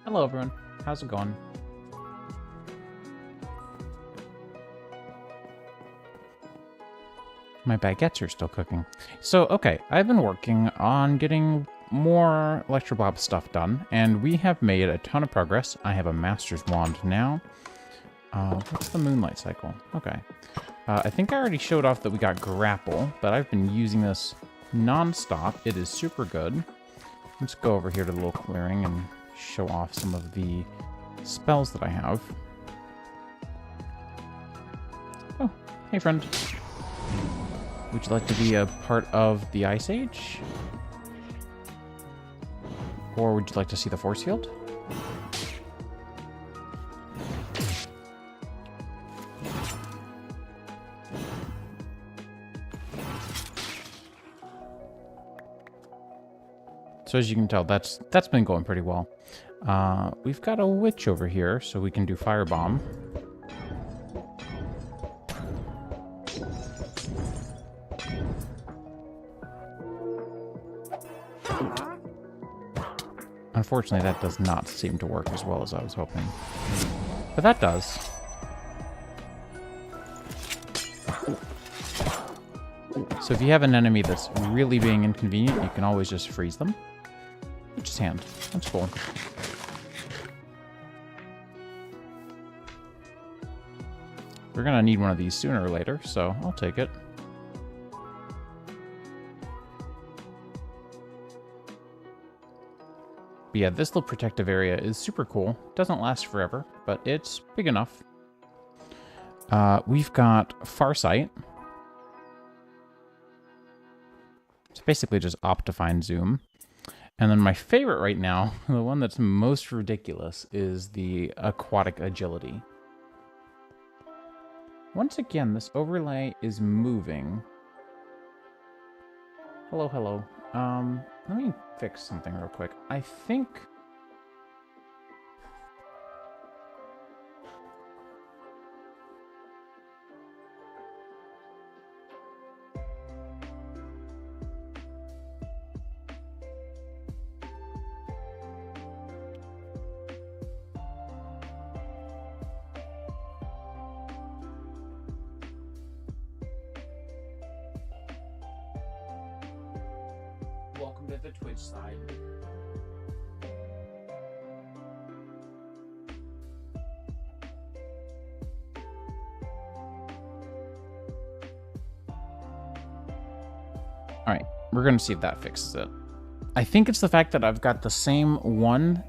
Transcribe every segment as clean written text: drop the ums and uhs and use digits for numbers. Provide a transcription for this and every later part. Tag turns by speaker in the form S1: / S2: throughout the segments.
S1: Hello, everyone. How's it going? My baguettes are still cooking. So, okay, I've been working on getting more Electroblob stuff done, and we have made a ton of progress. I have a Master's Wand now. What's the Moonlight Cycle? Okay. I think I already showed off that we got Grapple, but I've been using this non-stop. It is super good. Let's go over here to the little clearing and show off some of the spells that I have. Oh, hey friend. Would you like to be a part of the Ice Age? Or would you like to see the force field? So as you can tell, that's been going pretty well. We've got a witch over here, so we can do firebomb. Unfortunately, that does not seem to work as well as I was hoping. But that does. So if you have an enemy that's really being inconvenient, you can always just freeze them. Witch's Hand. That's cool. We're gonna need one of these sooner or later, so I'll take it. But yeah, this little protective area is super cool. Doesn't last forever, but it's big enough. We've got Farsight. It's basically just Optifine Zoom. And then my favorite right now, the one that's most ridiculous, is the Aquatic Agility. Once again, this overlay is moving. Hello, hello. Let me fix something real quick. I think... Welcome to the Twitch side. Alright, we're gonna see if that fixes it. I think it's the fact that I've got the same one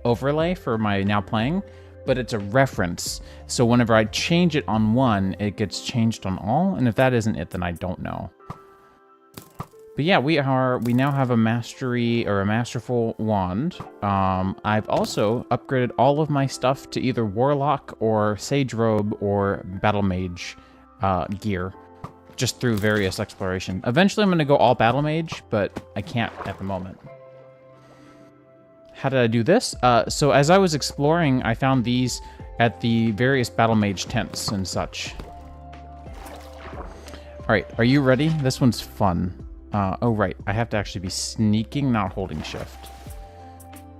S1: overlay for my now playing, but it's a reference. So whenever I change it on one, it gets changed on all, and if that isn't it, then I don't know. But yeah, we now have a mastery or a masterful wand. I've also upgraded all of my stuff to either Warlock or Sage Robe or Battle Mage gear, just through various exploration. Eventually I'm going to go all Battle Mage, but I can't at the moment. How did I do this? So as I was exploring, I found these at the various Battle Mage tents and such. Alright, are you ready? This one's fun. Oh, right. I have to actually be sneaking, not holding shift.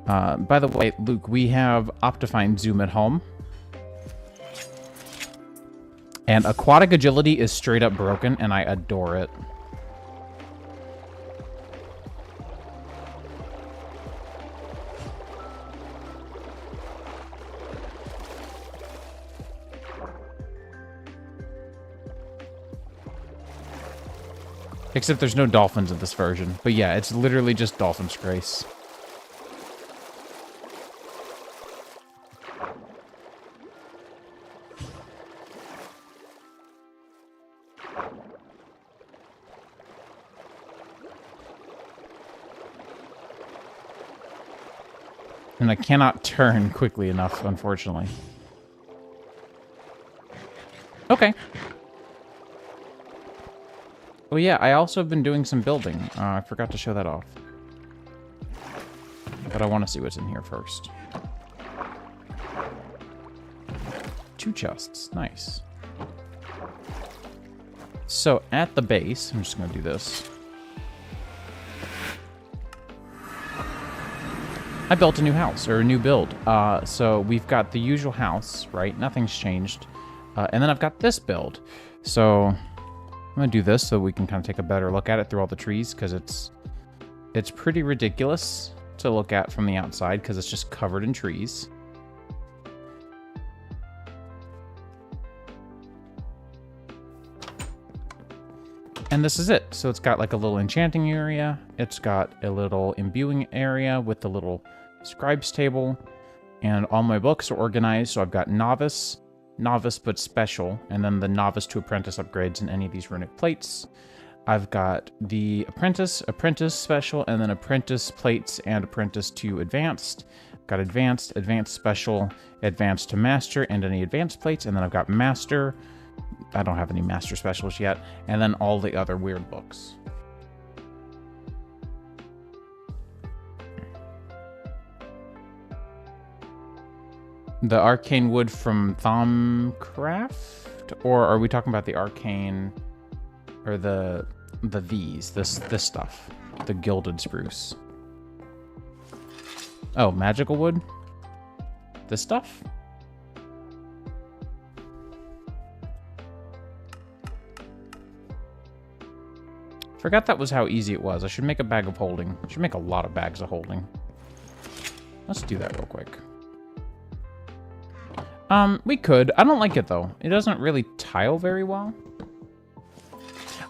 S1: By the way, Luke, we have Optifine Zoom at home. And Aquatic Agility is straight up broken, and I adore it. Except there's no dolphins in this version. But yeah, it's literally just Dolphin's Grace. And I cannot turn quickly enough, unfortunately. Okay. Oh yeah, I also have been doing some building. I forgot to show that off. But I want to see what's in here first. 2 chests. Nice. So at the base, I'm just going to do this. I built a new house, or a new build. So we've got the usual house, right? Nothing's changed. And then I've got this build. So I'm gonna do this so we can kind of take a better look at it through all the trees, because it's pretty ridiculous to look at from the outside, because it's just covered in trees. And this is it. So it's got like a little enchanting area. It's got a little imbuing area with the little scribes table. And all my books are organized. So I've got novice, novice but special, and then the novice to apprentice upgrades in any of these runic plates. I've got the apprentice, apprentice special, and then apprentice plates and apprentice to advanced. I've got advanced, advanced special, advanced to master, and any advanced plates. And then I've got master. I don't have any master specials yet. And then all the other weird books. The arcane wood from Thaumcraft? Or are we talking about the arcane, or this stuff? The gilded spruce. Oh, magical wood? This stuff? Forgot that was how easy it was. I should make a bag of holding. I should make a lot of bags of holding. Let's do that real quick. We could. I don't like it, though. It doesn't really tile very well.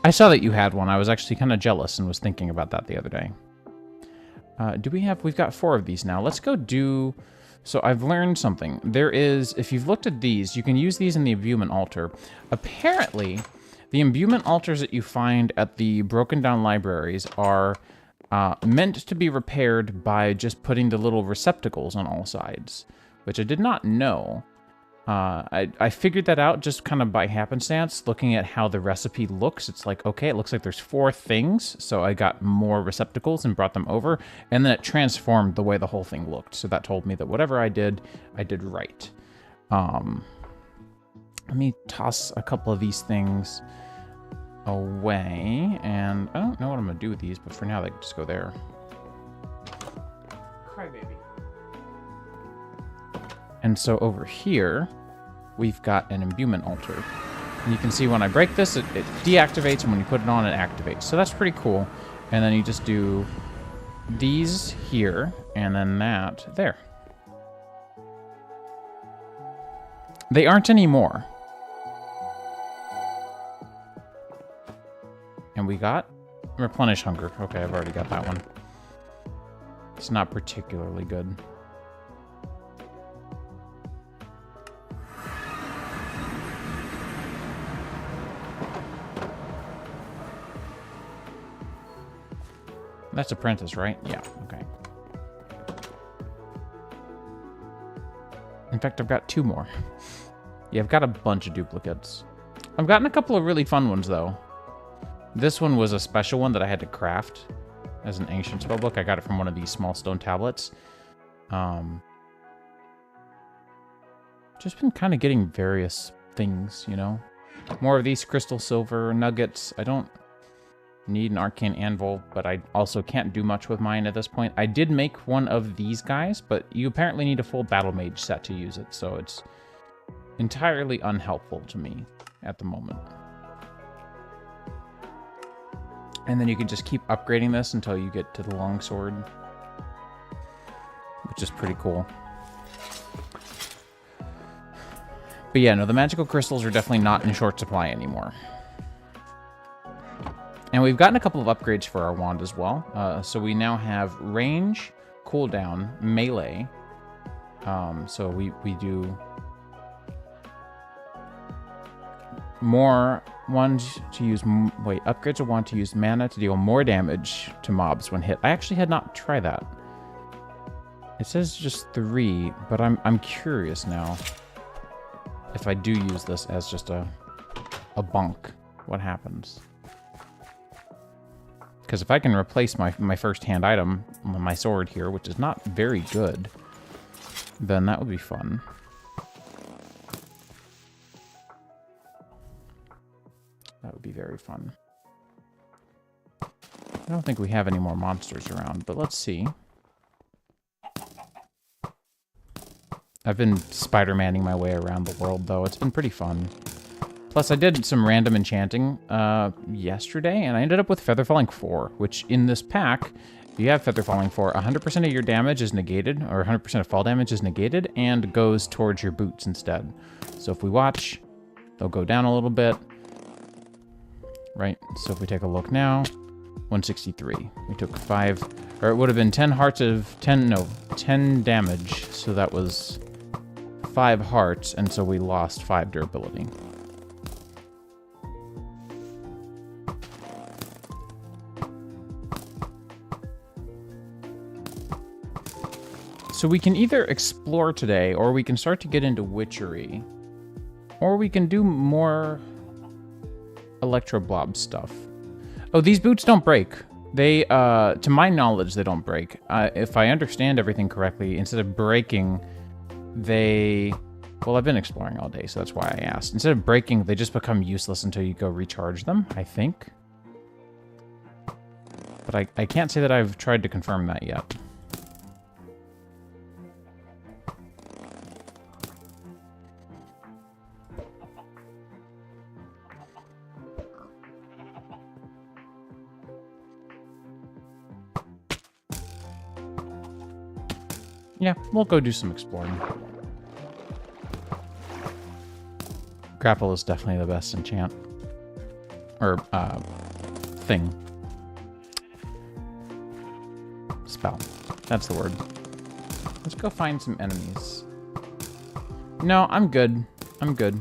S1: I saw that you had one. I was actually kind of jealous and was thinking about that the other day. We've got 4 of these now. Let's go do... So I've learned something. There is, if you've looked at these, you can use these in the imbuement altar. Apparently... the imbuement altars that you find at the broken down libraries are meant to be repaired by just putting the little receptacles on all sides, which I did not know. I figured that out just kind of by happenstance, looking at how the recipe looks. It's like, okay, it looks like there's 4 things, so I got more receptacles and brought them over, and then it transformed the way the whole thing looked. So that told me that whatever I did right. Let me toss a couple of these things away, and I don't know what I'm gonna do with these, but for now they can just go there. Crybaby. And so over here, we've got an imbuement altar. And you can see when I break this, it deactivates, and when you put it on, it activates. So that's pretty cool. And then you just do these here, and then that there. They aren't anymore. And we got replenish hunger. Okay, I've already got that one. It's not particularly good. That's apprentice, right? Yeah, okay. In fact, I've got 2 more. Yeah, I've got a bunch of duplicates. I've gotten a couple of really fun ones, though. This one was a special one that I had to craft as an ancient spellbook. I got it from one of these small stone tablets. Just been kind of getting various things, you know? More of these crystal silver nuggets. I don't need an arcane anvil, but I also can't do much with mine at this point. I did make one of these guys, but you apparently need a full battle mage set to use it, so it's entirely unhelpful to me at the moment. And then you can just keep upgrading this until you get to the longsword, which is pretty cool. But yeah, no, the magical crystals are definitely not in short supply anymore. And we've gotten a couple of upgrades for our wand as well. So we now have range, cooldown, melee. So we do more ones to use, upgrades a wand to use mana to deal more damage to mobs when hit. I actually had not tried that. It says just 3, but I'm curious now if I do use this as just a bunk, what happens? Because if I can replace my first hand item, my sword here, which is not very good, then that would be fun. That would be very fun. I don't think we have any more monsters around, but let's see. I've been Spider-Manning my way around the world, though. It's been pretty fun. Plus, I did some random enchanting yesterday, and I ended up with Feather Falling 4, which in this pack, if you have Feather Falling 4, 100% of your damage is negated, or 100% of fall damage is negated, and goes towards your boots instead. So if we watch, they'll go down a little bit. Right, so if we take a look now, 163. We took 5, or it would have been 10 hearts of 10 damage, so that was 5 hearts, and so we lost 5 durability. So we can either explore today, or we can start to get into witchery, or we can do more Electro Blob stuff. Oh, these boots don't break. They, to my knowledge, they don't break. If I understand everything correctly, instead of breaking, they... Well, I've been exploring all day, so that's why I asked. Instead of breaking, they just become useless until you go recharge them, I think. But I can't say that I've tried to confirm that yet. Yeah, we'll go do some exploring. Grapple is definitely the best enchant. Or, thing. Spell. That's the word. Let's go find some enemies. No, I'm good. I'm good.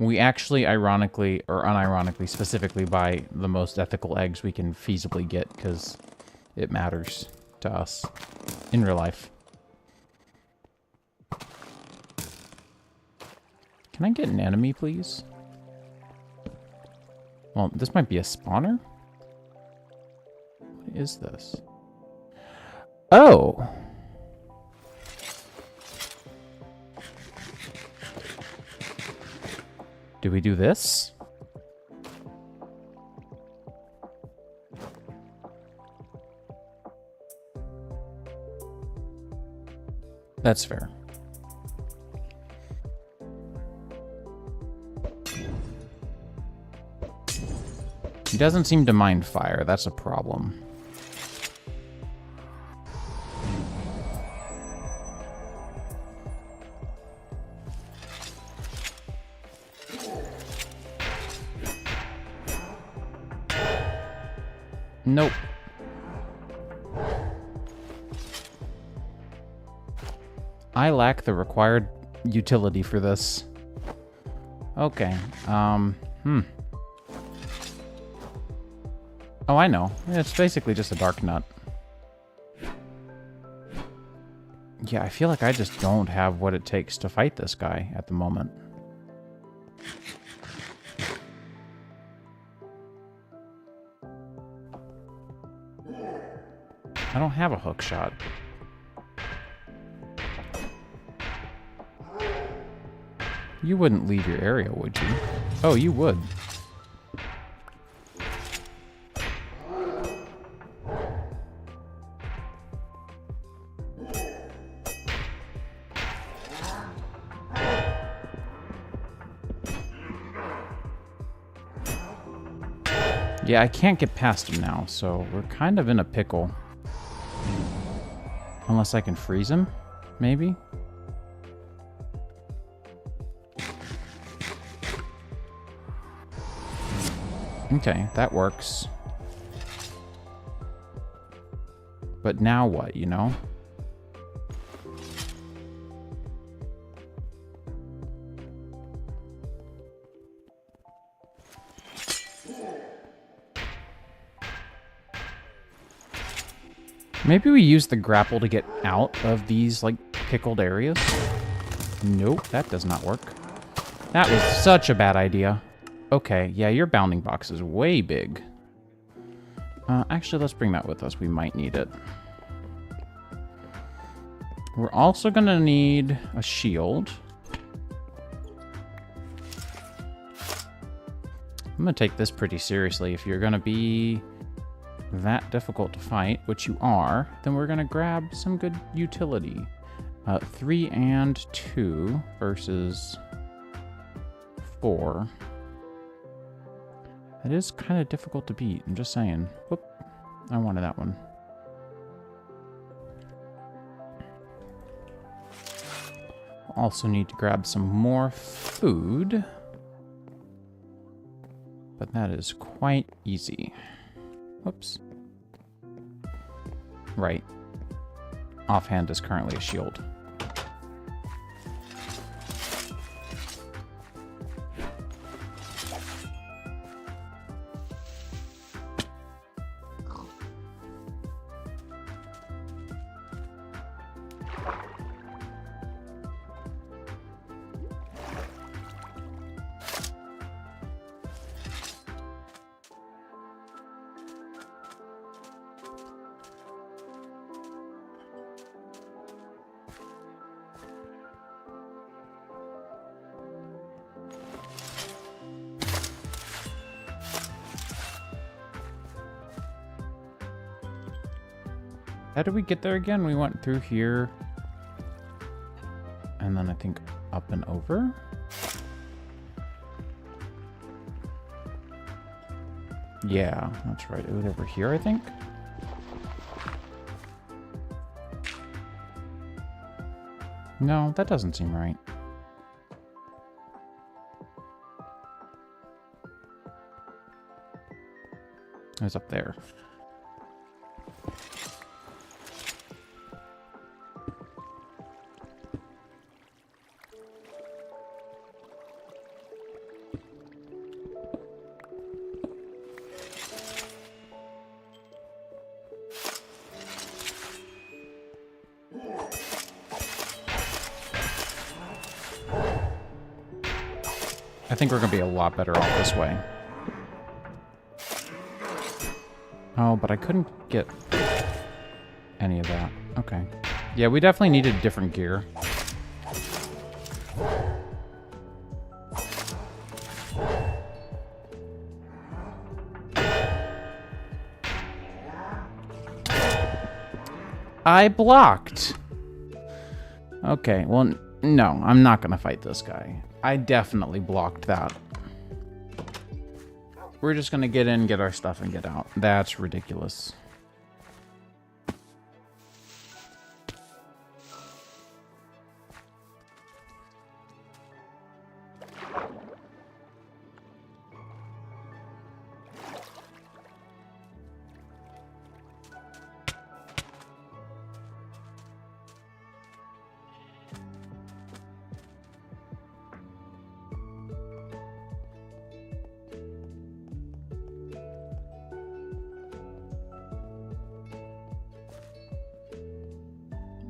S1: We actually, ironically, or unironically, specifically buy the most ethical eggs we can feasibly get, because it matters to us in real life. Can I get an enemy, please? Well, this might be a spawner? What is this? Oh! Do we do this? That's fair. He doesn't seem to mind fire. That's a problem. Nope. I lack the required utility for this. Okay. Oh, I know. It's basically just a dark nut. Yeah, I feel like I just don't have what it takes to fight this guy at the moment. I don't have a hook shot. You wouldn't leave your area, would you? Oh, you would. Yeah, I can't get past him now, so we're kind of in a pickle. Unless I can freeze him, maybe? Okay, that works. But now what, you know? Maybe we use the grapple to get out of these, like, pickled areas? Nope, that does not work. That was such a bad idea. Okay, yeah, your bounding box is way big. Actually, let's bring that with us. We might need it. We're also gonna need a shield. I'm gonna take this pretty seriously. If you're gonna be that difficult to fight, which you are, then we're going to grab some good utility. 3 and 2 versus 4. That is kind of difficult to beat. I'm just saying. Whoop. I wanted that one. Also need to grab some more food. But that is quite easy. Whoops. Right. Offhand is currently a shield. How did we get there again? We went through here. And then I think up and over. Yeah, that's right. It was over here, I think. No, that doesn't seem right. It was up there. I think we're going to be a lot better off this way. Oh, but I couldn't get any of that. Okay. Yeah, we definitely needed different gear. I blocked. Okay, well, no, I'm not going to fight this guy. I definitely blocked that. We're just going to get in, get our stuff, and get out. That's ridiculous.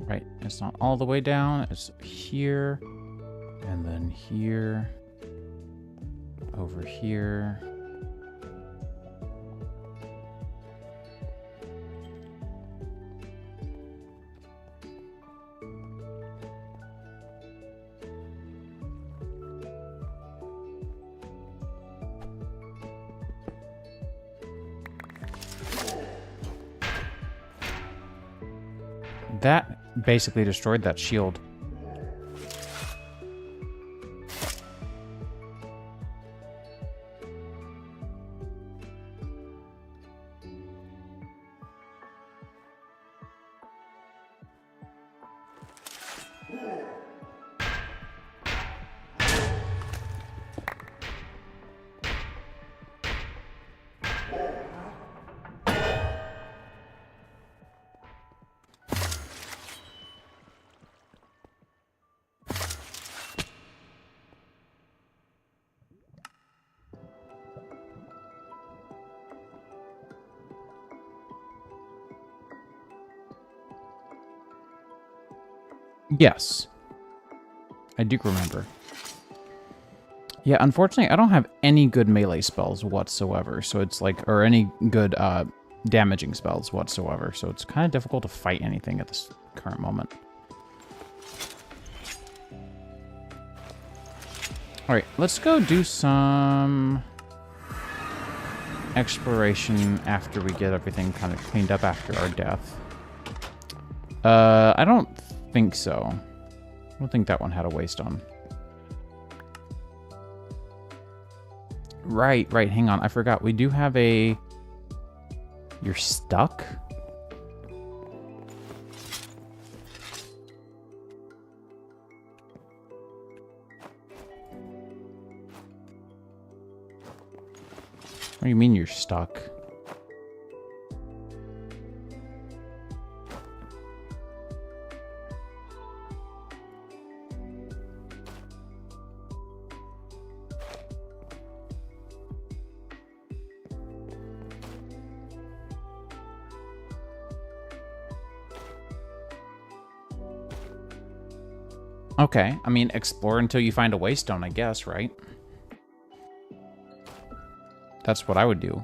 S1: Right, it's not all the way down, it's here, and then here, over here. That basically destroyed that shield. Yes. I do remember. Yeah, unfortunately, I don't have any good melee spells whatsoever. So it's like, or any good damaging spells whatsoever. So it's kind of difficult to fight anything at this current moment. All right, let's go do some exploration after we get everything kind of cleaned up after our death. I don't think so. I don't think that one had a waste on. Right, hang on. I forgot. We do have a... You're stuck? What do you mean you're stuck? Okay, I mean, explore until you find a waystone, I guess, right? That's what I would do.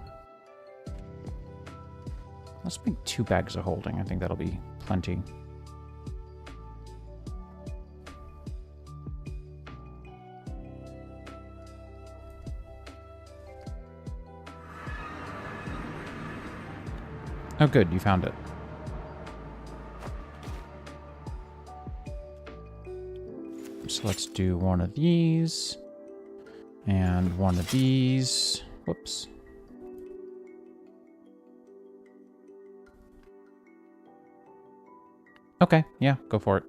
S1: Let's make 2 bags of holding. I think that'll be plenty. Oh, good, you found it. So let's do one of these and one of these. Whoops. Okay, yeah, go for it.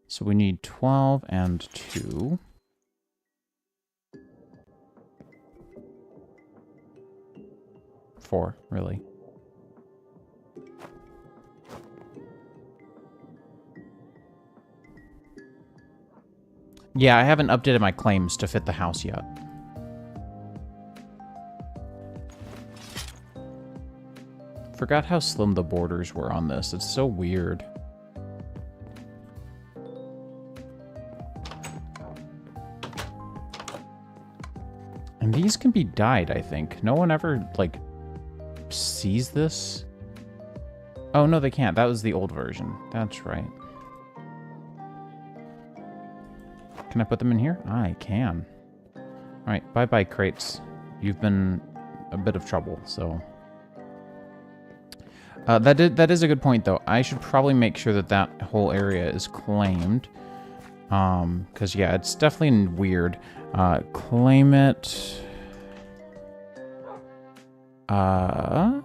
S1: So we need 12 and 2. Four, really. Yeah, I haven't updated my claims to fit the house yet. Forgot how slim the borders were on this. It's so weird. And these can be dyed, I think. No one ever, like, sees this. Oh, no, they can't. That was the old version. That's right. Can I put them in here? I can. Alright, bye-bye, crates. You've been a bit of trouble, so... that is a good point, though. I should probably make sure that that whole area is claimed. Because, yeah, it's definitely weird. Claim it... I'm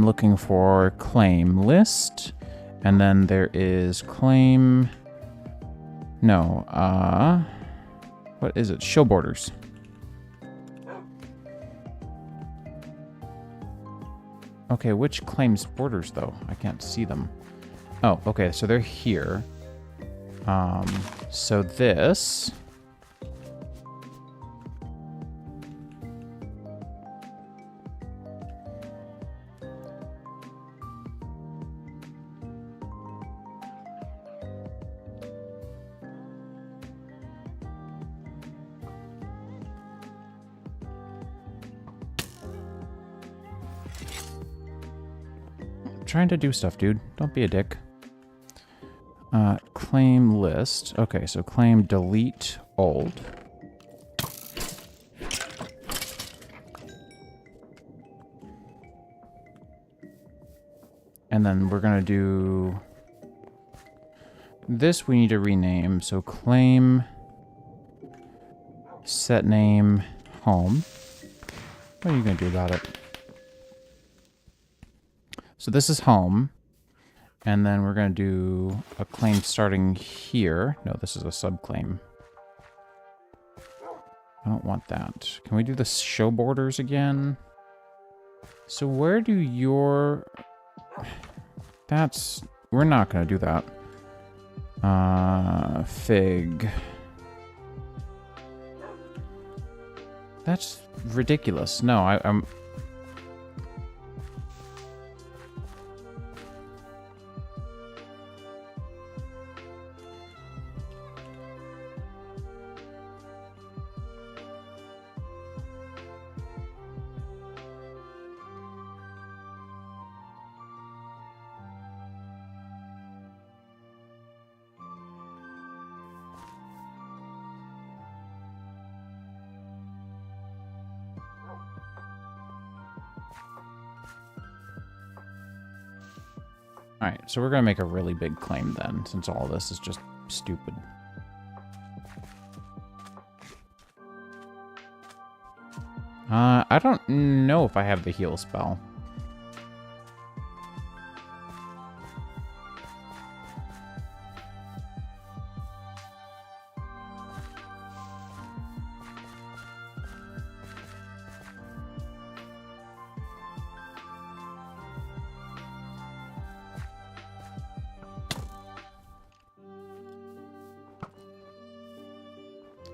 S1: looking for claim list. And then there is claim... No, what is it? Show borders. Okay, which claims borders, though? I can't see them. Oh, okay, so they're here. So this... Trying to do stuff, dude. Don't be a dick. Claim list. Okay, so claim delete old. And then we're gonna do this. We need to rename. So claim set name home. What are you gonna do about it? So this is home, and then we're going to do a claim starting here. No, this is a subclaim. I don't want that. Can we do the show borders again? So where do your... That's... We're not going to do that. Fig. That's ridiculous. No, I'm... Alright, so we're gonna make a really big claim then, since all this is just stupid. I don't know if I have the heal spell.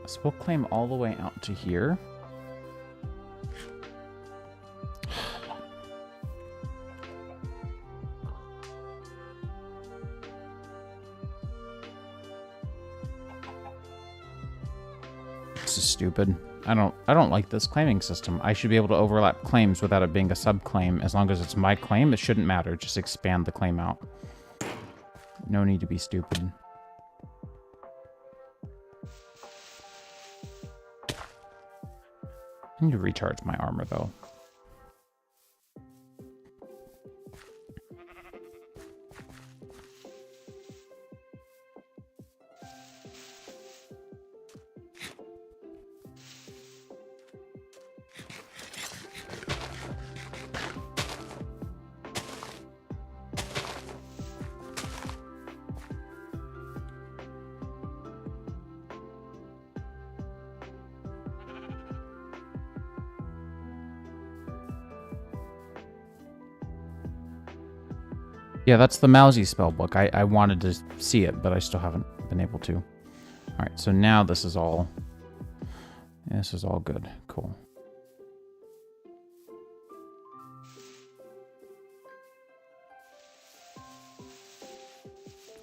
S1: So we'll claim all the way out to here. This is stupid. I don't like this claiming system. I should be able to overlap claims without it being a subclaim. As long as it's my claim, it shouldn't matter. Just expand the claim out. No need to be stupid. I need to recharge my armor, though. Yeah, that's the Mousy spellbook. I wanted to see it, but I still haven't been able to. All right, so now this is all good. Cool.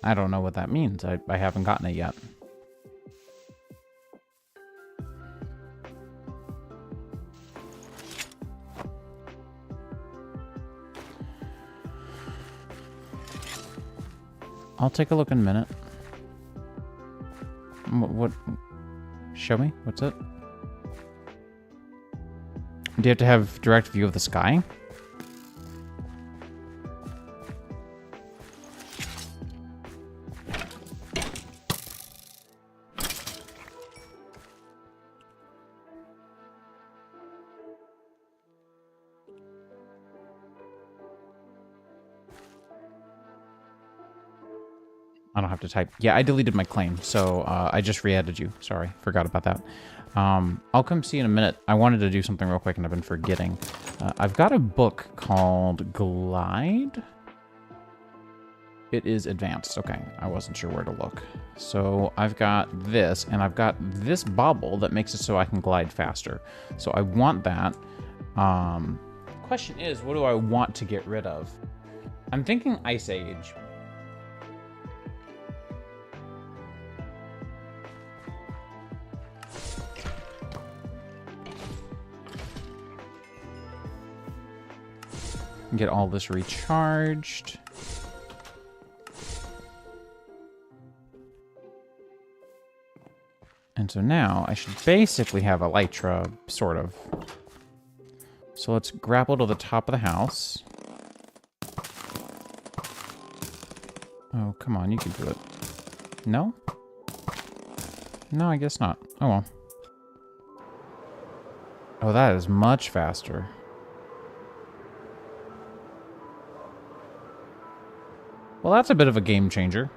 S1: I don't know what that means. I haven't gotten it yet. I'll take a look in a minute. What? Show me? What's it? Do you have to have direct view of the sky? I don't have to type. Yeah, I deleted my claim, so I just re-added you. Sorry, forgot about that. I'll come see you in a minute. I wanted to do something real quick, and I've been forgetting. I've got a book called Glide. It is advanced. Okay, I wasn't sure where to look. So I've got this, and I've got this bauble that makes it so I can glide faster. So I want that. Question is, what do I want to get rid of? I'm thinking Ice Age. Get all this recharged. And so now I should basically have Elytra, sort of. So let's grapple to the top of the house. Oh, come on, you can do it. No? No, I guess not. Oh well. Oh, that is much faster. Well, that's a bit of a game changer.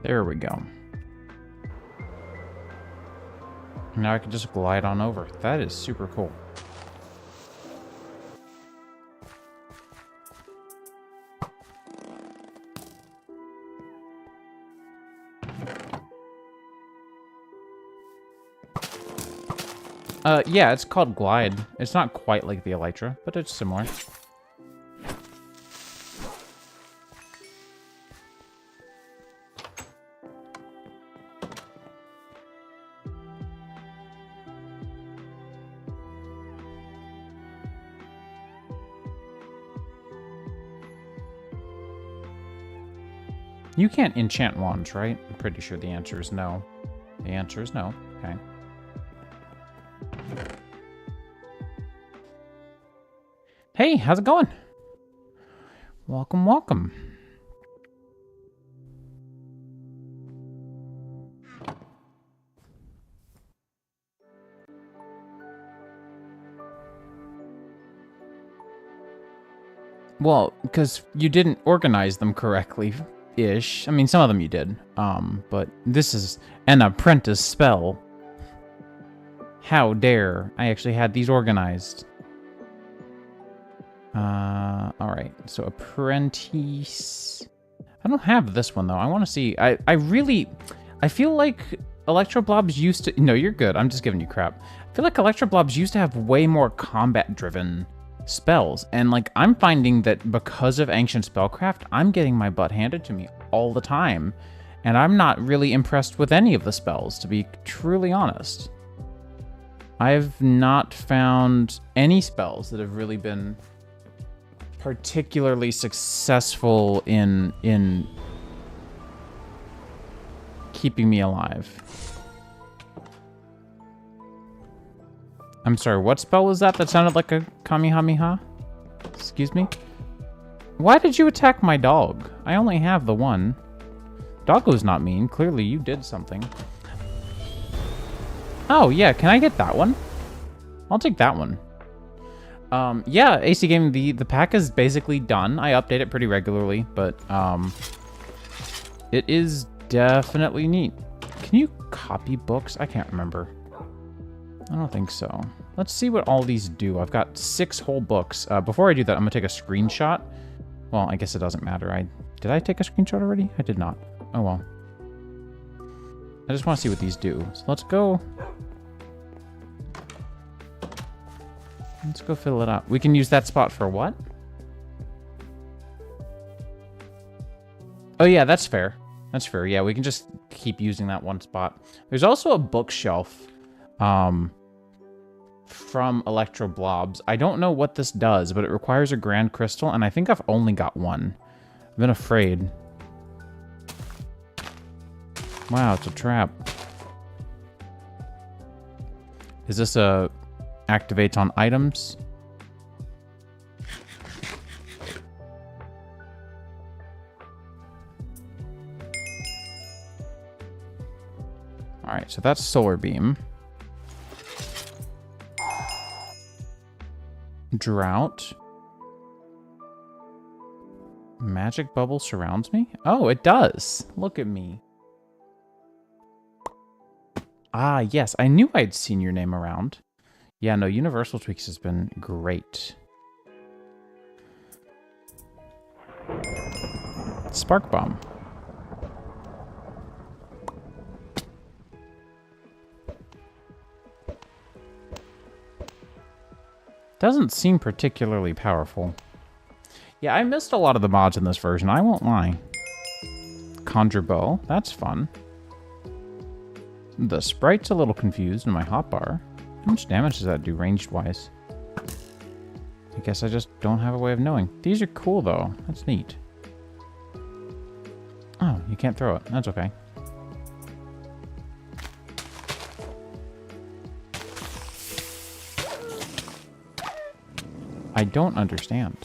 S1: There we go. Now I can just glide on over. That is super cool. Yeah, it's called Glide. It's not quite like the Elytra, but it's similar. You can't enchant wands, right? I'm pretty sure the answer is no. The answer is no. Okay. Hey, how's it going? Welcome, welcome. Well, because you didn't organize them correctly-ish. I mean, some of them you did. But this is an apprentice spell. How dare I actually had these organized. Alright, so apprentice. I don't have this one though. I want to see. I feel like Electroblobs used to. No, you're good. I'm just giving you crap. I feel like Electroblobs used to have way more combat-driven spells, and like I'm finding that because of Ancient Spellcraft, I'm getting my butt handed to me all the time, and I'm not really impressed with any of the spells, to be truly honest. I've not found any spells that have really been particularly successful in keeping me alive. I'm sorry, what spell was that? That sounded like a Kamehameha? Excuse me? Why did you attack my dog? I only have the one. Doggo's not mean. Clearly you did something. Oh, yeah, can I get that one? I'll take that one. Yeah, AC Gaming, the pack is basically done. I update it pretty regularly, but it is definitely neat. Can you copy books? I can't remember. I don't think so. Let's see what all these do. I've got 6 whole books. Before I do that, I'm gonna take a screenshot. Well, I guess it doesn't matter. Did I take a screenshot already? I did not. Oh well. I just want to see what these do. So let's go. Let's go fill it up. We can use that spot for what? Oh yeah, that's fair. That's fair. Yeah, we can just keep using that one spot. There's also a bookshelf from Electroblobs. I don't know what this does, but it requires a Grand Crystal, and I think I've only got one. I've been afraid. Wow, it's a trap. Is this a activates on items? All right, so that's Solar Beam. Drought. Magic Bubble surrounds me? Oh, it does. Look at me. Ah, yes. I knew I'd seen your name around. Yeah, no, Universal Tweaks has been great. Spark Bomb. Doesn't seem particularly powerful. Yeah, I missed a lot of the mods in this version, I won't lie. Conjure Bow, that's fun. The sprite's a little confused in my hotbar. How much damage does that do ranged-wise? I guess I just don't have a way of knowing. These are cool, though. That's neat. Oh, you can't throw it. That's okay. I don't understand.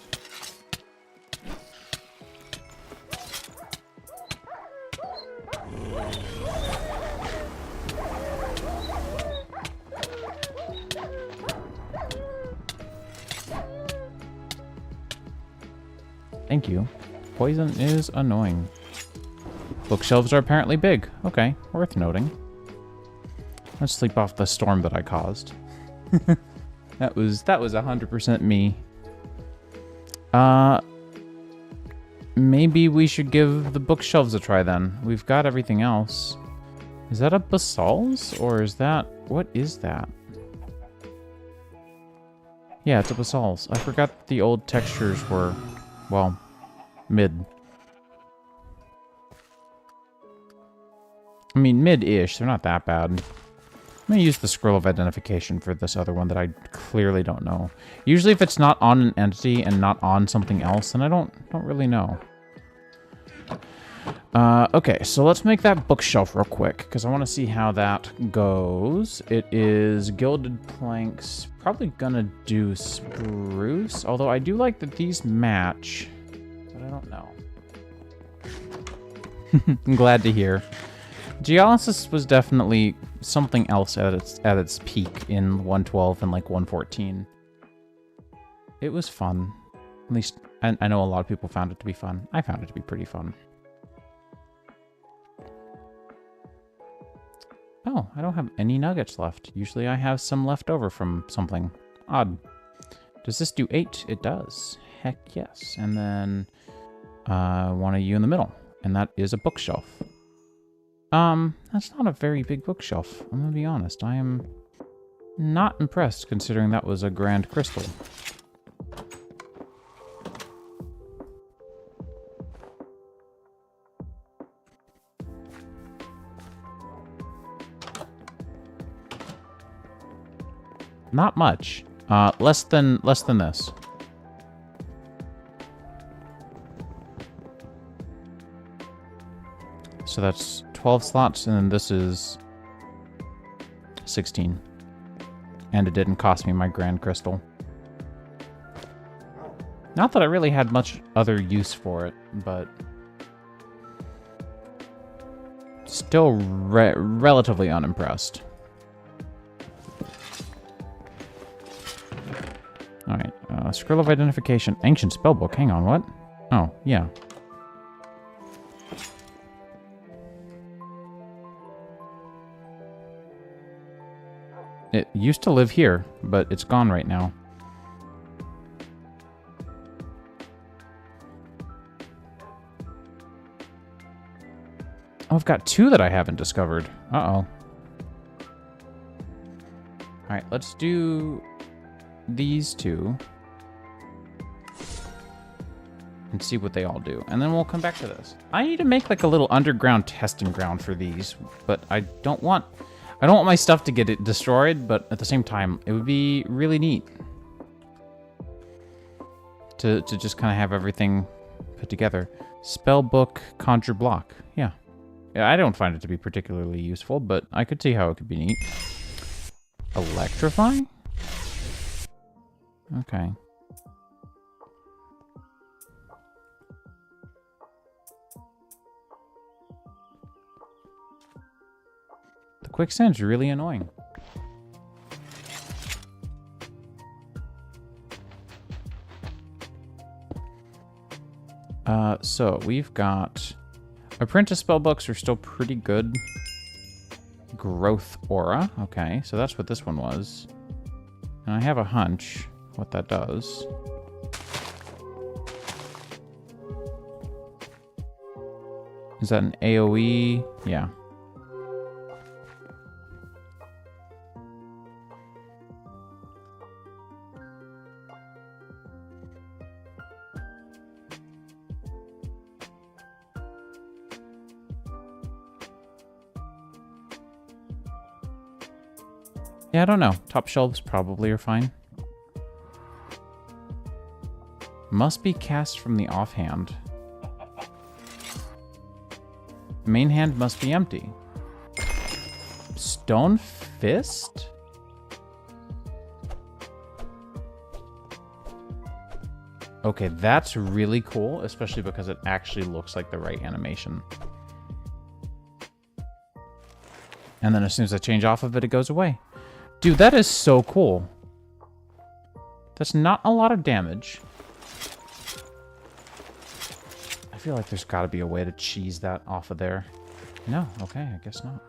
S1: Thank you. Poison is annoying. Bookshelves are apparently big. Okay, worth noting. Let's sleep off the storm that I caused. That was 100% me. Maybe we should give the bookshelves a try then. We've got everything else. Is that a Basal's? Or is that... What is that? Yeah, it's a Basal's. I forgot the old textures were, well, mid. I mean, mid-ish. They're not that bad. I'm going to use the scroll of identification for this other one that I clearly don't know. Usually if it's not on an entity and not on something else, then I don't really know. Okay, so let's make that bookshelf real quick, because I want to see how that goes. It is gilded planks. Probably gonna do spruce, although I do like that these match, but I don't know. I'm glad to hear. Geolysis was definitely something else at its peak in 112 and like 114. It was fun. At least I know a lot of people found it to be fun. I found it to be pretty fun. Oh, I don't have any nuggets left. Usually I have some left over from something. Odd. Does this do 8? It does. Heck yes. And then one of you in the middle. And that is a bookshelf. That's not a very big bookshelf. I'm gonna be honest. I am not impressed considering that was a grand crystal. Not much. Less than this. So that's 12 slots, and then this is 16. And it didn't cost me my grand crystal. Not that I really had much other use for it, but still relatively unimpressed. Alright, Scroll of Identification. Ancient Spellbook. Hang on, what? Oh, yeah. It used to live here, but it's gone right now. Oh, I've got 2 that I haven't discovered. Uh-oh. Alright, let's do these 2 and see what they all do, and then we'll come back to this. I need to make like a little underground testing ground for these, but I don't want my stuff to get destroyed, but at the same time it would be really neat to just kind of have everything put together. Spellbook, conjure block. Yeah, I don't find it to be particularly useful, but I could see how it could be neat. Electrify? Okay. The quicksand's really annoying. So we've got apprentice spellbooks are still pretty good. Growth aura. Okay, so that's what this one was. And I have a hunch what that does. Is that an AoE? Yeah. Yeah, I don't know. Top shelves probably are fine. Must be cast from the offhand. Main hand must be empty. Stone Fist? Okay, that's really cool, especially because it actually looks like the right animation. And then as soon as I change off of it, it goes away. Dude, that is so cool. That's not a lot of damage. I feel like there's got to be a way to cheese that off of there. No, okay, I guess not.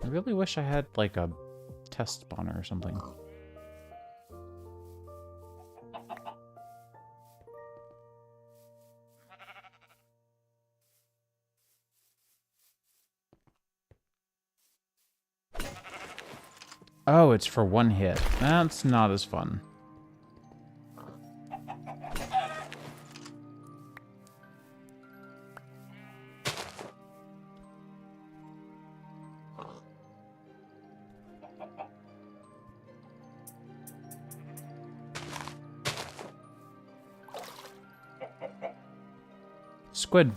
S1: I really wish I had, like, a test spawner or something. Oh, it's for one hit. That's not as fun. Squid.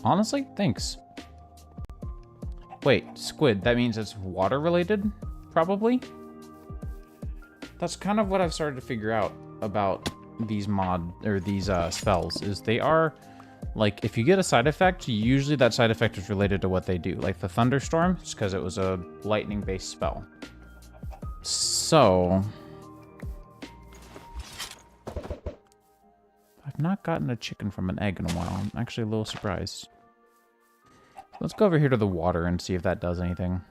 S1: Honestly, thanks. Wait, squid, that means it's water related? Probably? That's kind of what I've started to figure out about these spells, is they are, like, if you get a side effect, usually that side effect is related to what they do. Like the thunderstorm, it's because it was a lightning-based spell. So... I've not gotten a chicken from an egg in a while. I'm actually a little surprised. Let's go over here to the water and see if that does anything.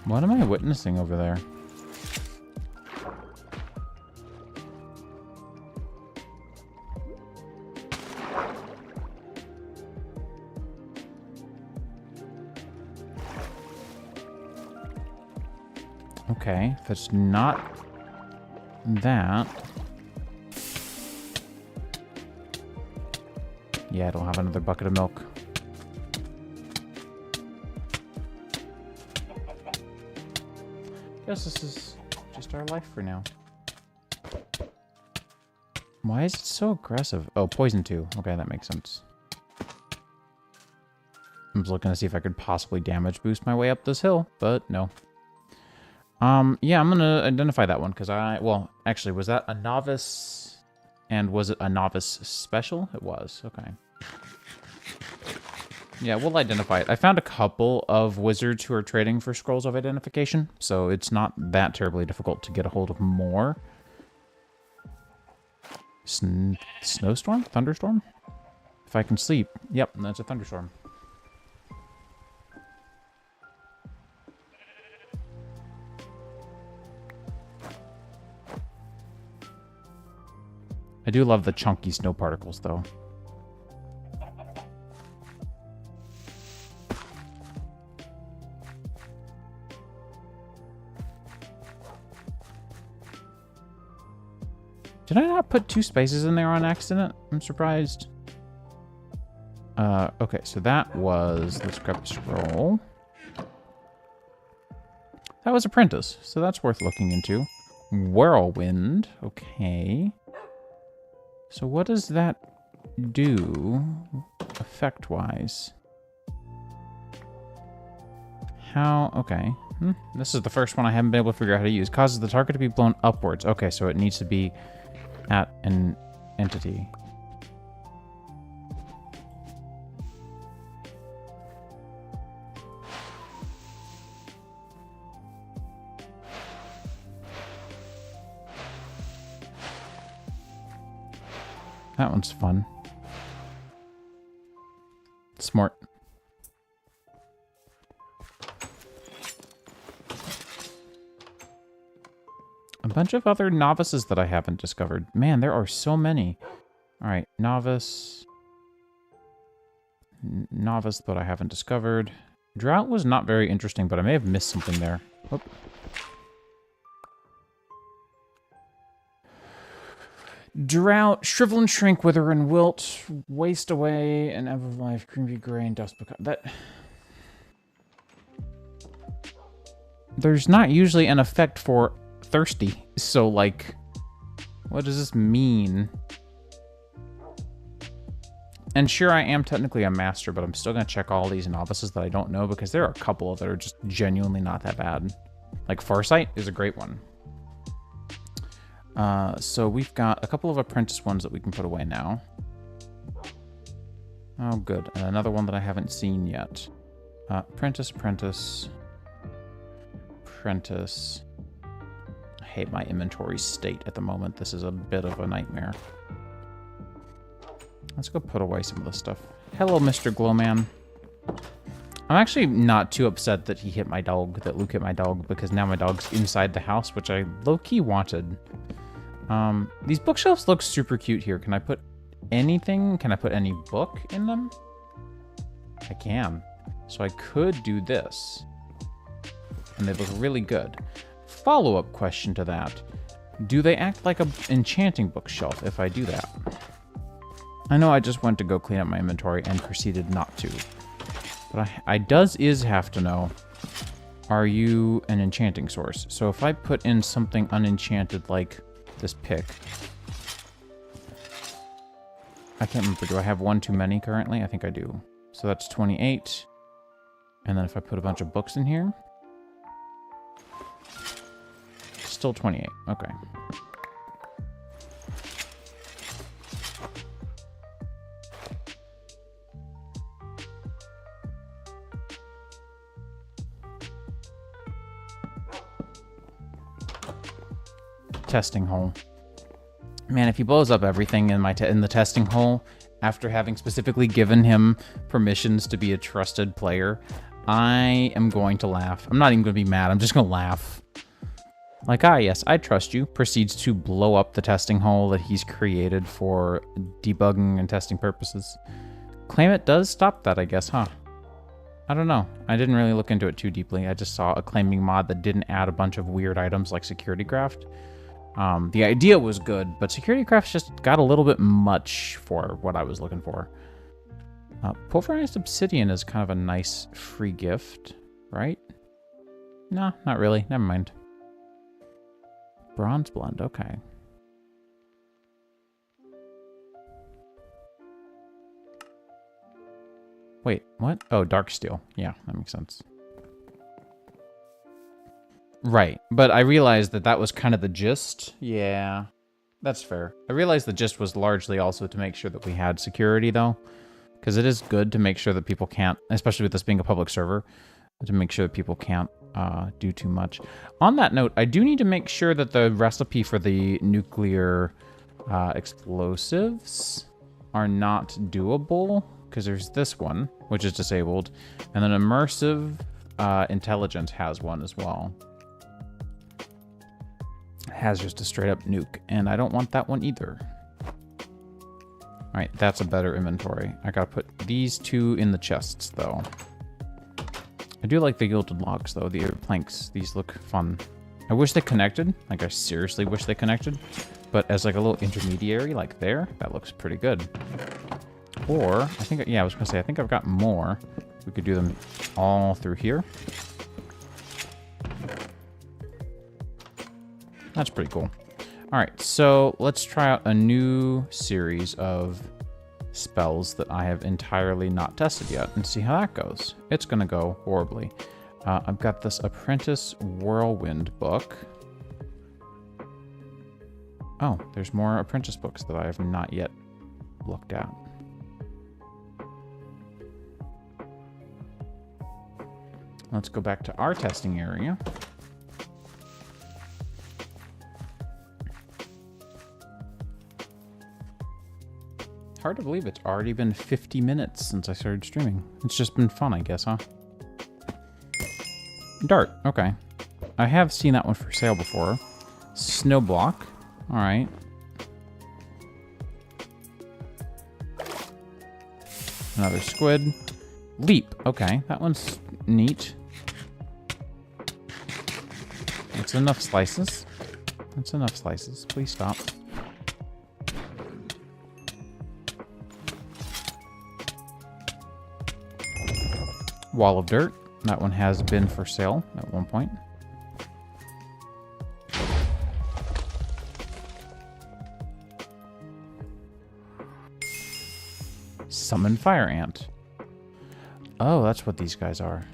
S1: What am I witnessing over there? Okay, if it's not that... Yeah, I don't have another bucket of milk. Guess this is just our life for now. Why is it so aggressive? Oh, poison too. Okay, that makes sense. I'm just looking to see if I could possibly damage boost my way up this hill, but no. Yeah, I'm gonna identify that one, because well, actually, was that a novice? And was it a novice special? It was, okay. Yeah, we'll identify it. I found a couple of wizards who are trading for scrolls of identification, so it's not that terribly difficult to get a hold of more. Snowstorm? Thunderstorm? If I can sleep. Yep, that's a thunderstorm. I do love the chunky snow particles, though. Did I not put 2 spaces in there on accident? I'm surprised. Okay, so that was... Let's grab the scroll. That was Apprentice, so that's worth looking into. Whirlwind, okay. So what does that do, effect-wise? How... Okay. This is the first one I haven't been able to figure out how to use. Causes the target to be blown upwards. Okay, so it needs to be at an entity. That one's fun. Smart. A bunch of other novices that I haven't discovered. Man, there are so many. Alright, novice. Novice that I haven't discovered. Drought was not very interesting, but I may have missed something there. Whoop. Drought, shrivel and shrink, wither and wilt, waste away, and ebb of life, creamy gray, and dust become... That... There's not usually an effect for thirsty, so, like, what does this mean? And sure, I am technically a master, but I'm still going to check all these novices that I don't know because there are a couple that are just genuinely not that bad. Like Farsight is a great one. So we've got a couple of apprentice ones that we can put away now. Oh, good. And another one that I haven't seen yet. Apprentice. I hate my inventory state at the moment. This is a bit of a nightmare. Let's go put away some of this stuff. Hello, Mr. Glowman. I'm actually not too upset that he hit my dog, that Luke hit my dog, because now my dog's inside the house, which I low-key wanted. These bookshelves look super cute here. Can I put anything? Can I put any book in them? I can. So I could do this. And they look really good. Follow-up question to that. Do they act like an enchanting bookshelf if I do that? I know I just went to go clean up my inventory and proceeded not to. But I have to know, are you an enchanting source? So if I put in something unenchanted like this pick. I can't remember. Do I have one too many currently? I think I do. So that's 28. And then if I put a bunch of books in here. Still 28. Okay. Testing hole. Man, if he blows up everything in the testing hole after having specifically given him permissions to be a trusted player, I am going to laugh. I'm not even going to be mad. I'm just going to laugh. Like, yes, I trust you. Proceeds to blow up the testing hole that he's created for debugging and testing purposes. Claim it does stop that, I guess, huh? I don't know. I didn't really look into it too deeply. I just saw a claiming mod that didn't add a bunch of weird items like security craft. The idea was good, but security crafts just got a little bit much for what I was looking for. Pulverized obsidian is kind of a nice free gift, right? No, not really. Never mind. Bronze blend, okay. Wait, what? Oh, dark steel. Yeah, that makes sense. Right, but I realized that was kind of the gist. Yeah, that's fair. I realized the gist was largely also to make sure that we had security, though. Because it is good to make sure that people can't, especially with this being a public server, to make sure that people can't do too much. On that note, I do need to make sure that the recipe for the nuclear explosives are not doable. Because there's this one, which is disabled. And then immersive intelligence has one as well. Has just a straight up nuke, and I don't want that one either. All right, that's a better inventory. I gotta put these two in the chests, though. I do like the gilded logs, though, the planks. These look fun. I wish they connected. Like, I seriously wish they connected. But as like a little intermediary, like there, that looks pretty good. Or, I think, yeah, I was gonna say, I think I've got more. We could do them all through here. That's pretty cool. All right, so let's try out a new series of spells that I have entirely not tested yet and see how that goes. It's gonna go horribly. I've got this Apprentice Whirlwind book. Oh, there's more Apprentice books that I have not yet looked at. Let's go back to our testing area. Hard to believe it's already been 50 minutes since I started streaming. It's just been fun, I guess, huh? Dart, okay. I have seen that one for sale before. Snowblock, all right. Another squid. Leap, okay, that one's neat. That's enough slices. That's enough slices, please stop. Wall of dirt. That one has been for sale at one point. summon fire ant. Oh, that's what these guys are.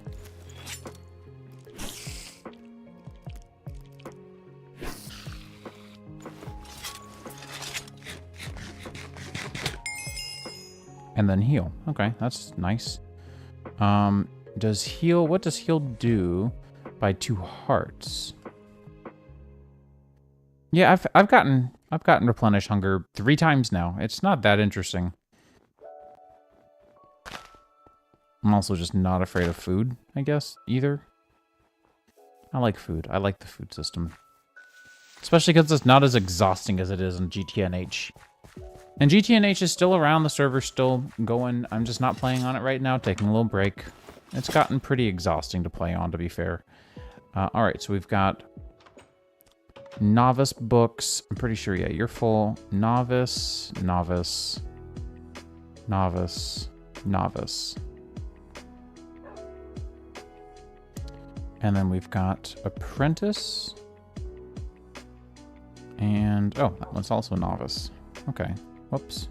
S1: And then heal. Okay, that's nice. Does heal... What does heal do by 2 hearts? Yeah, I've gotten replenish hunger 3 times now. It's not that interesting. I'm also just not afraid of food, I guess, either. I like food. I like the food system. Especially because it's not as exhausting as it is in GTNH. And GTNH is still around, the server's still going. I'm just not playing on it right now, taking a little break. It's gotten pretty exhausting to play on, to be fair. Alright, so we've got novice books. I'm pretty sure, yeah, you're full. Novice, novice, novice, novice. And then we've got apprentice. And, oh, that one's also novice. Okay. Whoops.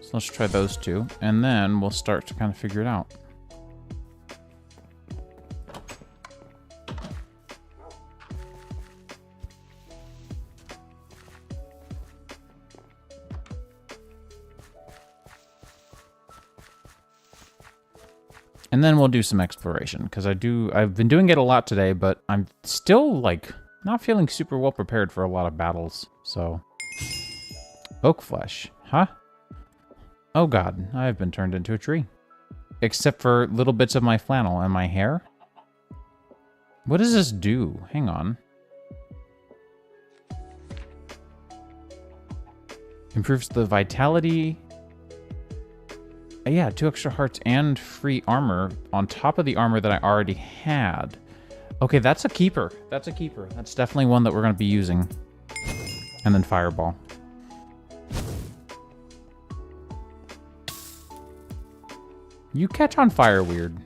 S1: So let's try those 2, and then we'll start to kind of figure it out. And then we'll do some exploration, because I've been doing it a lot today, but I'm still, like, not feeling super well prepared for a lot of battles, so... Oak flesh, huh? Oh god, I've been turned into a tree. Except for little bits of my flannel and my hair. What does this do? Hang on. Improves the vitality... Yeah, 2 extra hearts and free armor on top of the armor that I already had. Okay, that's a keeper. That's a keeper. That's definitely one that we're going to be using. And then fireball. You catch on fire weird.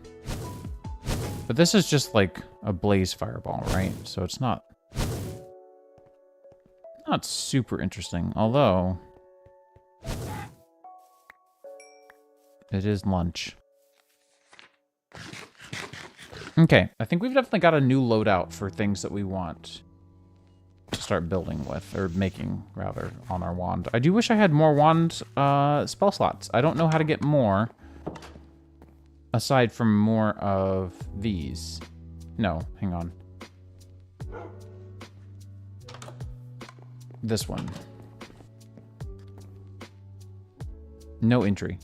S1: But this is just like a blaze fireball, right? So it's not super interesting. Although... it is lunch. Okay, I think we've definitely got a new loadout for things that we want to start building with, or making, rather, on our wand. I do wish I had more wand spell slots. I don't know how to get more, aside from more of these. No, hang on. This one. No entry.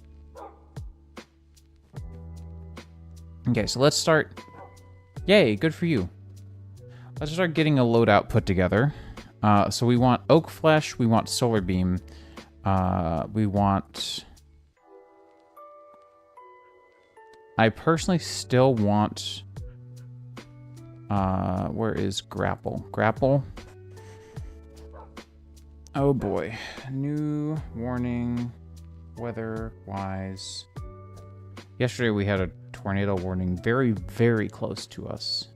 S1: Okay, so let's start... Yay, good for you. Let's start getting a loadout put together. So we want oak flesh, we want solar beam, we want... I personally still want... where is grapple? Grapple? Oh boy. New warning, weather-wise. Yesterday we had a tornado warning very, very close to us.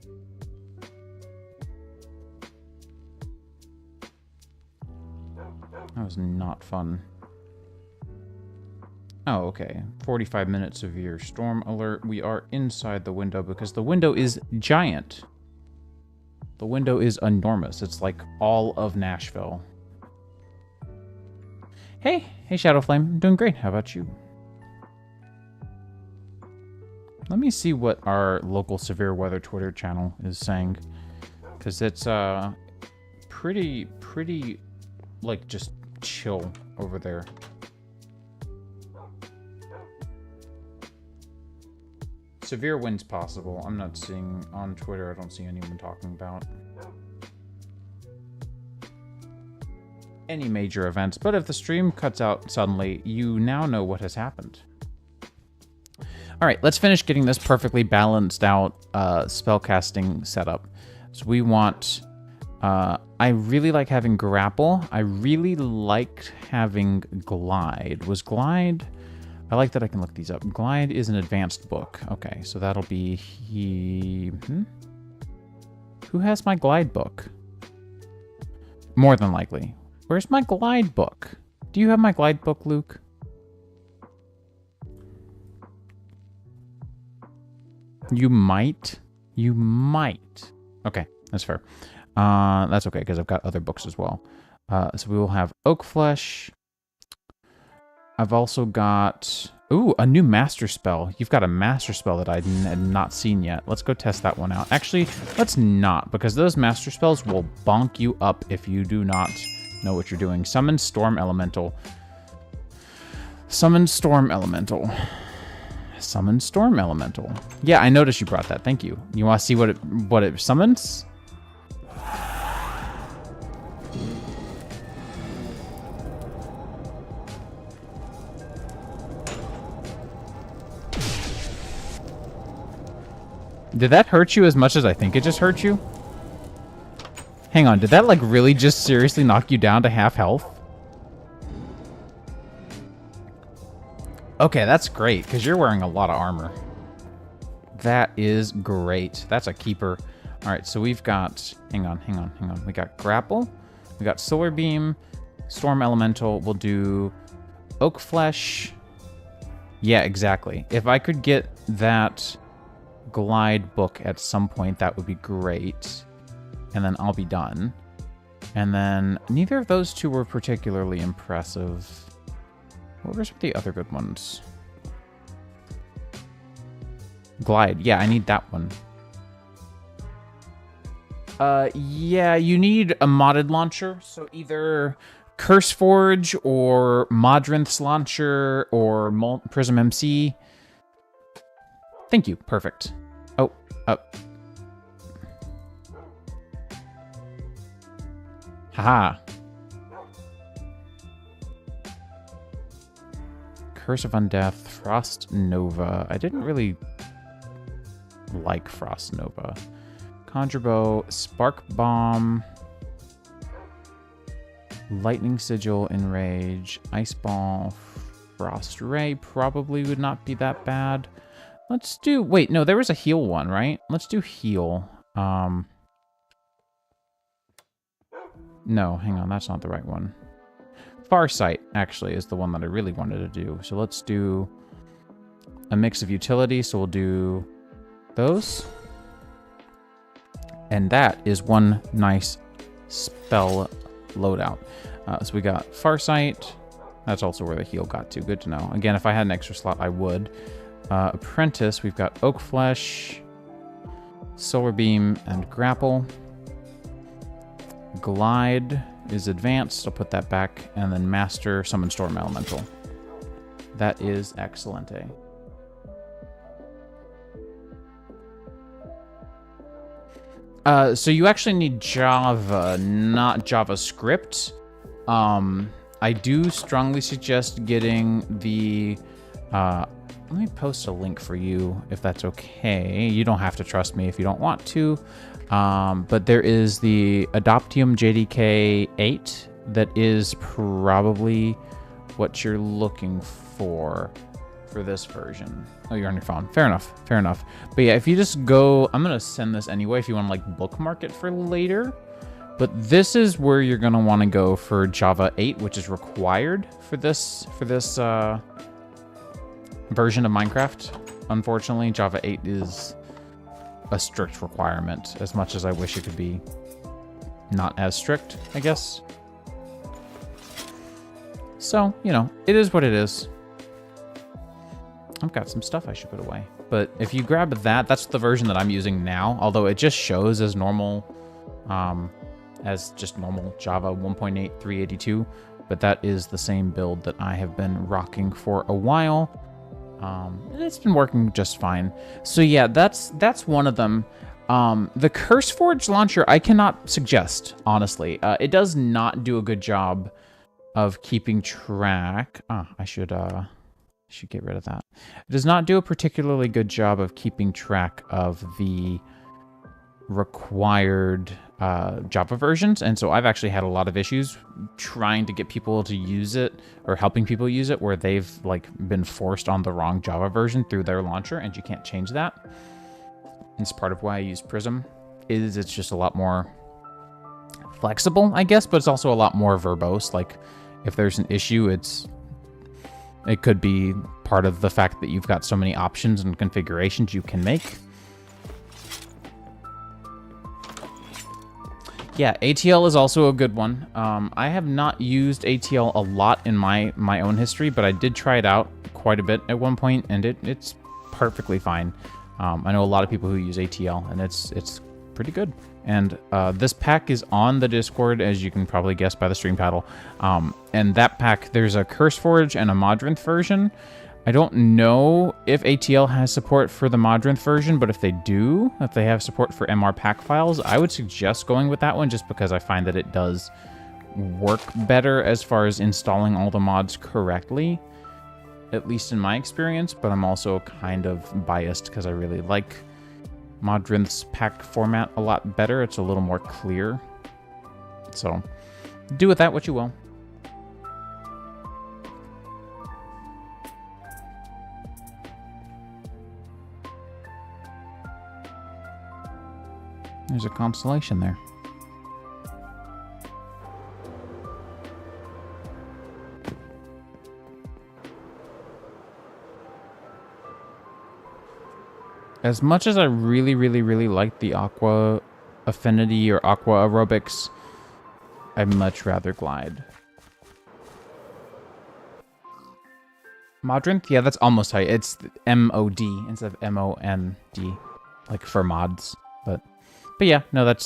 S1: That was not fun. Oh, okay. 45 minutes severe storm alert. We are inside the window because the window is giant. The window is enormous. It's like all of Nashville. Hey, Shadowflame. I'm doing great. How about you? Let me see what our local severe weather Twitter channel is saying, because it's pretty like just chill over there. Severe winds possible. I'm not seeing on Twitter. I don't see anyone talking about any major events. But if the stream cuts out suddenly, you now know what has happened. All right, let's finish getting this perfectly balanced out spellcasting setup. So we want... I really like having grapple. I really liked having glide. Was glide... I like that I can look these up. Glide is an advanced book. Okay, so that'll be... Who has my glide book? More than likely. Where's my glide book? Do you have my glide book, Luke? You might. You might. Okay, that's fair. That's okay, because I've got other books as well. So we will have Oak Flesh. I've also got... Ooh, a new master spell. You've got a master spell that I had not seen yet. Let's go test that one out. Actually, let's not, because those master spells will bonk you up if you do not know what you're doing. Summon Storm Elemental. Summon Storm Elemental. Summon Storm Elemental. Yeah, I noticed you brought that. Thank you. You want to see what it summons? Did that hurt you as much as I think it just hurt you? Hang on, did that like really just seriously knock you down to half health? Okay, that's great, because you're wearing a lot of armor. That is great. That's a keeper. All right, so we've got... Hang on. We got Grapple. We got Solar Beam. Storm Elemental. We'll do Oak Flesh. Yeah, exactly. If I could get that glide book at some point, that would be great. And then I'll be done. And then neither of those two were particularly impressive. What were some of the other good ones? Glide. Yeah, I need that one. Yeah, you need a modded launcher. So either CurseForge or Modrinth's launcher or Prism MC. Thank you. Perfect. Oh, haha. Curse of Undeath, Frost Nova. I didn't really like Frost Nova. Conjure Bow, Spark Bomb, Lightning Sigil, Enrage, Ice Ball, Frost Ray probably would not be that bad. Let's do... Wait, no, there was a heal one, right? Let's do heal. No, hang on, that's not the right one. Farsight, actually, is the one that I really wanted to do. So let's do a mix of utility. So we'll do those. And that is one nice spell loadout. So we got Farsight. That's also where the heal got to. Good to know. Again, if I had an extra slot, I would. Apprentice, we've got Oak Flesh, Solar Beam, and Grapple. Glide is advanced. I'll put that back. And then Master, Summon Storm Elemental. That is excellent, eh? So you actually need Java, not JavaScript. I do strongly suggest getting the... let me post a link for you, if that's okay. You don't have to trust me if you don't want to. But there is the Adoptium JDK 8 that is probably what you're looking for this version. Oh, you're on your phone. Fair enough. Fair enough. But yeah, if you just go... I'm going to send this anyway if you want to, like, bookmark it for later. But this is where you're going to want to go for Java 8, which is required for this version of Minecraft. Unfortunately, Java 8 is a strict requirement, as much as I wish it could be not as strict, I guess. So, you know, it is what it is. I've got some stuff I should put away. But if you grab that, that's the version that I'm using now, although it just shows as normal, as just normal Java 1.8 382, but that is the same build that I have been rocking for a while. And it's been working just fine. So yeah, that's one of them. The CurseForge launcher, I cannot suggest, honestly. It does not do a good job of keeping track. I should get rid of that. It does not do a particularly good job of keeping track of the required Java versions, and so I've actually had a lot of issues trying to get people to use it or helping people use it where they've like been forced on the wrong Java version through their launcher, and you can't change that. It's part of why I use Prism. It's just a lot more flexible, I guess, but it's also a lot more verbose. Like, if there's an issue, it could be part of the fact that you've got so many options and configurations you can make. Yeah, ATL is also a good one. I have not used ATL a lot in my own history, but I did try it out quite a bit at one point, and it's perfectly fine. I know a lot of people who use ATL, and it's pretty good. And this pack is on the Discord, as you can probably guess by the stream title. And that pack, there's a CurseForge and a Modrinth version. I don't know if ATL has support for the Modrinth version, but if they do, if they have support for MR pack files, I would suggest going with that one just because I find that it does work better as far as installing all the mods correctly, at least in my experience, but I'm also kind of biased because I really like Modrinth's pack format a lot better. It's a little more clear. So do with that what you will. There's a constellation there. As much as I really, really, really like the Aqua Affinity or Aqua Aerobics, I'd much rather Glide. Modrinth? Yeah, that's almost how it's M-O-D instead of M-O-N-D, like for mods. But yeah, no, that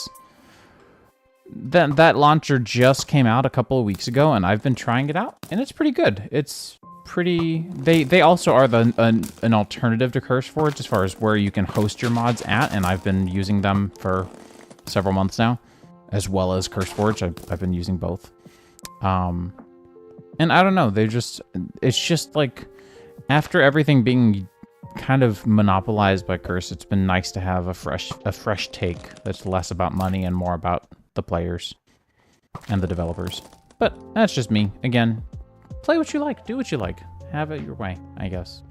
S1: launcher just came out a couple of weeks ago, and I've been trying it out, and it's pretty good. It's pretty. They also are an alternative to CurseForge as far as where you can host your mods at, and I've been using them for several months now, as well as CurseForge. I've been using both. And I don't know. It's just like after everything being kind of monopolized by Curse, it's been nice to have a fresh take that's less about money and more about the players and the developers. But that's just me. Again, play what you like, do what you like, have it your way, I guess.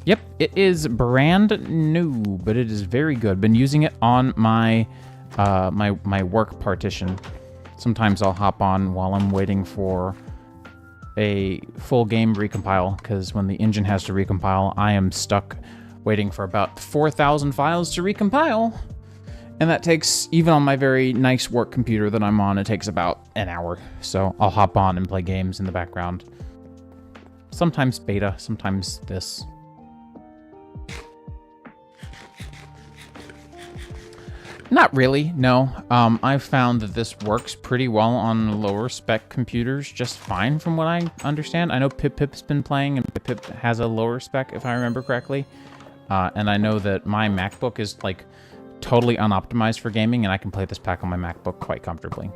S1: Yep, it is brand new, but it is very good. Been using it on my my work partition. Sometimes I'll hop on while I'm waiting for a full game recompile, because when the engine has to recompile, I am stuck waiting for about 4,000 files to recompile. And that takes, even on my very nice work computer that I'm on, it takes about an hour. So I'll hop on and play games in the background. Sometimes beta, sometimes this. Not really, no. I've found that this works pretty well on lower spec computers just fine from what I understand. I know Pip's been playing, and Pip has a lower spec if I remember correctly. And I know that my MacBook is like totally unoptimized for gaming, and I can play this pack on my MacBook quite comfortably.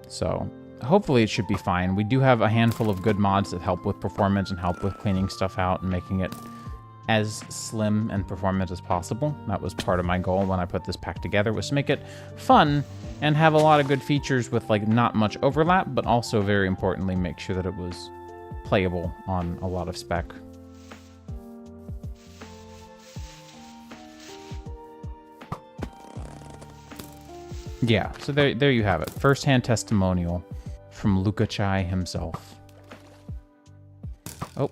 S1: So hopefully it should be fine. We do have a handful of good mods that help with performance and help with cleaning stuff out and making it as slim and performant as possible. That was part of my goal when I put this pack together, was to make it fun and have a lot of good features with like not much overlap, but also very importantly make sure that it was playable on a lot of spec. Yeah, so there you have it. First-hand testimonial from Luca Chai himself. Oh.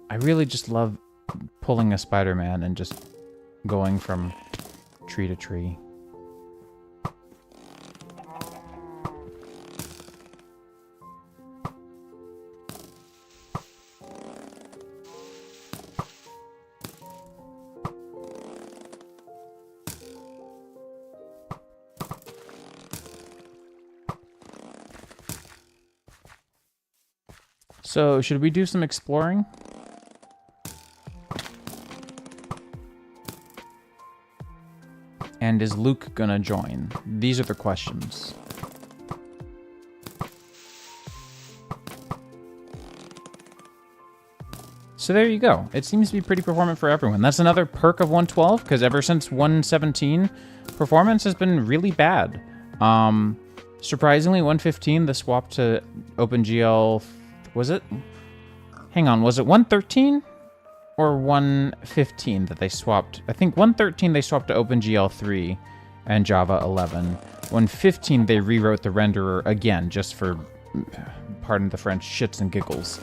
S1: I really just love pulling a Spider-Man and just going from tree to tree. So, should we do some exploring? And is Luke gonna join? These are the questions. So there you go. It seems to be pretty performant for everyone. That's another perk of 112, because ever since 117, performance has been really bad. Surprisingly, 115, the swap to OpenGL... Was it? Hang on, was it 113? Or 115 that they swapped? I think 113 they swapped to OpenGL 3, and Java 11. 1.15, they rewrote the renderer again, just for, pardon the French, shits and giggles.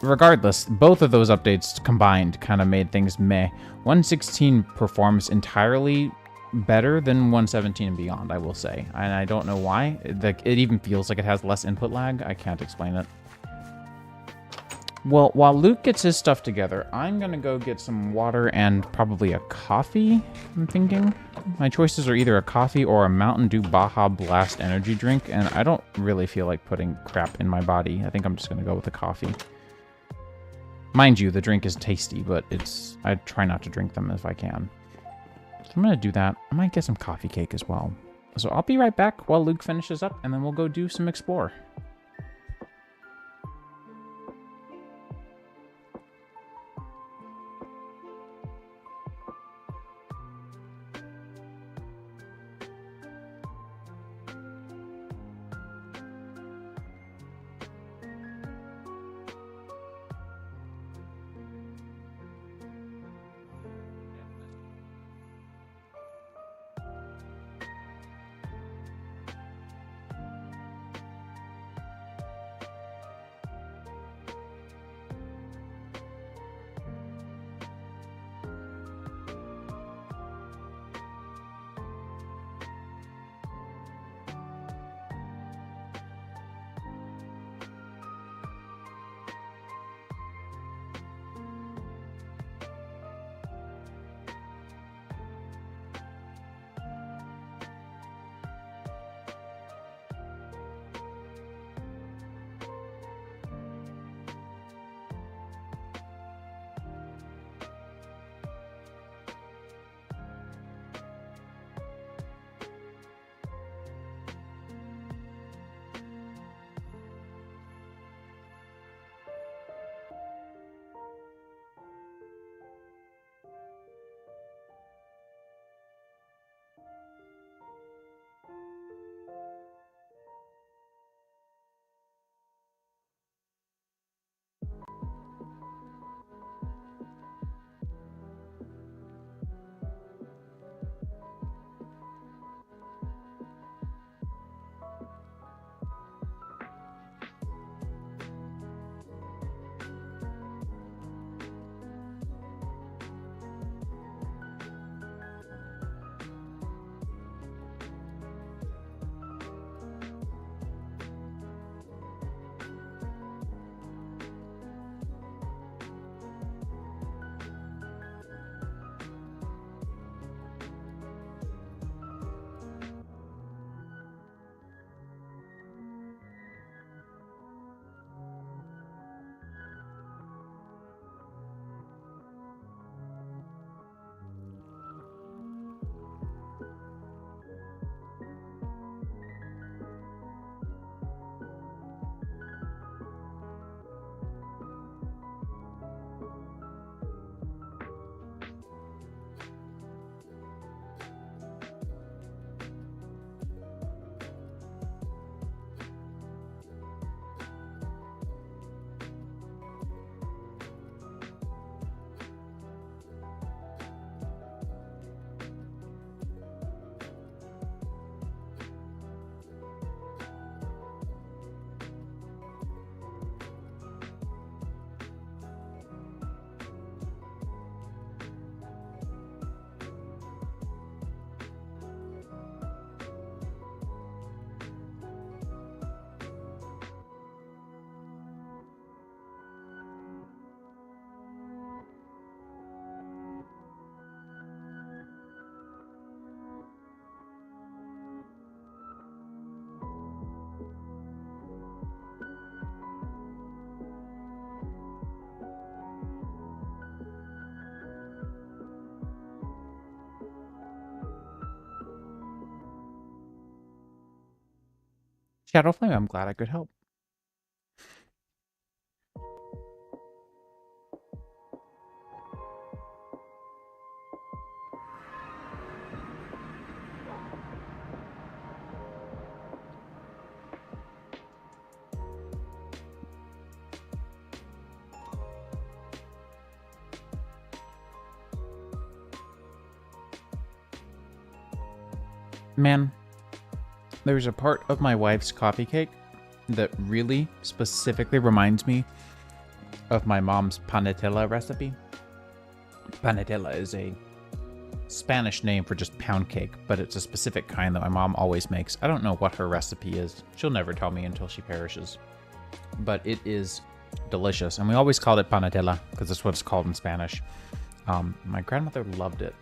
S1: Regardless, both of those updates combined kind of made things meh. 1.16 performs entirely better than 1.17 and beyond, I will say. And I don't know why. It even feels like it has less input lag. I can't explain it. Well, while Luke gets his stuff together, I'm going to go get some water and probably a coffee, I'm thinking. My choices are either a coffee or a Mountain Dew Baja Blast energy drink, and I don't really feel like putting crap in my body. I think I'm just going to go with a coffee. Mind you, the drink is tasty, but I try not to drink them if I can. So I'm going to do that. I might get some coffee cake as well. So I'll be right back while Luke finishes up, and then we'll go do some explore. Shadow Flame, I'm glad I could help. Man, there's a part of my wife's coffee cake that really specifically reminds me of my mom's panetilla recipe. Panetilla is a Spanish name for just pound cake, but it's a specific kind that my mom always makes. I don't know what her recipe is. She'll never tell me until she perishes. But it is delicious, and we always called it panetilla because that's what it's called in Spanish. My grandmother loved it.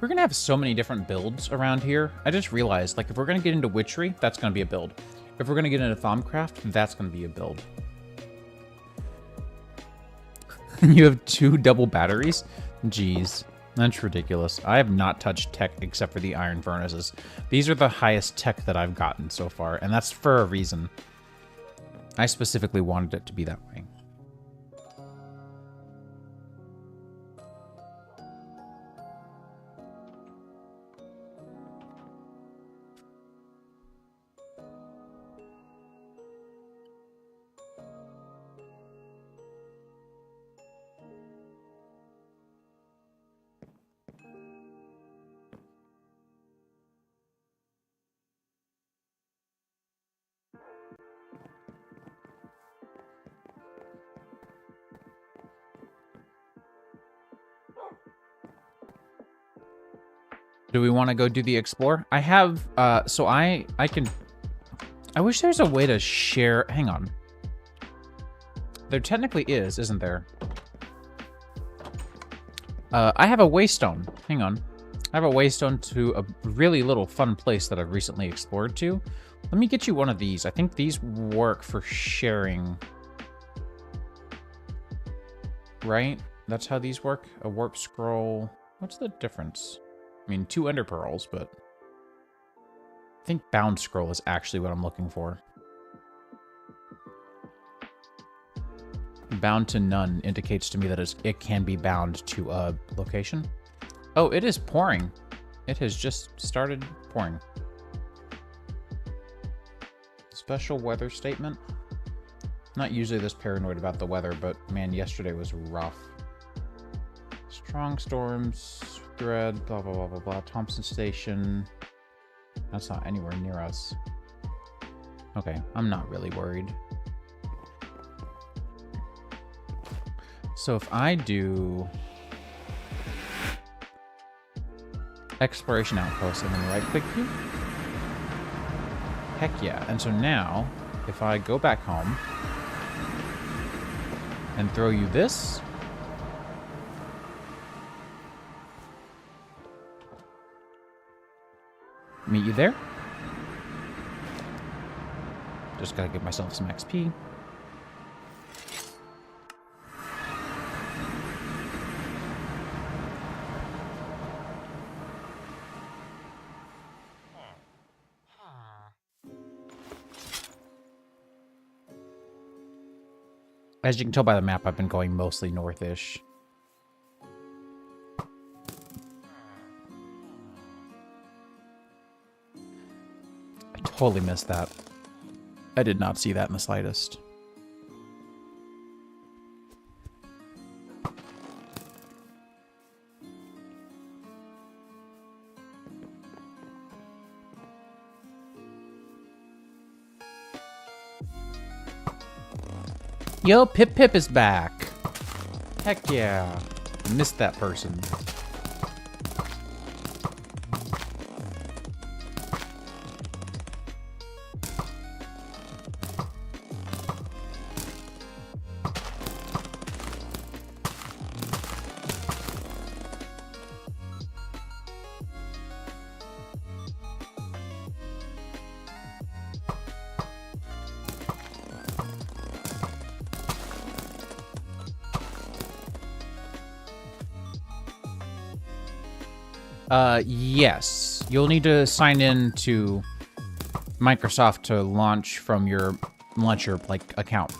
S1: We're gonna have so many different builds around here. I just realized, like, if we're gonna get into Witchery, that's gonna be a build. If we're gonna get into Thaumcraft, that's gonna be a build. You have 2 double batteries? Jeez, that's ridiculous. I have not touched tech except for the iron furnaces. These are the highest tech that I've gotten so far, and that's for a reason. I specifically wanted it to be that way. Do we want to go do the explore? I have, so I wish there's a way to share, hang on. There technically is, isn't there? I have a waystone, hang on. I have a waystone to a really little fun place that I've recently explored to. Let me get you one of these. I think these work for sharing. Right? That's how these work? A warp scroll. What's the difference? I mean, 2 ender pearls, but I think bound scroll is actually what I'm looking for. Bound to none indicates to me that it can be bound to a location. Oh, it is pouring. It has just started pouring. Special weather statement. Not usually this paranoid about the weather, but man, yesterday was rough. Strong storms, thread, blah, blah, blah, blah, blah. Thompson Station. That's not anywhere near us. Okay, I'm not really worried. So if I do exploration outpost and then right click you, heck yeah. And so now, if I go back home and throw you this, meet you there. Just gotta give myself some XP. As you can tell by the map, I've been going mostly north-ish. I totally missed that. I did not see that in the slightest. Yo, Pip Pip is back. Heck yeah. I missed that person. Yes. You'll need to sign in to Microsoft to launch from your launcher like account,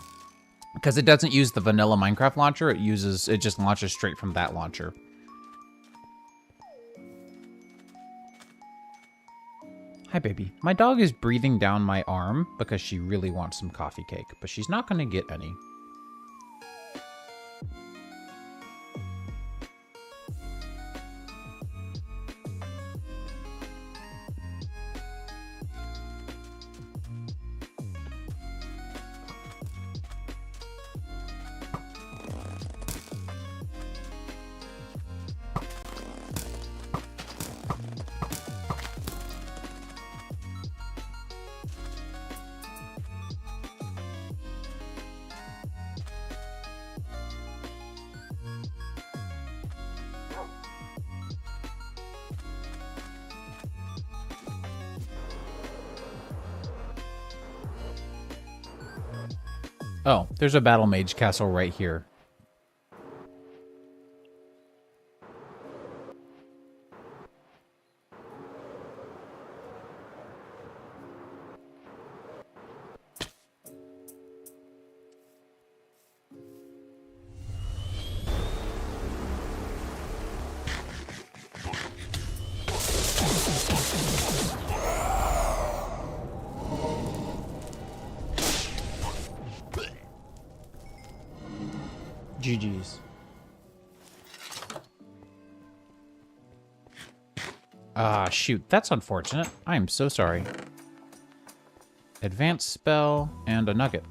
S1: because it doesn't use the vanilla Minecraft launcher. It just launches straight from that launcher. Hi, baby. My dog is breathing down my arm because she really wants some coffee cake, but she's not going to get any. Oh, there's a Battle Mage castle right here. GG's. Ah, shoot. That's unfortunate. I am so sorry. Advanced spell and a nugget.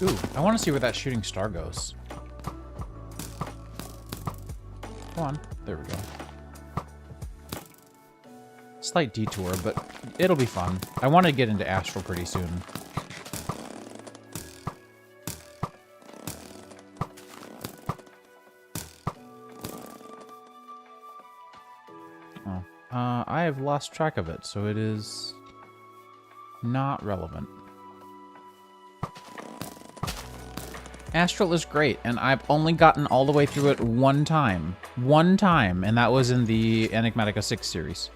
S1: Ooh, I want to see where that shooting star goes. Come on. There we go. Slight detour, but it'll be fun. I want to get into Astral pretty soon. Oh. I have lost track of it, so it is not relevant. Astral is great, and I've only gotten all the way through it one time. One time, and that was in the Enigmatica 6 series.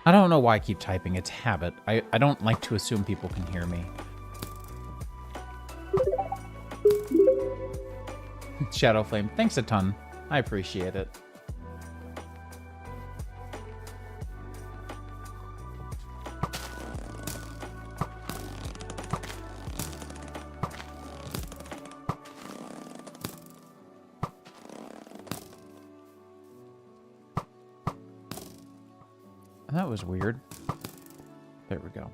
S1: I don't know why I keep typing, it's habit. I don't like to assume people can hear me. Shadow Flame, thanks a ton. I appreciate it. That was weird. There we go.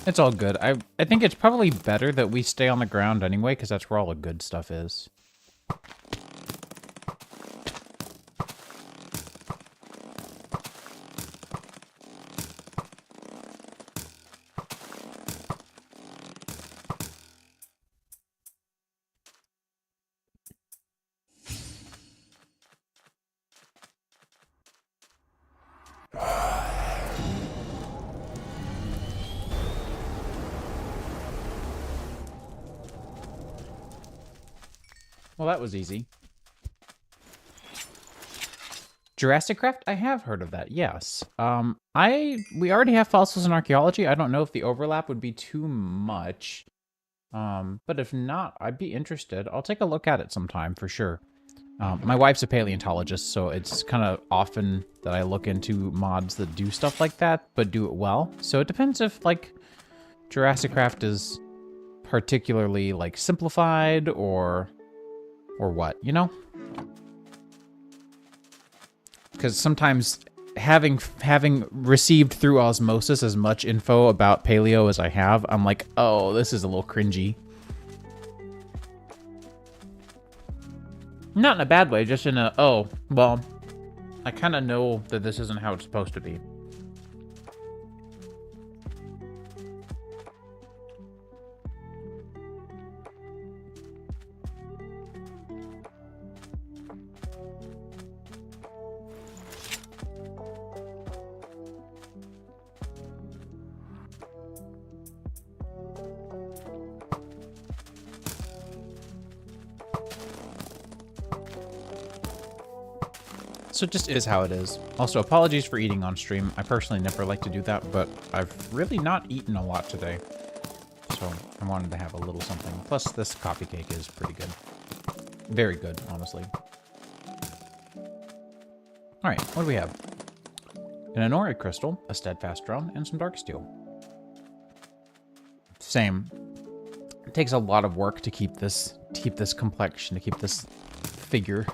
S1: It's all good. I think it's probably better that we stay on the ground anyway, because that's where all the good stuff is. Well, that was easy. Jurassic Craft? I have heard of that, yes. We already have fossils in archaeology. I don't know if the overlap would be too much. But if not, I'd be interested. I'll take a look at it sometime for sure. My wife's a paleontologist, so it's kind of often that I look into mods that do stuff like that, but do it well. So it depends if, like, Jurassic Craft is particularly, like, simplified or what, you know? Because sometimes having received through osmosis as much info about paleo as I have, I'm like, oh, this is a little cringy. Not in a bad way, just in a, oh, well, I kind of know that this isn't how it's supposed to be. So it just is how it is. Also, apologies for eating on stream. I personally never like to do that, but I've really not eaten a lot today. So I wanted to have a little something. Plus, this coffee cake is pretty good. Very good, honestly. Alright, what do we have? An Anori crystal, a steadfast drone, and some dark steel. Same. It takes a lot of work to keep this complexion, to keep this figure.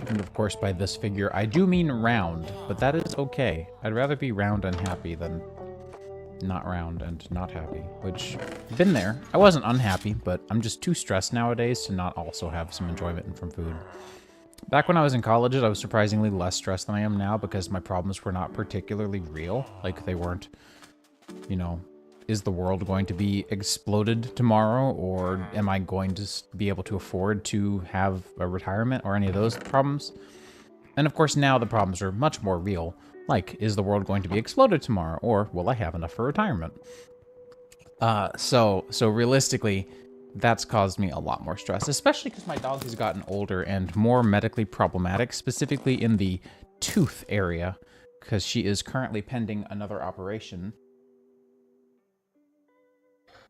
S1: And of course, by this figure, I do mean round, but that is okay. I'd rather be round and happy than not round and not happy, which, been there. I wasn't unhappy, but I'm just too stressed nowadays to not also have some enjoyment from food. Back when I was in college, I was surprisingly less stressed than I am now because my problems were not particularly real. Like, they weren't, you know, is the world going to be exploded tomorrow, or am I going to be able to afford to have a retirement, or any of those problems? And of course, now the problems are much more real. Like, is the world going to be exploded tomorrow, or will I have enough for retirement? So realistically, that's caused me a lot more stress, especially because my dog has gotten older and more medically problematic, specifically in the tooth area, because she is currently pending another operation.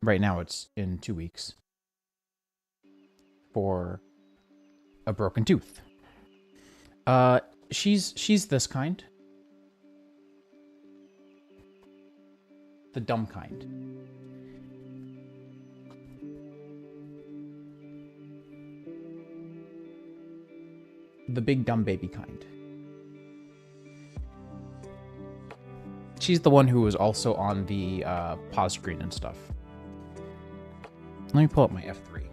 S1: Right now, it's in 2 weeks for a broken tooth. She's this kind. The dumb kind. The big dumb baby kind. She's the one who was also on the pause screen and stuff. Let me pull up my F3.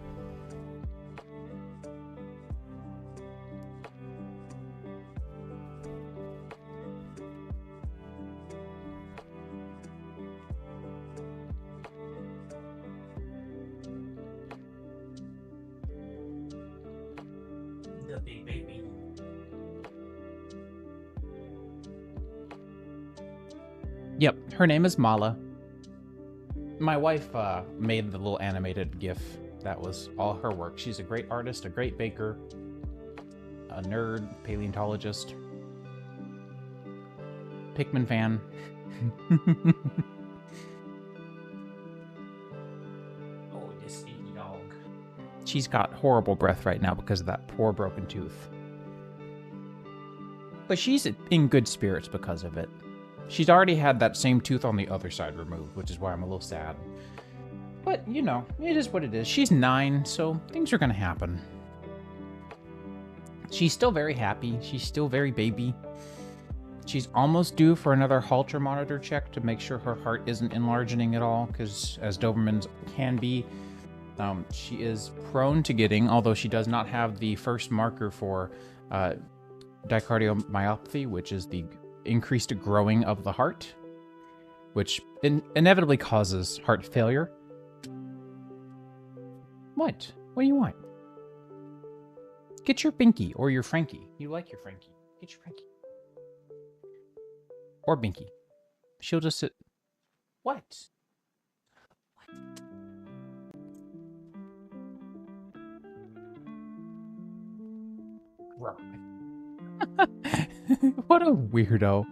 S1: The big baby. Yep, her name is Mala. My wife made the little animated GIF. That was all her work. She's a great artist, a great baker, a nerd, paleontologist, Pikmin fan. Oh, this sneaky dog. She's got horrible breath right now because of that poor broken tooth. But she's in good spirits because of it. She's already had that same tooth on the other side removed, which is why I'm a little sad. But, you know, it is what it is. She's 9, so things are gonna happen. She's still very happy. She's still very baby. She's almost due for another Holter monitor check to make sure her heart isn't enlarging at all, because as Dobermans can be, she is prone to getting, although she does not have the first marker for dicardiomyopathy, which is the increased growing of the heart, which inevitably causes heart failure. What? What do you want? Get your Binky or your Frankie. You like your Frankie. Get your Frankie. Or Binky. She'll just sit. What? What a weirdo.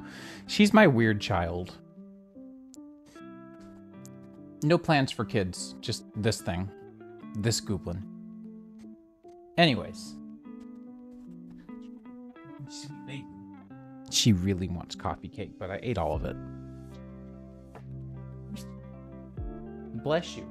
S1: She's my weird child. No plans for kids. Just this thing. This goblin. Anyways. She really wants coffee cake, but I ate all of it. Bless you.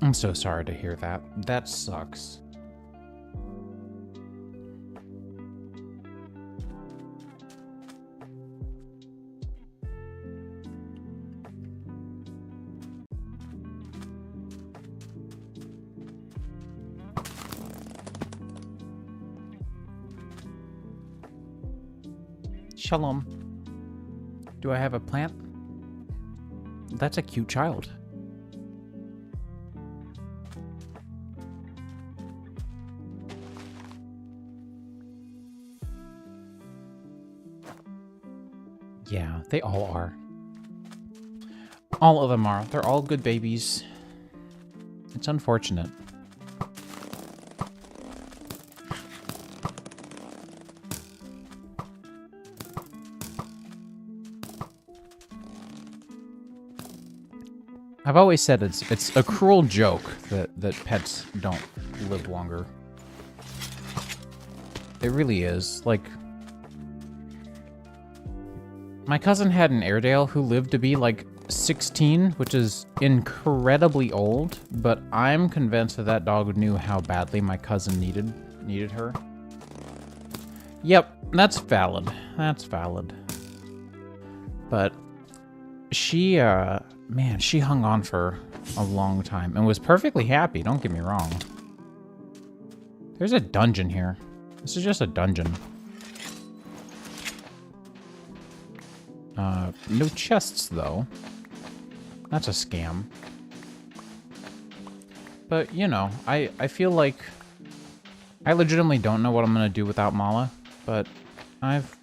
S1: I'm so sorry to hear that. That sucks. Shalom. Do I have a plant? That's a cute child. Yeah, they all are. All of them are. They're all good babies. It's unfortunate. I've always said it's a cruel joke that pets don't live longer. It really is. Like, my cousin had an Airedale who lived to be like 16, which is incredibly old, but I'm convinced that that dog knew how badly my cousin needed her. Yep, that's valid. That's valid. But she, man, she hung on for a long time and was perfectly happy, don't get me wrong. There's a dungeon here. This is just a dungeon. No chests, though. That's a scam. But, you know, I feel like I legitimately don't know what I'm gonna do without Mala, but I've,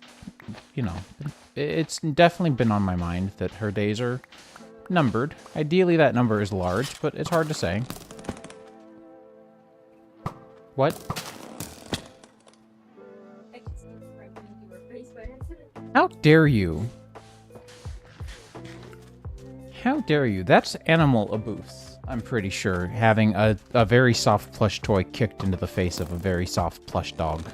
S1: you know, it's definitely been on my mind that her days are numbered. Ideally, that number is large, but it's hard to say. What? How dare you? How dare you? That's animal abuse, I'm pretty sure, having a very soft plush toy kicked into the face of a very soft plush dog.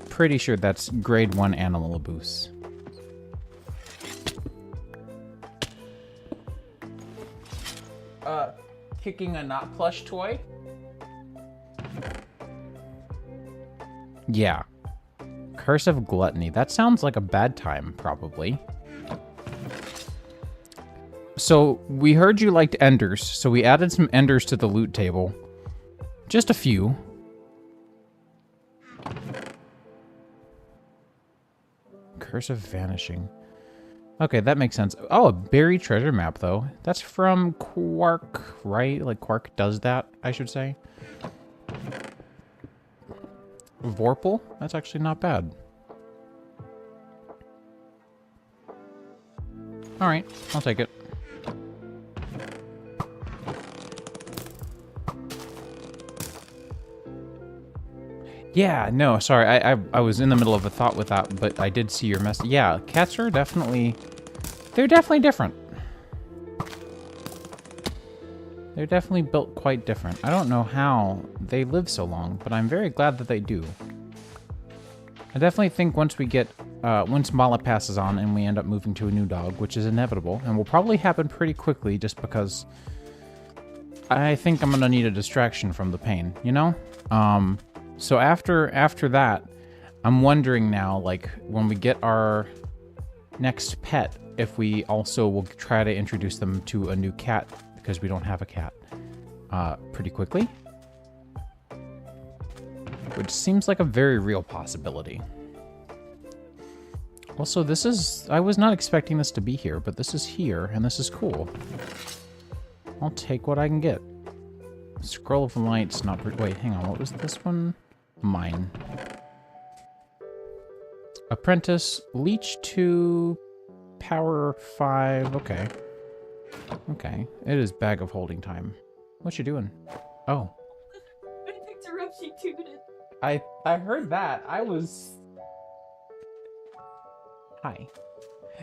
S1: Pretty sure that's grade 1 animal abuse. Kicking a not plush toy? Yeah. Curse of Gluttony. That sounds like a bad time, probably. So, we heard you liked enders, so we added some enders to the loot table. Just a few. Curse of Vanishing. Okay, that makes sense. Oh, a buried treasure map, though. That's from Quark, right? Like, Quark does that, I should say. Vorpal? That's actually not bad. Alright, I'll take it. Yeah, no, sorry, I was in the middle of a thought with that, but I did see your message. Yeah, cats are definitely... They're definitely different. They're definitely built quite different. I don't know how they live so long, but I'm very glad that they do. I definitely think once we get, once Mala passes on and we end up moving to a new dog, which is inevitable, and will probably happen pretty quickly just because I think I'm gonna need a distraction from the pain, you know? So after that, I'm wondering now, like, when we get our next pet, if we also will try to introduce them to a new cat, because we don't have a cat, pretty quickly. Which seems like a very real possibility. Also, this is... I was not expecting this to be here, but this is here, and this is cool. I'll take what I can get. Scroll of Light's not... Wait, hang on. What was this one? Mine. Apprentice. Leech 2. Power 5. Okay. Okay. It is Bag of Holding time. What you doing? Oh.
S2: I picked her up, she tooted.
S1: I heard that. I was... Hi.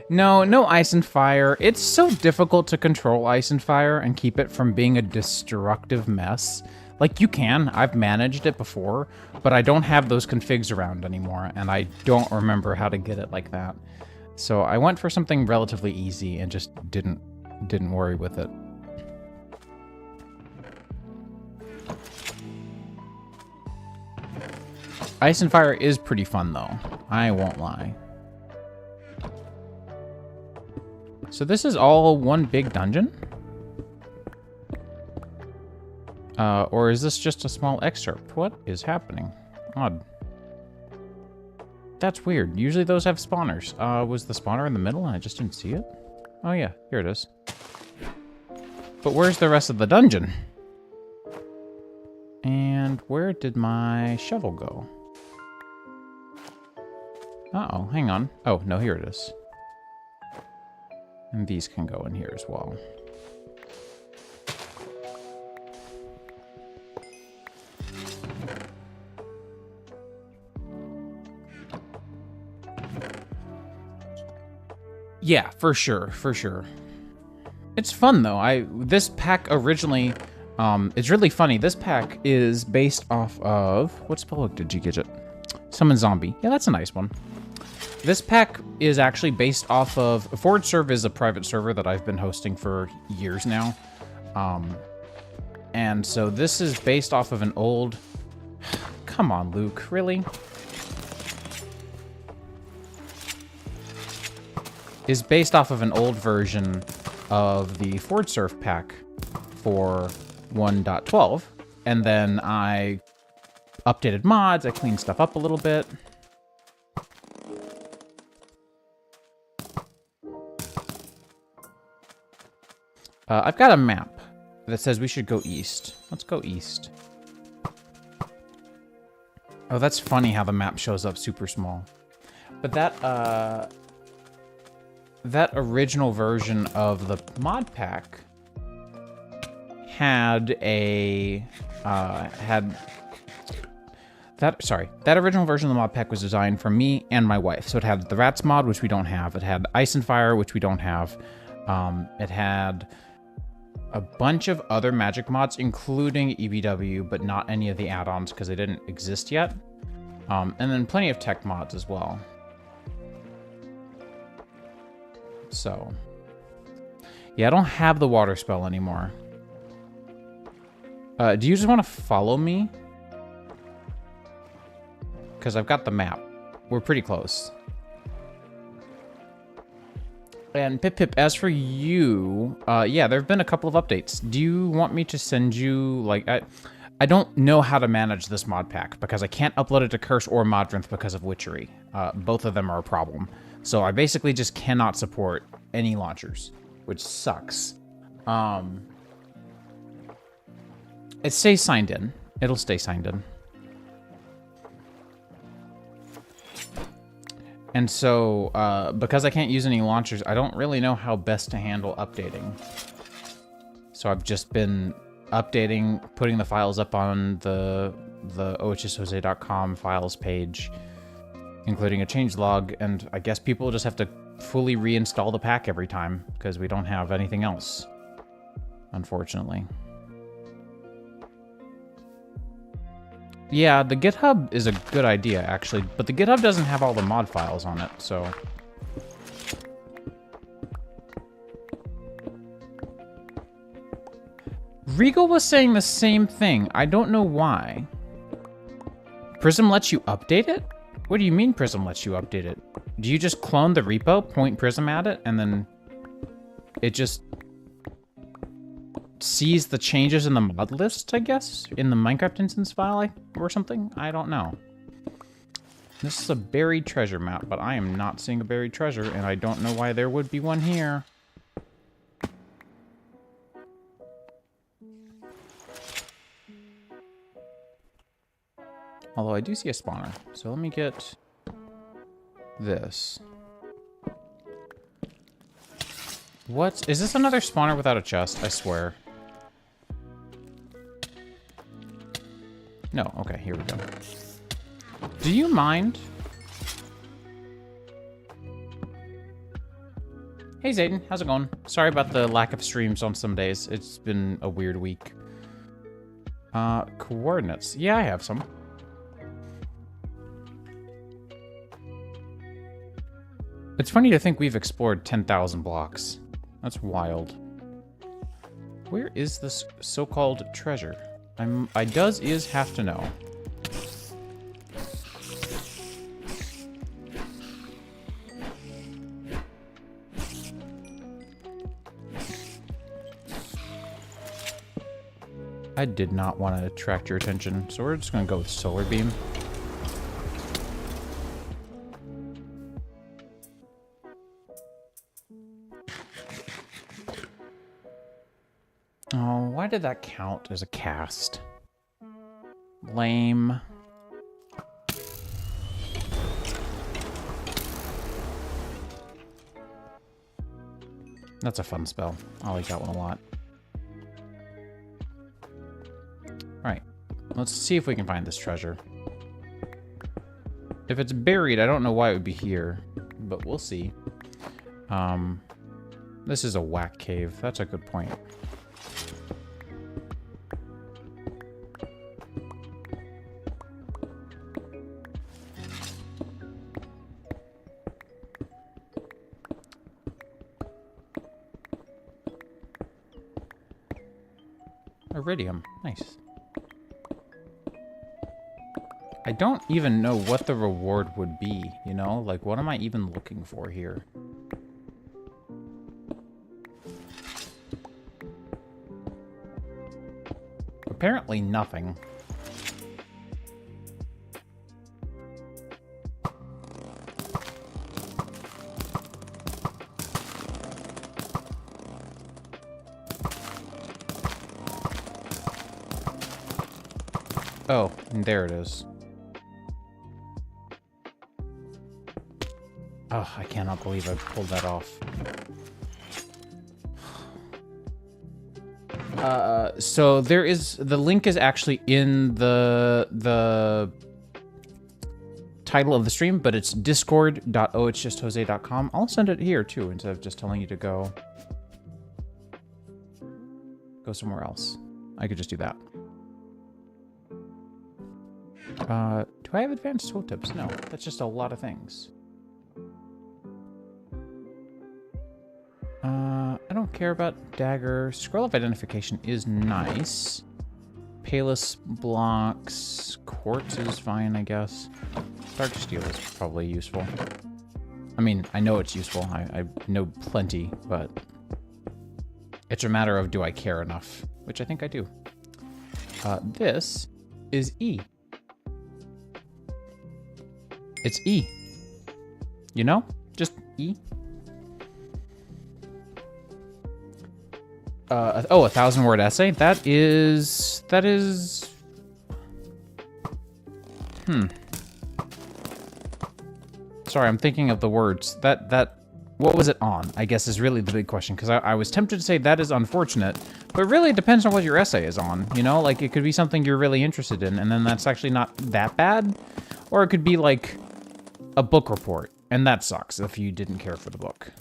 S1: No ice and fire. It's so difficult to control ice and fire and keep it from being a destructive mess. Like, you can. I've managed it before, but I don't have those configs around anymore, and I don't remember how to get it like that. So I went for something relatively easy and just didn't worry with it. Ice and fire is pretty fun, though. I won't lie. So this is all one big dungeon? Or is this just a small excerpt? What is happening? Odd. That's weird. Usually those have spawners. Was the spawner in the middle and I just didn't see it? Oh yeah, here it is. But where's the rest of the dungeon? And where did my shovel go? Uh-oh, hang on. Oh, no, here it is. And these can go in here as well. Yeah, for sure, for sure. It's fun though. This pack originally, it's really funny. This pack is based off of, what spellbook did you get it? Summon Zombie. Yeah, that's a nice one. This pack is actually based off of... Forge Serve is a private server that I've been hosting for years now. And so this is based off of an old... Come on, Luke. Really? Is based off of an old version of the Forge Serve pack for 1.12. And then I updated mods. I cleaned stuff up a little bit. I've got a map that says we should go east. Let's go east. Oh, that's funny how the map shows up super small. But that original version of the mod pack had a, that original version of the mod pack was designed for me and my wife. So it had the Rats mod, which we don't have. It had Ice and Fire, which we don't have. It had a bunch of other magic mods, including EBW, but not any of the add-ons because they didn't exist yet. And then plenty of tech mods as well. So, yeah, I don't have the water spell anymore. Do you just want to follow me? Because I've got the map. We're pretty close. And Pip, as for you, yeah, there have been a couple of updates. Do you want me to send you, like, I don't know how to manage this mod pack because I can't upload it to Curse or Modrinth because of Witchery. Both of them are a problem. So I basically just cannot support any launchers, which sucks. It stays signed in. It'll stay signed in. And so, because I can't use any launchers, I don't really know how best to handle updating. So I've just been updating, putting the files up on the ohsjose.com files page, including a changelog, and I guess people just have to fully reinstall the pack every time, because we don't have anything else, unfortunately. Yeah, the GitHub is a good idea, actually, but the GitHub doesn't have all the mod files on it, so... Regal was saying the same thing. I don't know why. Prism lets you update it? What do you mean Prism lets you update it? Do you just clone the repo, point Prism at it, and then it just sees the changes in the mod list, I guess? In the Minecraft instance file or something? I don't know. This is a buried treasure map, but I am not seeing a buried treasure, and I don't know why there would be one here. Although I do see a spawner. So let me get this. What? Is this another spawner without a chest? I swear. No. Okay, here we go. Do you mind? Hey, Zayden. How's it going? Sorry about the lack of streams on some days. It's been a weird week. Coordinates. Yeah, I have some. It's funny to think we've explored 10,000 blocks. That's wild. Where is this so-called treasure? I have to know. I did not want to attract your attention, so we're just going to go with solar beam. Oh, why did that count as a cast? Lame. That's a fun spell. I like that one a lot. Alright, let's see if we can find this treasure. If it's buried, I don't know why it would be here, but we'll see. This is a whack cave. That's a good point. Iridium. Nice. I don't even know what the reward would be, you know? Like, what am I even looking for here? Apparently nothing. Oh, and there it is. Oh, I cannot believe I pulled that off. So there is, the link is actually in the title of the stream, but it's discord.ohjustjose.com. I'll send it here too, instead of just telling you to go somewhere else. I could just do that. Do I have advanced tooltips? No, that's just a lot of things. I don't care about dagger. Scroll of identification is nice. Payless blocks. Quartz is fine, I guess. Dark steel is probably useful. I mean, I know it's useful. I know plenty, but it's a matter of do I care enough, which I think I do. This is E. It's E. You know? Just E. Oh, a 1,000-word essay? That is... Sorry, I'm thinking of the words. What was it on, I guess, is really the big question. Because I was tempted to say that is unfortunate. But really, it depends on what your essay is on. You know? Like, it could be something you're really interested in, and then that's actually not that bad. Or it could be, like, a book report. And that sucks if you didn't care for the book.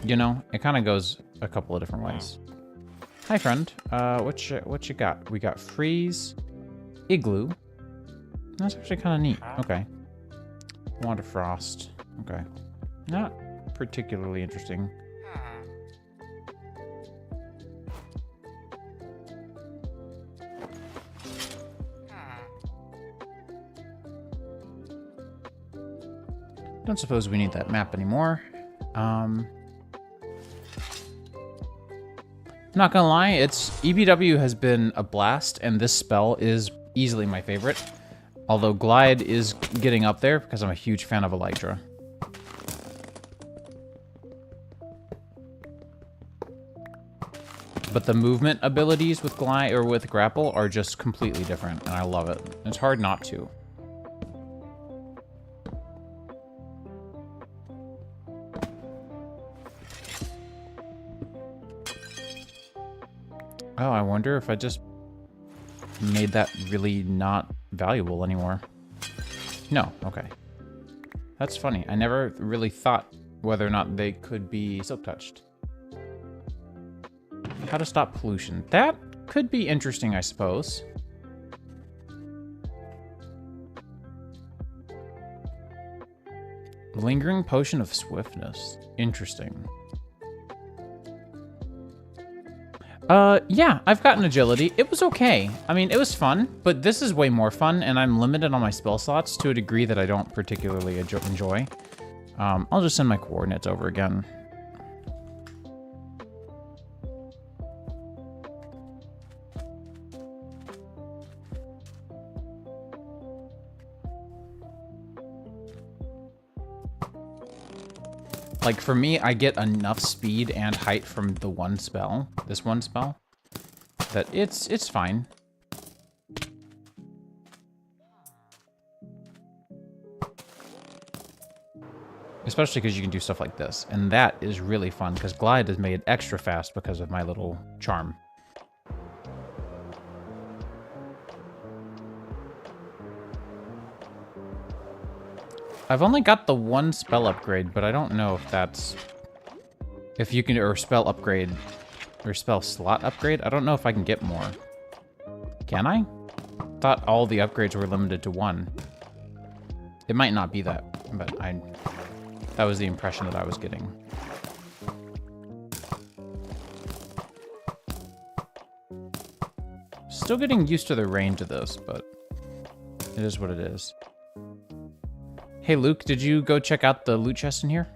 S1: You know, it kind of goes a couple of different ways. Hi, friend. What you got? We got freeze, igloo. That's actually kind of neat. Okay. Wand of frost. Okay. Not particularly interesting. Don't suppose we need that map anymore. Not gonna lie, EBW has been a blast, and this spell is easily my favorite. Although Glide is getting up there because I'm a huge fan of Elytra. But the movement abilities with Glide or with Grapple are just completely different, and I love it. It's hard not to. Oh, I wonder if I just made that really not valuable anymore. No, okay. That's funny. I never really thought whether or not they could be silk touched. How to stop pollution. That could be interesting, I suppose. Lingering Potion of Swiftness. Interesting. Yeah, I've gotten agility. It was okay. I mean, it was fun, but this is way more fun, and I'm limited on my spell slots to a degree that I don't particularly enjoy. I'll just send my coordinates over again. Like, for me, I get enough speed and height from the one spell, this one spell, that it's fine. Especially because you can do stuff like this, and that is really fun, because Glide is made extra fast because of my little charm. I've only got the one spell upgrade, but I don't know if that's... If you can... Or spell upgrade... Or spell slot upgrade? I don't know if I can get more. Can I? Thought all the upgrades were limited to one. It might not be that, but that was the impression that I was getting. Still getting used to the range of this, but it is what it is. Hey, Luke, did you go check out the loot chest in here?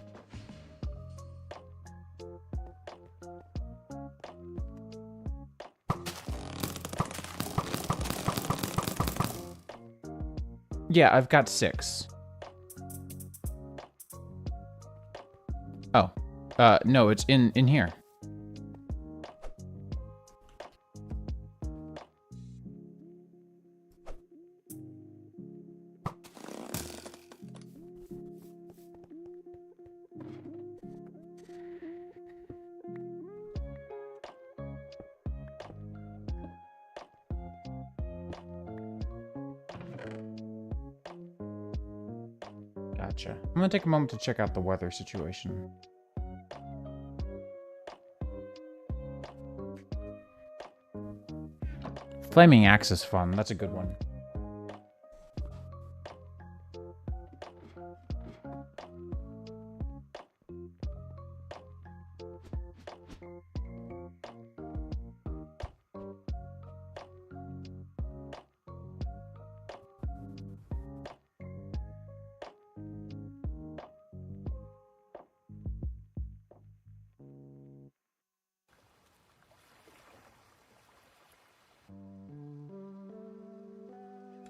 S1: Yeah, I've got 6. Oh. No, it's in here. Gotcha. I'm gonna take a moment to check out the weather situation. Flaming Axe is fun. That's a good one.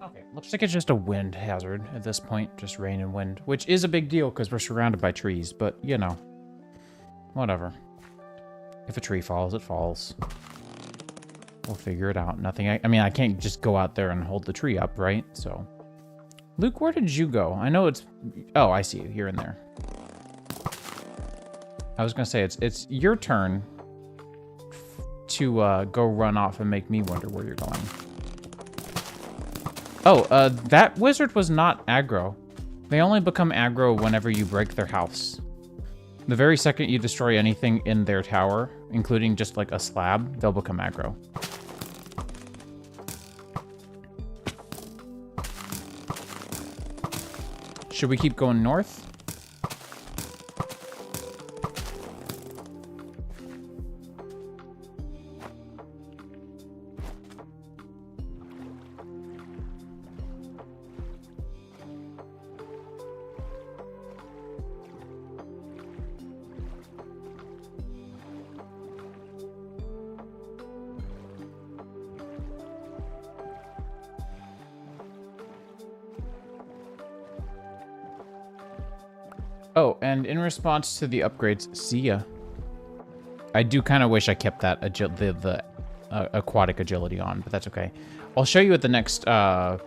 S1: Okay, looks like it's just a wind hazard at this point, just rain and wind, which is a big deal because we're surrounded by trees, but, you know, whatever. If a tree falls, it falls. We'll figure it out. Nothing, I mean, I can't just go out there and hold the tree up, right? So, Luke, where did you go? I know it's, oh, I see you, here and there. I was gonna say, it's your turn to go run off and make me wonder where you're going. Oh, that wizard was not aggro. They only become aggro whenever you break their house. The very second you destroy anything in their tower, including just like a slab, they'll become aggro. Should we keep going north? Oh, and in response to the upgrades, see ya. I do kind of wish I kept that aquatic agility on, but that's okay. I'll show you at the next spell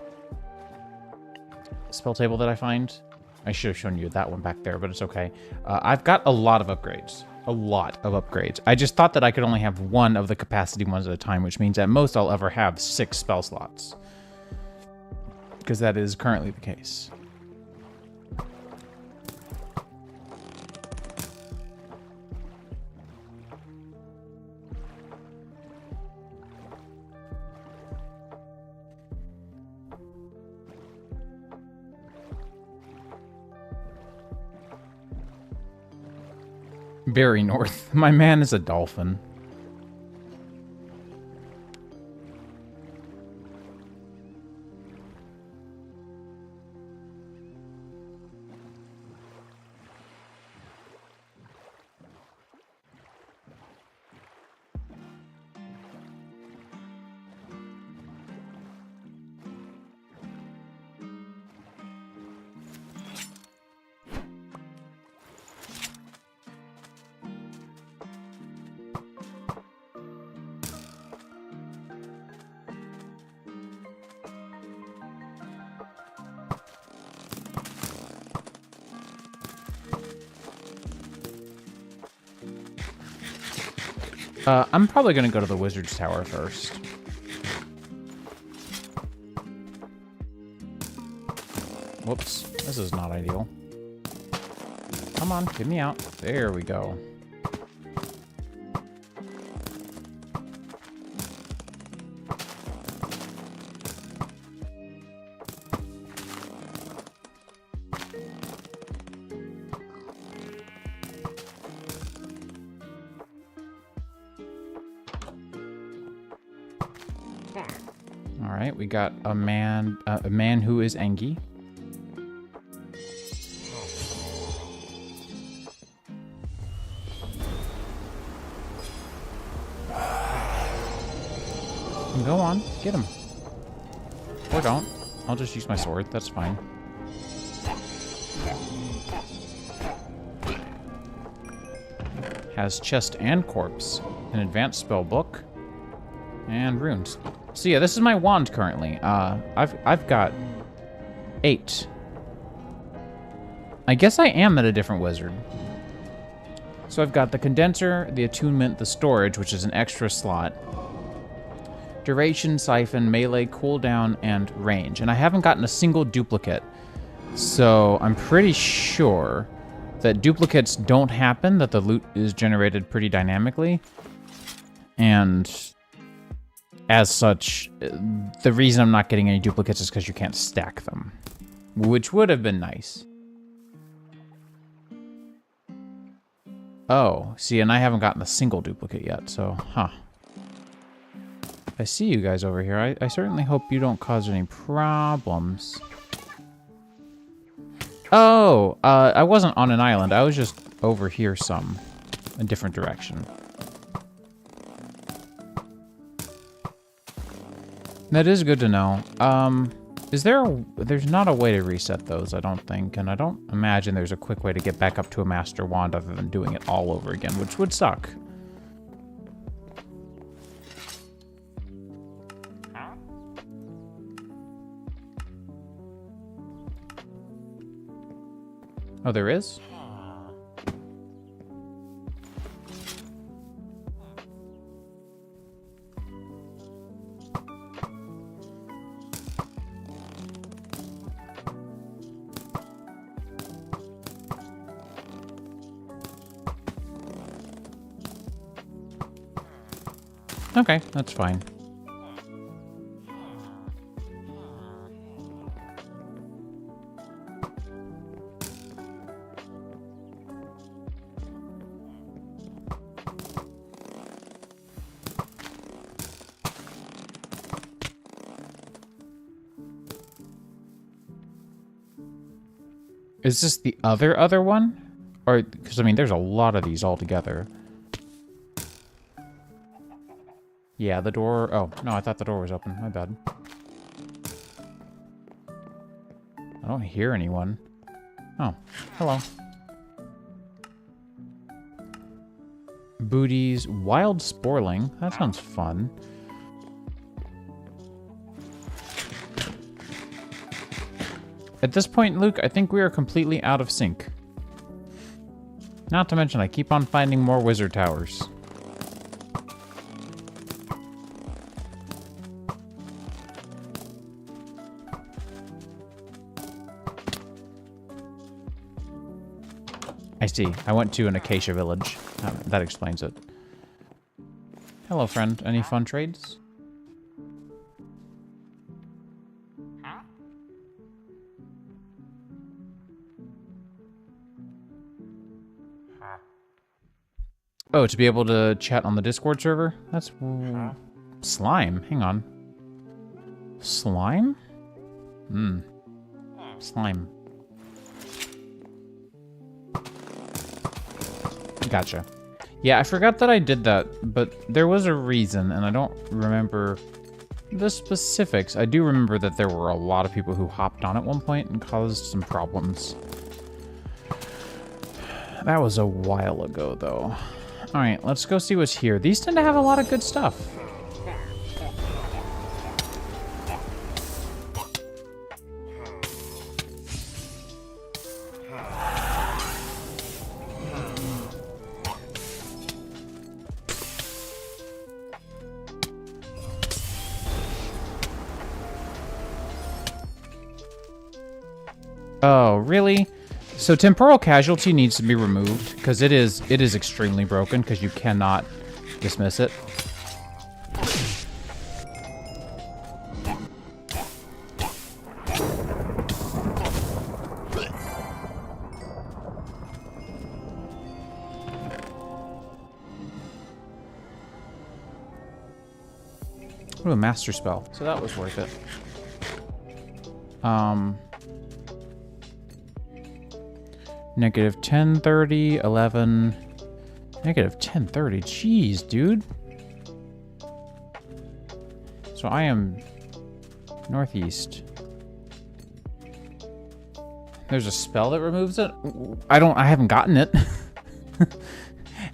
S1: table that I find. I should have shown you that one back there, but it's okay. I've got a lot of upgrades. A lot of upgrades. I just thought that I could only have one of the capacity ones at a time, which means at most I'll ever have 6 spell slots. Because that is currently the case. Very north. My man is a dolphin. I'm probably gonna go to the Wizard's Tower first. Whoops, this is not ideal. Come on, get me out. There we go. All right, we got a man who is Engi. Go on, get him. Or don't. I'll just use my sword, that's fine. Has chest and corpse, an advanced spell book, and runes. So yeah, this is my wand currently. I've got 8. I guess I am at a different wizard. So I've got the condenser, the attunement, the storage, which is an extra slot, duration, siphon, melee, cooldown, and range. And I haven't gotten a single duplicate. So I'm pretty sure that duplicates don't happen, that the loot is generated pretty dynamically. And as such, the reason I'm not getting any duplicates is because you can't stack them, which would have been nice. Oh, see, and I haven't gotten a single duplicate yet, so, huh. I see you guys over here. I certainly hope you don't cause any problems. Oh, I wasn't on an island. I was just over here some, a different direction. That is good to know. There's not a way to reset those, I don't think, and I don't imagine there's a quick way to get back up to a Master Wand other than doing it all over again, which would suck. Oh, there is? Okay, that's fine. Is this the other one? Or, because, I mean, there's a lot of these all together. Yeah, the door... Oh, no, I thought the door was open. My bad. I don't hear anyone. Oh, hello. booties, wild sporling. That sounds fun. At this point, Luke, I think we are completely out of sync. Not to mention, I keep on finding more wizard towers. I see. I went to an acacia village. That explains it. Hello, friend. Any fun trades? Oh, to be able to chat on the Discord server? That's... slime. Hang on. Slime? Slime. Gotcha. Yeah, I forgot that I did that, but there was a reason, and I don't remember the specifics. I do remember that there were a lot of people who hopped on at one point and caused some problems. That was a while ago, though. Alright, let's go see what's here. These tend to have a lot of good stuff. Oh, really? So temporal casualty needs to be removed because it is extremely broken because you cannot dismiss it. Ooh, a master spell. So that was worth it. Negative 10, 30, 11. Negative 10, 30. Jeez, dude. So I am northeast. There's a spell that removes it? I haven't gotten it.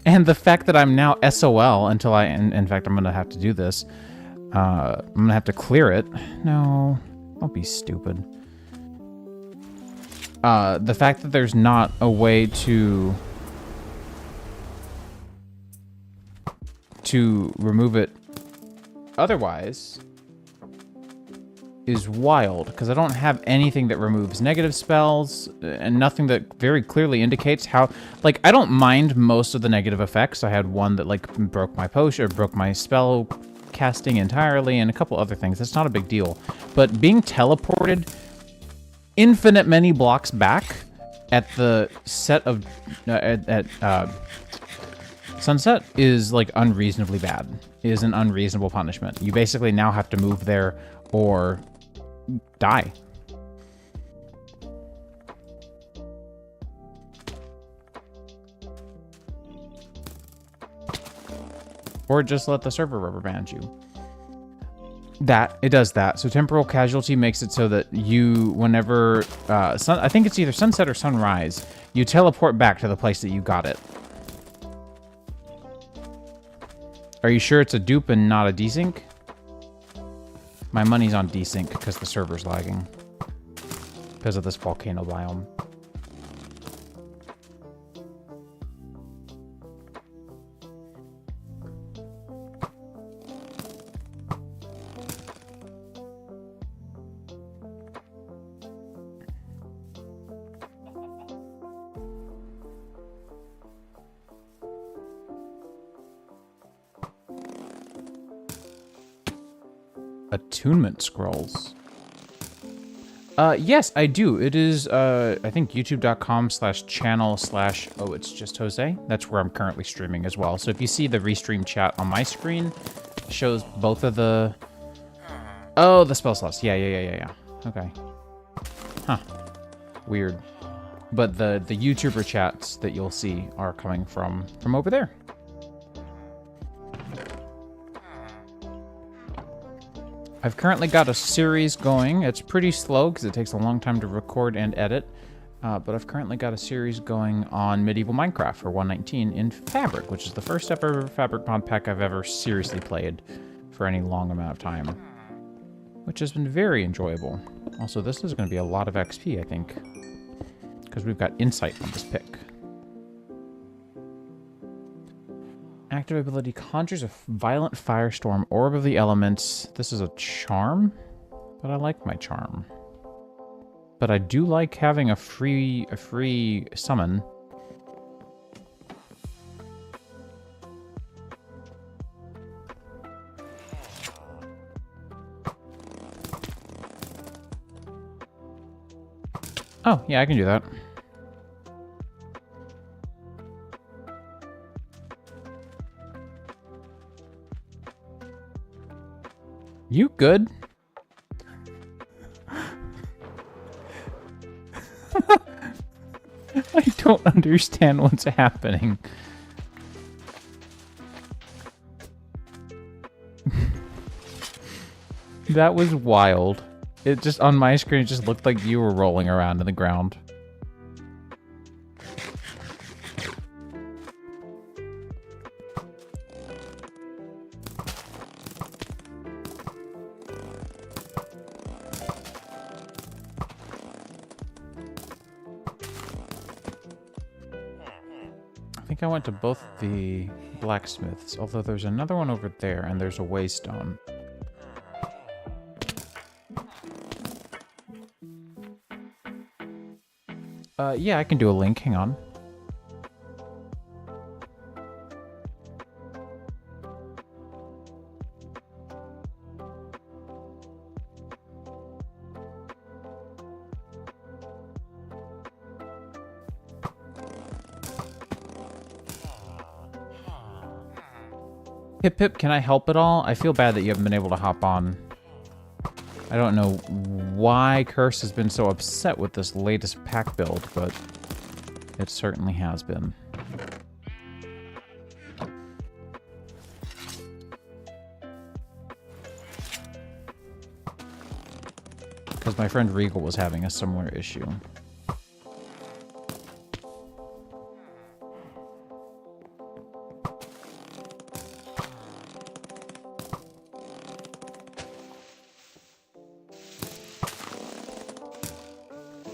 S1: And the fact that I'm now SOL until in fact, I'm gonna have to do this. I'm gonna have to clear it. No, don't be stupid. The fact that there's not a way to remove it otherwise is wild, because I don't have anything that removes negative spells and nothing that very clearly indicates how... Like, I don't mind most of the negative effects. I had one that, like, broke my potion, or broke my spell casting entirely, and a couple other things. That's not a big deal. But being teleported infinite many blocks back at the set of... sunset is, like, unreasonably bad. Is an unreasonable punishment. You basically now have to move there or die. Or just let the server rubber band you. It does that. So temporal casualty makes it so that you, whenever, I think it's either sunset or sunrise, you teleport back to the place that you got it. Are you sure it's a dupe and not a desync? My money's on desync because the server's lagging. Because of this volcano biome. Attunement scrolls. Yes, I do. It is, I think youtube.com/channel/ oh, it's just Jose. That's where I'm currently streaming as well. So if you see the restream chat on my screen, it shows both of the... Oh, the spell slots. Yeah. Okay. Huh. Weird. But the YouTuber chats that you'll see are coming from over there. I've currently got a series going. It's pretty slow because it takes a long time to record and edit. But I've currently got a series going on Medieval Minecraft for 119 in Fabric, which is the first ever Fabric mod pack I've ever seriously played for any long amount of time, which has been very enjoyable. Also, this is going to be a lot of XP, I think, because we've got insight on this pick. Active ability conjures a violent firestorm, orb of the elements. This is a charm, but I like my charm. But I do like having a free summon. Oh, yeah, I can do that. You good? I don't understand what's happening. That was wild. It just, on my screen, it just looked like you were rolling around in the ground. I think I went to both the blacksmiths, although there's another one over there, and there's a waystone. Yeah, I can do a link. Hang on. Pip Pip, can I help at all? I feel bad that you haven't been able to hop on. I don't know why Curse has been so upset with this latest pack build, but it certainly has been. Because my friend Regal was having a similar issue.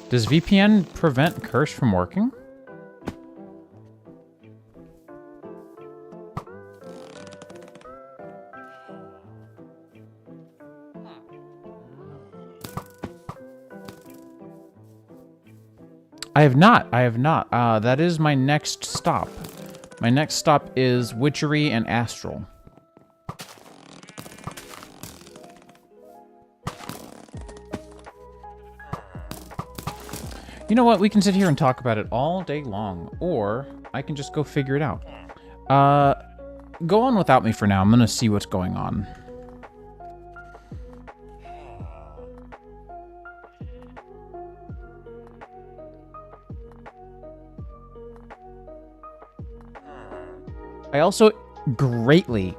S1: Does VPN prevent Curse from working? I have not. I have not. That is my next stop. My next stop is Witchery and Astral. You know what? We can sit here and talk about it all day long, or I can just go figure it out. Go on without me for now. I'm gonna see what's going on. I also greatly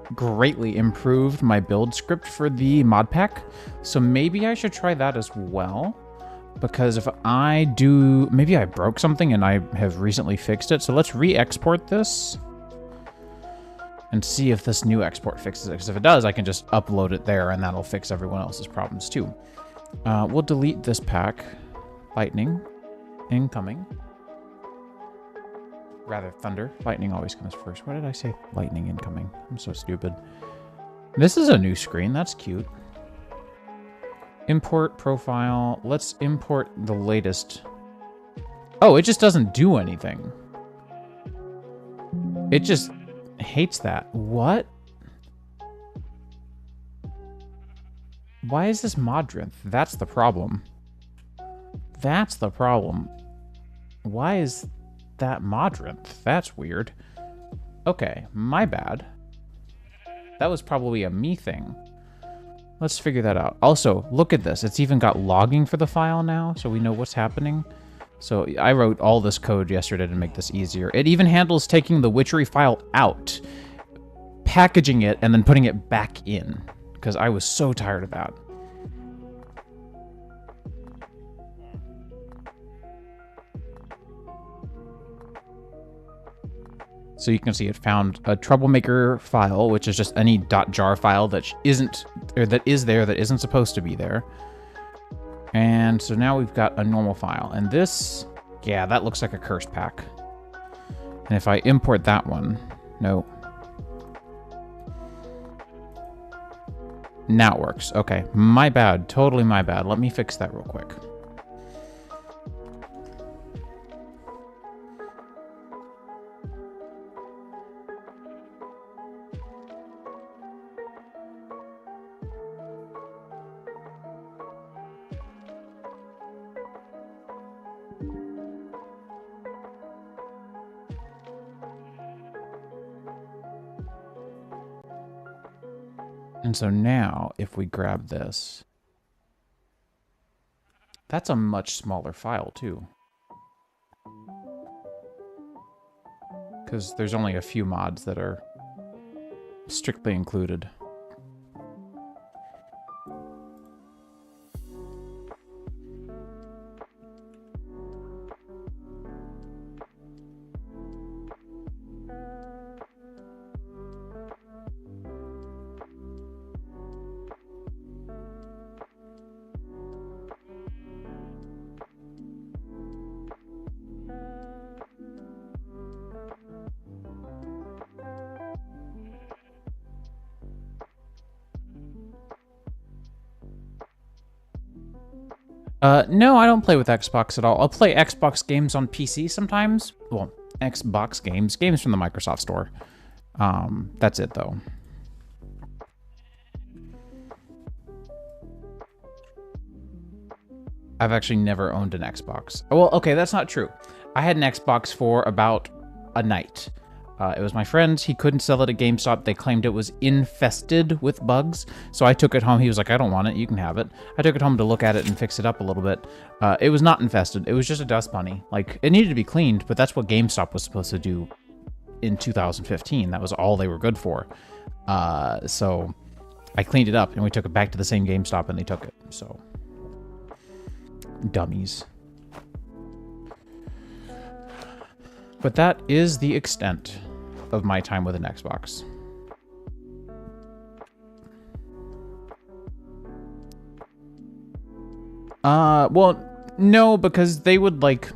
S1: improved my build script for the mod pack, so maybe I should try that as well. Because if I do, maybe I broke something and I have recently fixed it. So let's re-export this and see if this new export fixes it. Because if it does, I can just upload it there and that'll fix everyone else's problems too. We'll delete this pack. Lightning, incoming. Rather, thunder. Lightning always comes first. Why did I say lightning incoming? I'm so stupid. This is a new screen. That's cute. Import profile. Let's import the latest. Oh, it just doesn't do anything. It just hates that. What? Why is this Modrinth? That's the problem. That's the problem. Why is that Modrinth? That's weird. Okay, my bad. That was probably a me thing. Let's figure that out. Also, look at this. It's even got logging for the file now, so we know what's happening. So I wrote all this code yesterday to make this easier. It even handles taking the Witchery file out, packaging it, and then putting it back in, because I was so tired of that. So you can see it found a troublemaker file, which is just any .jar file that isn't, or that is there that isn't supposed to be there. And so now we've got a normal file. And this, yeah, that looks like a curse pack. And if I import that one, no. Now it works. Okay, my bad, totally my bad. Let me fix that real quick. And so now, if we grab this, that's a much smaller file too. Because there's only a few mods that are strictly included. No, I don't play with Xbox at all. I'll play Xbox games on PC sometimes. Well, Xbox games from the Microsoft Store. That's it, though. I've actually never owned an Xbox. Well, okay, that's not true. I had an Xbox for about a night. It was my friend's. He couldn't sell it at GameStop. They claimed it was infested with bugs. So I took it home. He was like, I don't want it. You can have it. I took it home to look at it and fix it up a little bit. It was not infested. It was just a dust bunny. Like, it needed to be cleaned, but that's what GameStop was supposed to do in 2015. That was all they were good for. So I cleaned it up and we took it back to the same GameStop and they took it. So, dummies. But that is the extent of my time with an Xbox. Well, no, because they would, like...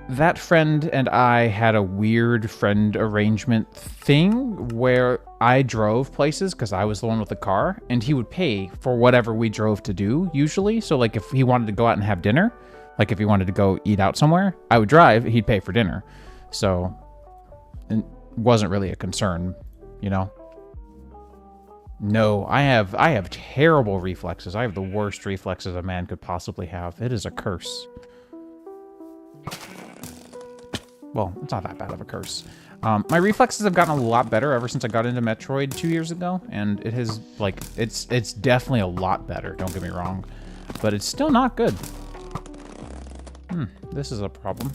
S1: That friend and I had a weird friend arrangement thing where I drove places because I was the one with the car, and he would pay for whatever we drove to do, usually. So, like, if he wanted to go out and have dinner, like if he wanted to go eat out somewhere, I would drive, he'd pay for dinner. So it wasn't really a concern, you know? No, I have terrible reflexes. I have the worst reflexes a man could possibly have. It is a curse. Well, it's not that bad of a curse. My reflexes have gotten a lot better ever since I got into Metroid 2 years ago, and it has, like, it's definitely a lot better, don't get me wrong. But it's still not good. This is a problem.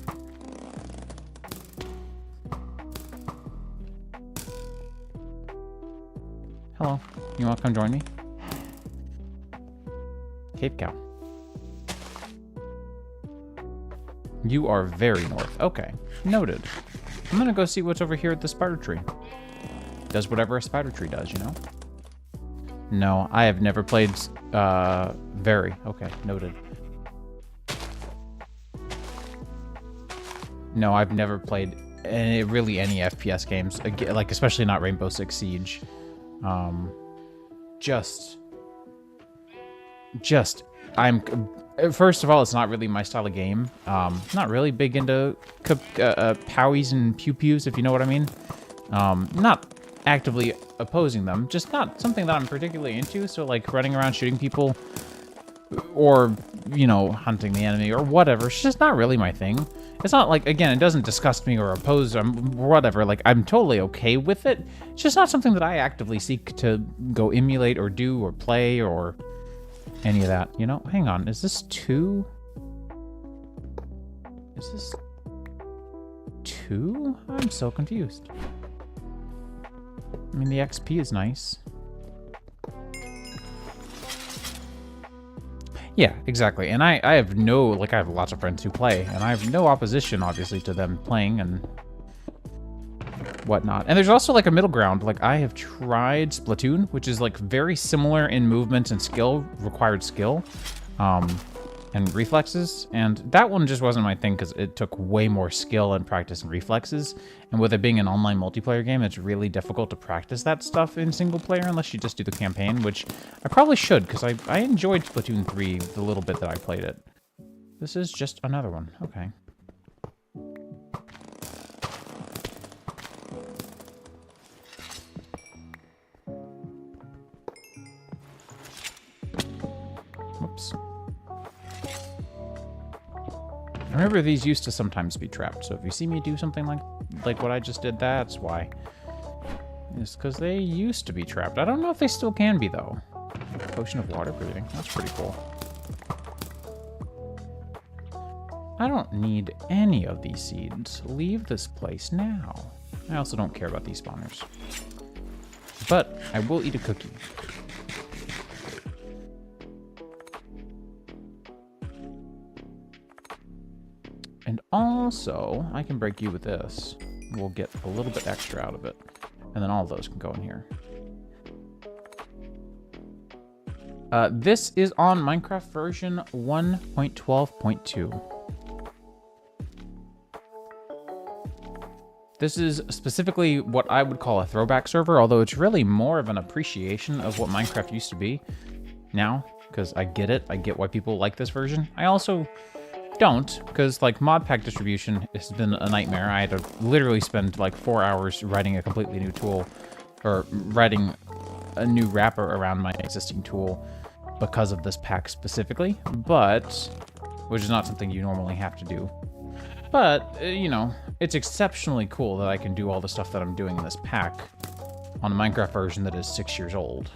S1: Hello. You want to come join me? Cape Cow. You are very north. Okay. Noted. I'm gonna go see what's over here at the spider tree. Does whatever a spider tree does, you know? No, I have never played, Very. Okay, noted. No, I've never played really any FPS games, like especially not Rainbow Six Siege. First of all, it's not really my style of game. Not really big into powies and pew-pews, if you know what I mean. Not actively opposing them, just not something that I'm particularly into. So like running around shooting people or, you know, hunting the enemy or whatever, it's just not really my thing. It's not like, again, it doesn't disgust me or oppose or whatever. Like, I'm totally okay with it. It's just not something that I actively seek to go emulate or do or play or any of that. You know, hang on. Is this 2? Is this 2? I'm so confused. I mean, the XP is nice. Yeah, exactly. And I have no, like, I have lots of friends who play, and I have no opposition, obviously, to them playing and whatnot. And there's also, like, a middle ground. Like, I have tried Splatoon, which is, like, very similar in movements and skill, required skill, and reflexes. And that one just wasn't my thing because it took way more skill and practice and reflexes. And with it being an online multiplayer game, it's really difficult to practice that stuff in single player unless you just do the campaign, which I probably should because I enjoyed Splatoon 3 the little bit that I played it. This is just another one. Okay. Whoops. I remember these used to sometimes be trapped, so if you see me do something like what I just did, that's why. It's because they used to be trapped. I don't know if they still can be, though. Potion of water breathing. That's pretty cool. I don't need any of these seeds. Leave this place now. I also don't care about these spawners. But I will eat a cookie. And also, I can break you with this. We'll get a little bit extra out of it. And then all of those can go in here. This is on Minecraft version 1.12.2. This is specifically what I would call a throwback server, although it's really more of an appreciation of what Minecraft used to be now, because I get it. I get why people like this version. I also don't, because like mod pack distribution has been a nightmare. I had to literally spend like 4 hours writing a completely new tool, or writing a new wrapper around my existing tool because of this pack specifically, but which is not something you normally have to do. But, you know, it's exceptionally cool that I can do all the stuff that I'm doing in this pack on a Minecraft version that is 6 years old.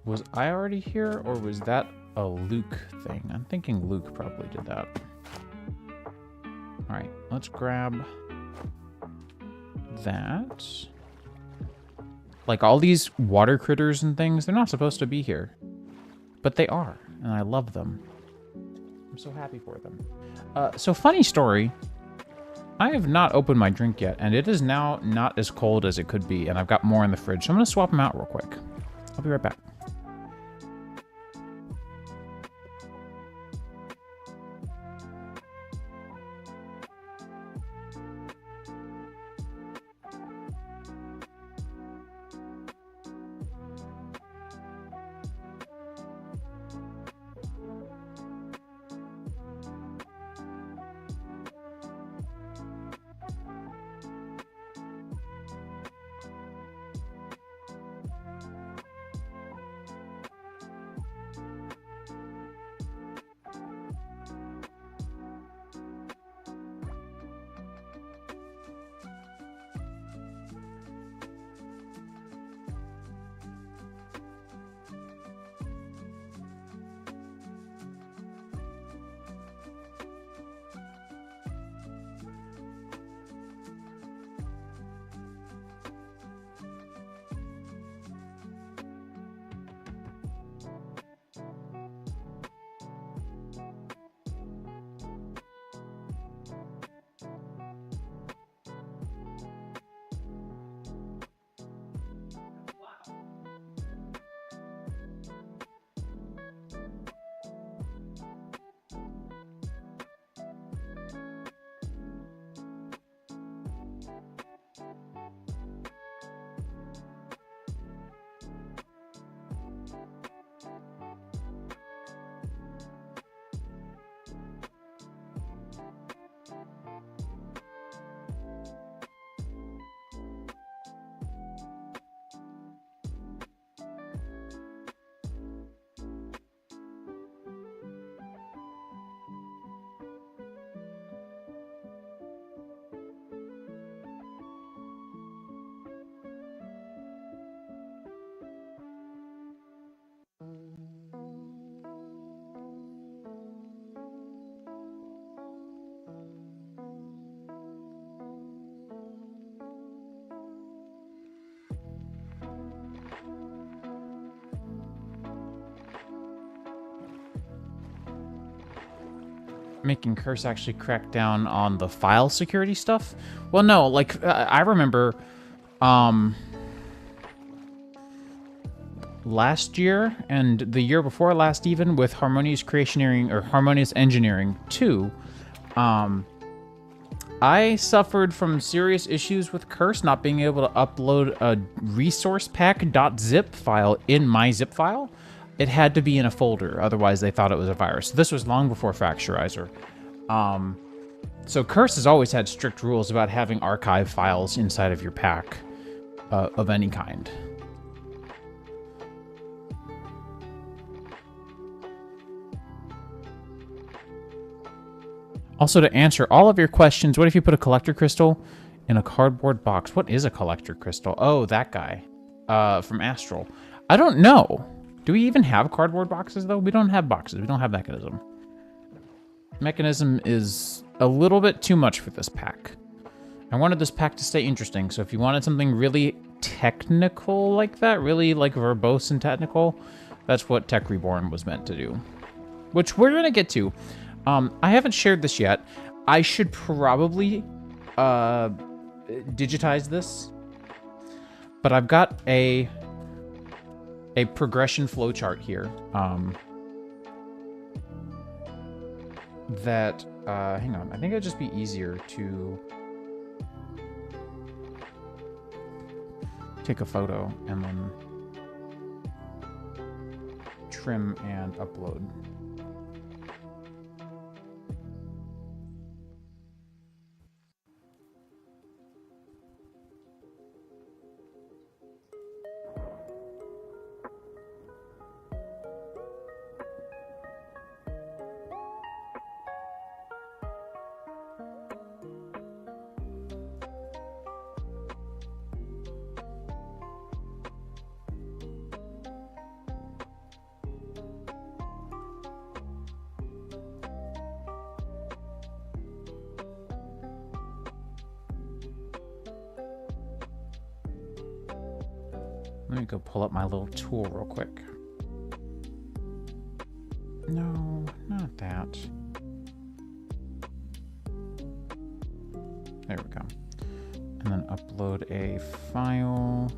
S1: Was I already here, or was that a Luke thing? I'm thinking Luke probably did that. All right, let's grab that. Like all these water critters and things, they're not supposed to be here, but they are, and I love them. I'm so happy for them. So funny story, I have not opened my drink yet, and it is now not as cold as it could be, and I've got more in the fridge, so I'm gonna swap them out real quick. I'll be right back. Making Curse actually crack down on the file security stuff? Well, no, like, I remember, last year and the year before last even with Harmonious Creationeering or Harmonious Engineering 2, I suffered from serious issues with Curse not being able to upload a resource pack.zip file in my zip file. It had to be in a folder, otherwise they thought it was a virus. This was long before Fracturizer. So Curse has always had strict rules about having archive files inside of your pack of any kind. Also, to answer all of your questions, what if you put a collector crystal in a cardboard box? What is a collector crystal? Oh, that guy from Astral. I don't know. Do we even have cardboard boxes, though? We don't have boxes. We don't have mechanism. Mechanism is a little bit too much for this pack. I wanted this pack to stay interesting, so if you wanted something really technical like that, really like verbose and technical, that's what Tech Reborn was meant to do. Which we're going to get to. I haven't shared this yet. I should probably digitize this. But I've got a progression flowchart here that, hang on, I think it'd just be easier to take a photo and then trim and upload. Let me go pull up my little tool real quick. No, not that. There we go. And then upload a file.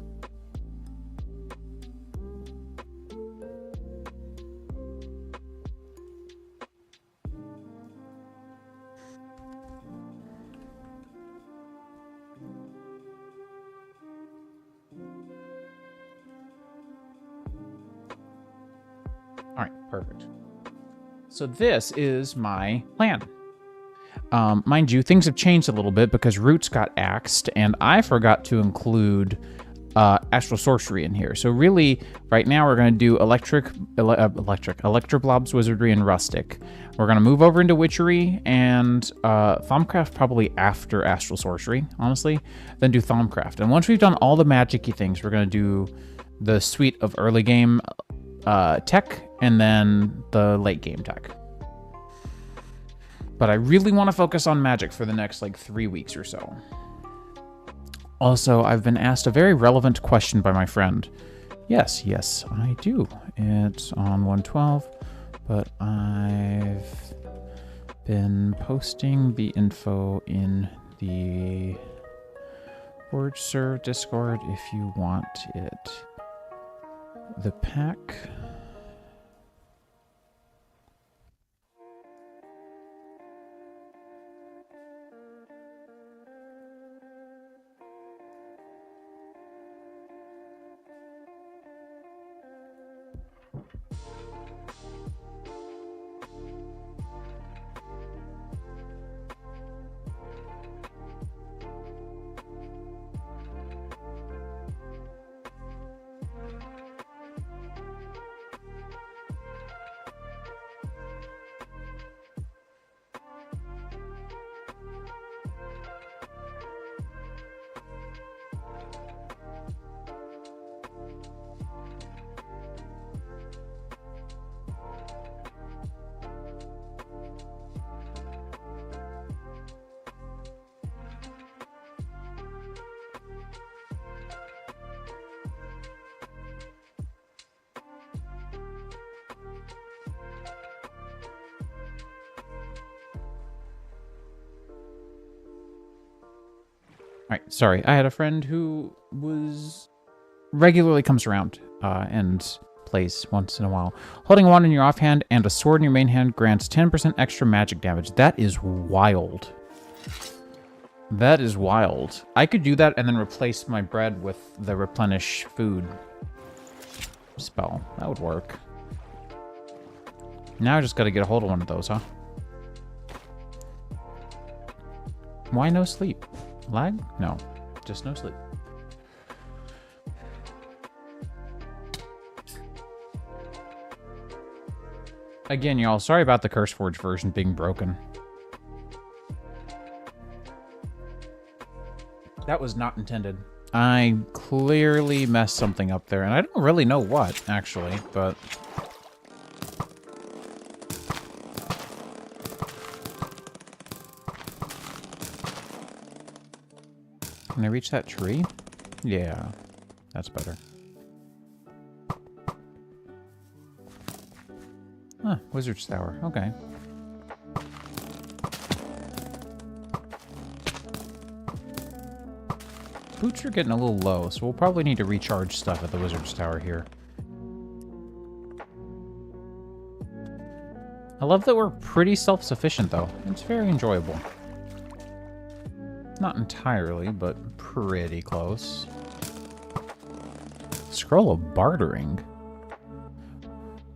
S1: All right, perfect. So this is my plan. Mind you, things have changed a little bit because Roots got axed, and I forgot to include Astral Sorcery in here. So really, right now we're going to do Electroblob's Wizardry and Rustic. We're going to move over into Witchery and Thaumcraft probably after Astral Sorcery, honestly. Then do Thaumcraft. And once we've done all the magic-y things, we're going to do the suite of early game tech and then the late game tech. But I really want to focus on magic for the next like 3 weeks or so. Also, I've been asked a very relevant question by my friend. Yes, I do. It's on 112, but I've been posting the info in the WordServe Discord if you want it. The pack. Alright, sorry. I had a friend who was regularly comes around and plays once in a while. Holding a wand in your offhand and a sword in your main hand grants 10% extra magic damage. That is wild. That is wild. I could do that and then replace my bread with the replenish food spell. That would work. Now I just gotta get a hold of one of those, huh? Why no sleep? Lag? No. Just no sleep. Again, y'all, sorry about the CurseForge version being broken. That was not intended. I clearly messed something up there, and I don't really know what, actually, but... Can I reach that tree? Yeah, that's better. Huh, Wizard's Tower, okay. Boots are getting a little low, so we'll probably need to recharge stuff at the Wizard's Tower here. I love that we're pretty self-sufficient, though. It's very enjoyable. Not entirely, but pretty close. Scroll of Bartering.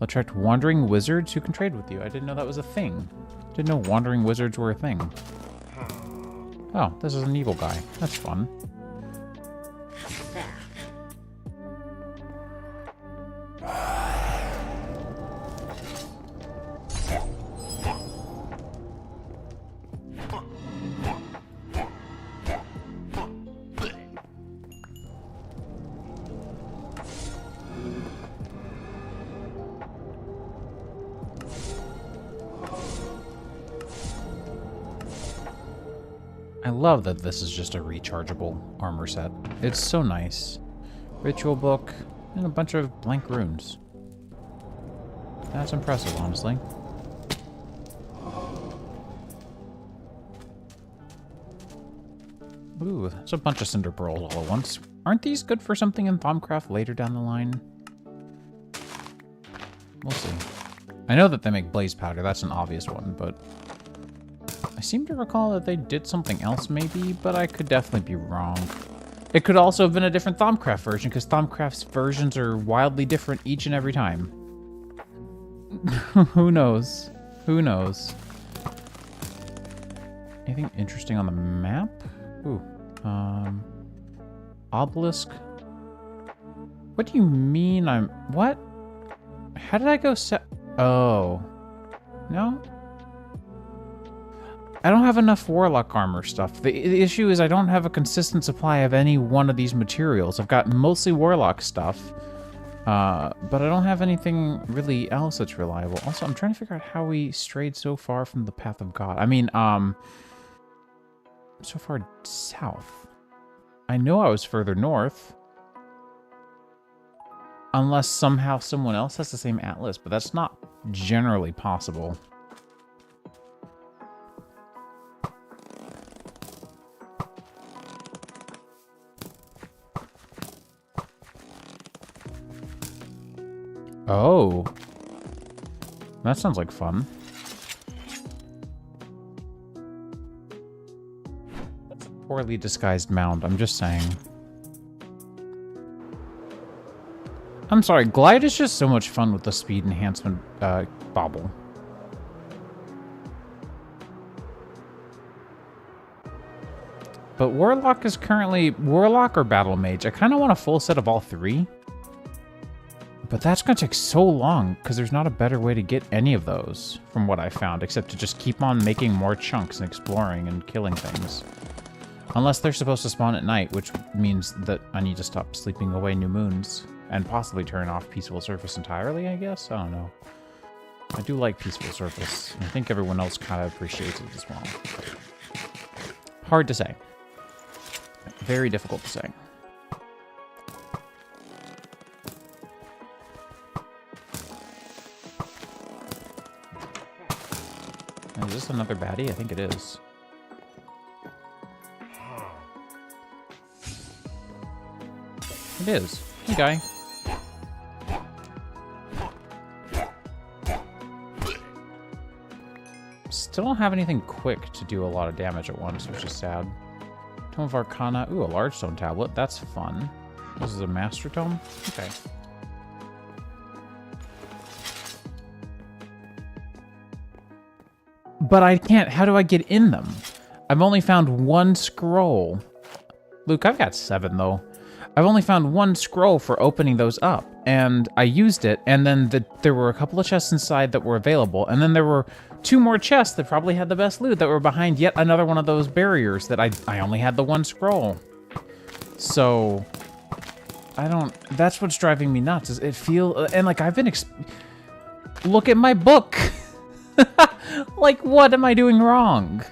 S1: Attract wandering wizards who can trade with you. I didn't know that was a thing. Didn't know wandering wizards were a thing. Oh, this is an evil guy. That's fun. I love that this is just a rechargeable armor set. It's so nice. Ritual book, and a bunch of blank runes. That's impressive, honestly. Ooh, that's a bunch of cinder pearls all at once. Aren't these good for something in Thaumcraft later down the line? We'll see. I know that they make blaze powder, that's an obvious one, but... I seem to recall that they did something else, maybe, but I could definitely be wrong. It could also have been a different Thaumcraft version, because Thaumcraft's versions are wildly different each and every time. Who knows? Who knows? Anything interesting on the map? Ooh. Obelisk. What do you mean I'm... What? How did I go set... Oh. No? I don't have enough Warlock armor stuff. The issue is I don't have a consistent supply of any one of these materials. I've got mostly Warlock stuff, but I don't have anything really else that's reliable. Also, I'm trying to figure out how we strayed so far from the Path of God. I mean, so far south. I know I was further north. Unless somehow someone else has the same atlas, but that's not generally possible. Oh. That sounds like fun. That's a poorly disguised mound, I'm just saying. I'm sorry, Glide is just so much fun with the speed enhancement bauble. But Warlock is currently... Warlock or Battle Mage? I kind of want a full set of all three. But that's going to take so long, because there's not a better way to get any of those, from what I found, except to just keep on making more chunks and exploring and killing things. Unless they're supposed to spawn at night, which means that I need to stop sleeping away new moons, and possibly turn off Peaceful Surface entirely, I guess? I don't know. I do like Peaceful Surface, and I think everyone else kind of appreciates it as well. Hard to say. Very difficult to say. Is this another baddie? I think it is. It is. Hey, guy. Still don't have anything quick to do a lot of damage at once, which is sad. Tome of Arcana. Ooh, a large stone tablet. That's fun. This is a master tome? Okay. But I can't. How do I get in them? I've only found one scroll. Luke, I've got 7, though. I've only found one scroll for opening those up. And I used it, and then there were a couple of chests inside that were available. And then there were 2 more chests that probably had the best loot that were behind yet another one of those barriers that I only had the one scroll. So, I don't... That's what's driving me nuts. Is it feel... And, like, I've been... Look at my book! Like, what am I doing wrong?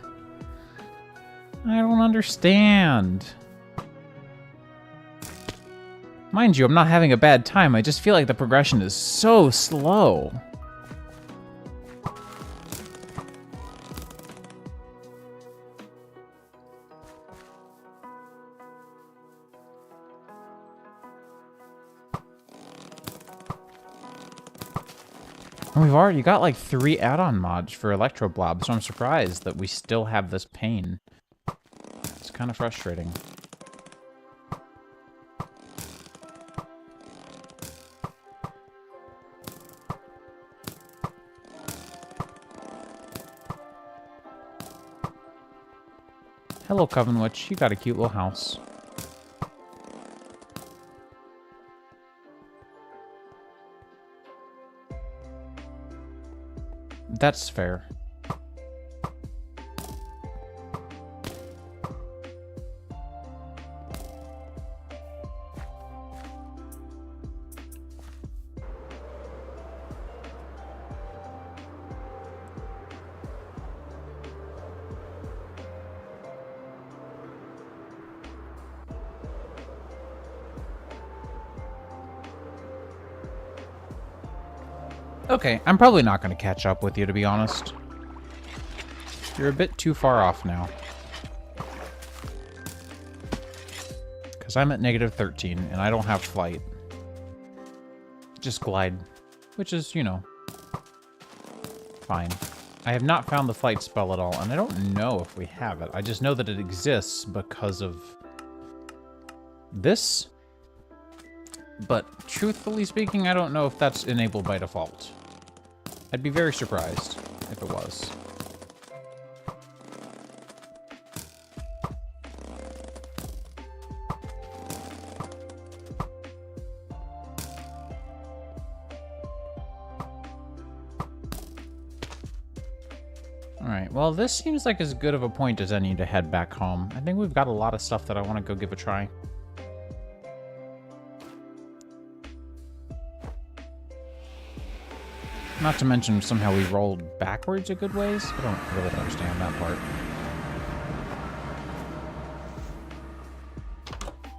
S1: I don't understand. Mind you, I'm not having a bad time. I just feel like the progression is so slow. And we've already got like 3 add-on mods for Electro Blob, so I'm surprised that we still have this pain. It's kind of frustrating. Hello, Coven Witch. You got a cute little house. That's fair. Okay, I'm probably not going to catch up with you, to be honest. You're a bit too far off now. Because I'm at -13, and I don't have flight. Just glide. Which is, you know, fine. I have not found the flight spell at all, and I don't know if we have it. I just know that it exists because of this. But truthfully speaking, I don't know if that's enabled by default. I'd be very surprised if it was. Alright, well this seems like as good of a point as any to head back home. I think we've got a lot of stuff that I want to go give a try. Not to mention, somehow we rolled backwards a good ways. I don't really understand that part.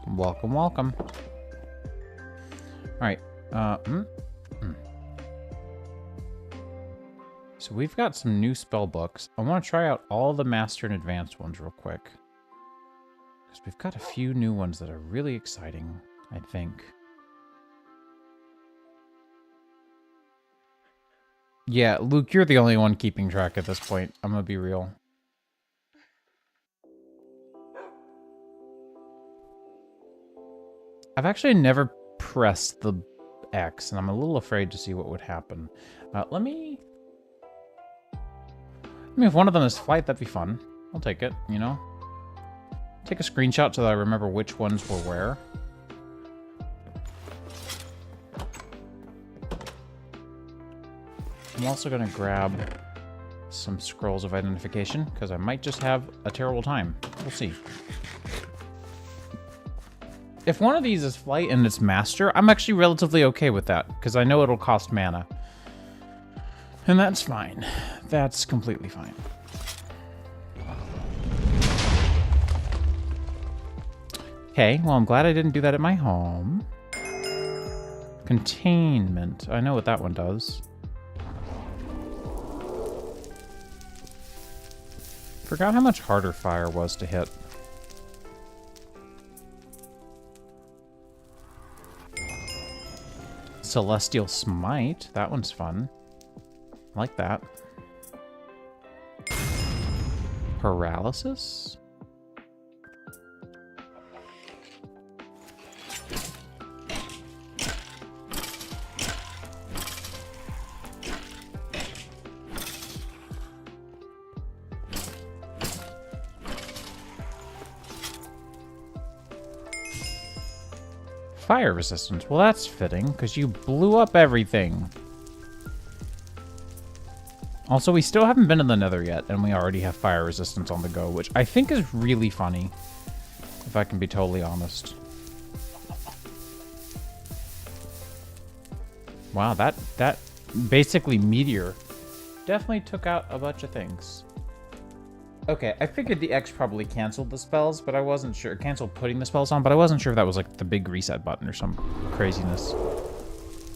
S1: Welcome, welcome. Alright, So we've got some new spell books. I want to try out all the Master and Advanced ones real quick. Because we've got a few new ones that are really exciting, I think. Yeah, Luke, you're the only one keeping track at this point. I'm gonna be real. I've actually never pressed the X, and I'm a little afraid to see what would happen. Let me... I mean, if one of them is flight, that'd be fun. I'll take it, you know? Take a screenshot so that I remember which ones were where. I'm also going to grab some scrolls of identification, because I might just have a terrible time. We'll see. If one of these is flight and it's master, I'm actually relatively okay with that, because I know it'll cost mana. And that's fine. That's completely fine. Okay, well, I'm glad I didn't do that at my home. Containment. I know what that one does. Forgot how much harder fire was to hit. Celestial Smite. That one's fun. I like that. Paralysis? Fire resistance. Well, that's fitting, because you blew up everything. Also, we still haven't been in the Nether yet, and we already have fire resistance on the go, which I think is really funny, if I can be totally honest. Wow, that basically meteor definitely took out a bunch of things. Okay, I figured the X probably canceled the spells, but I wasn't sure. Canceled putting the spells on, but I wasn't sure if that was like the big reset button or some craziness.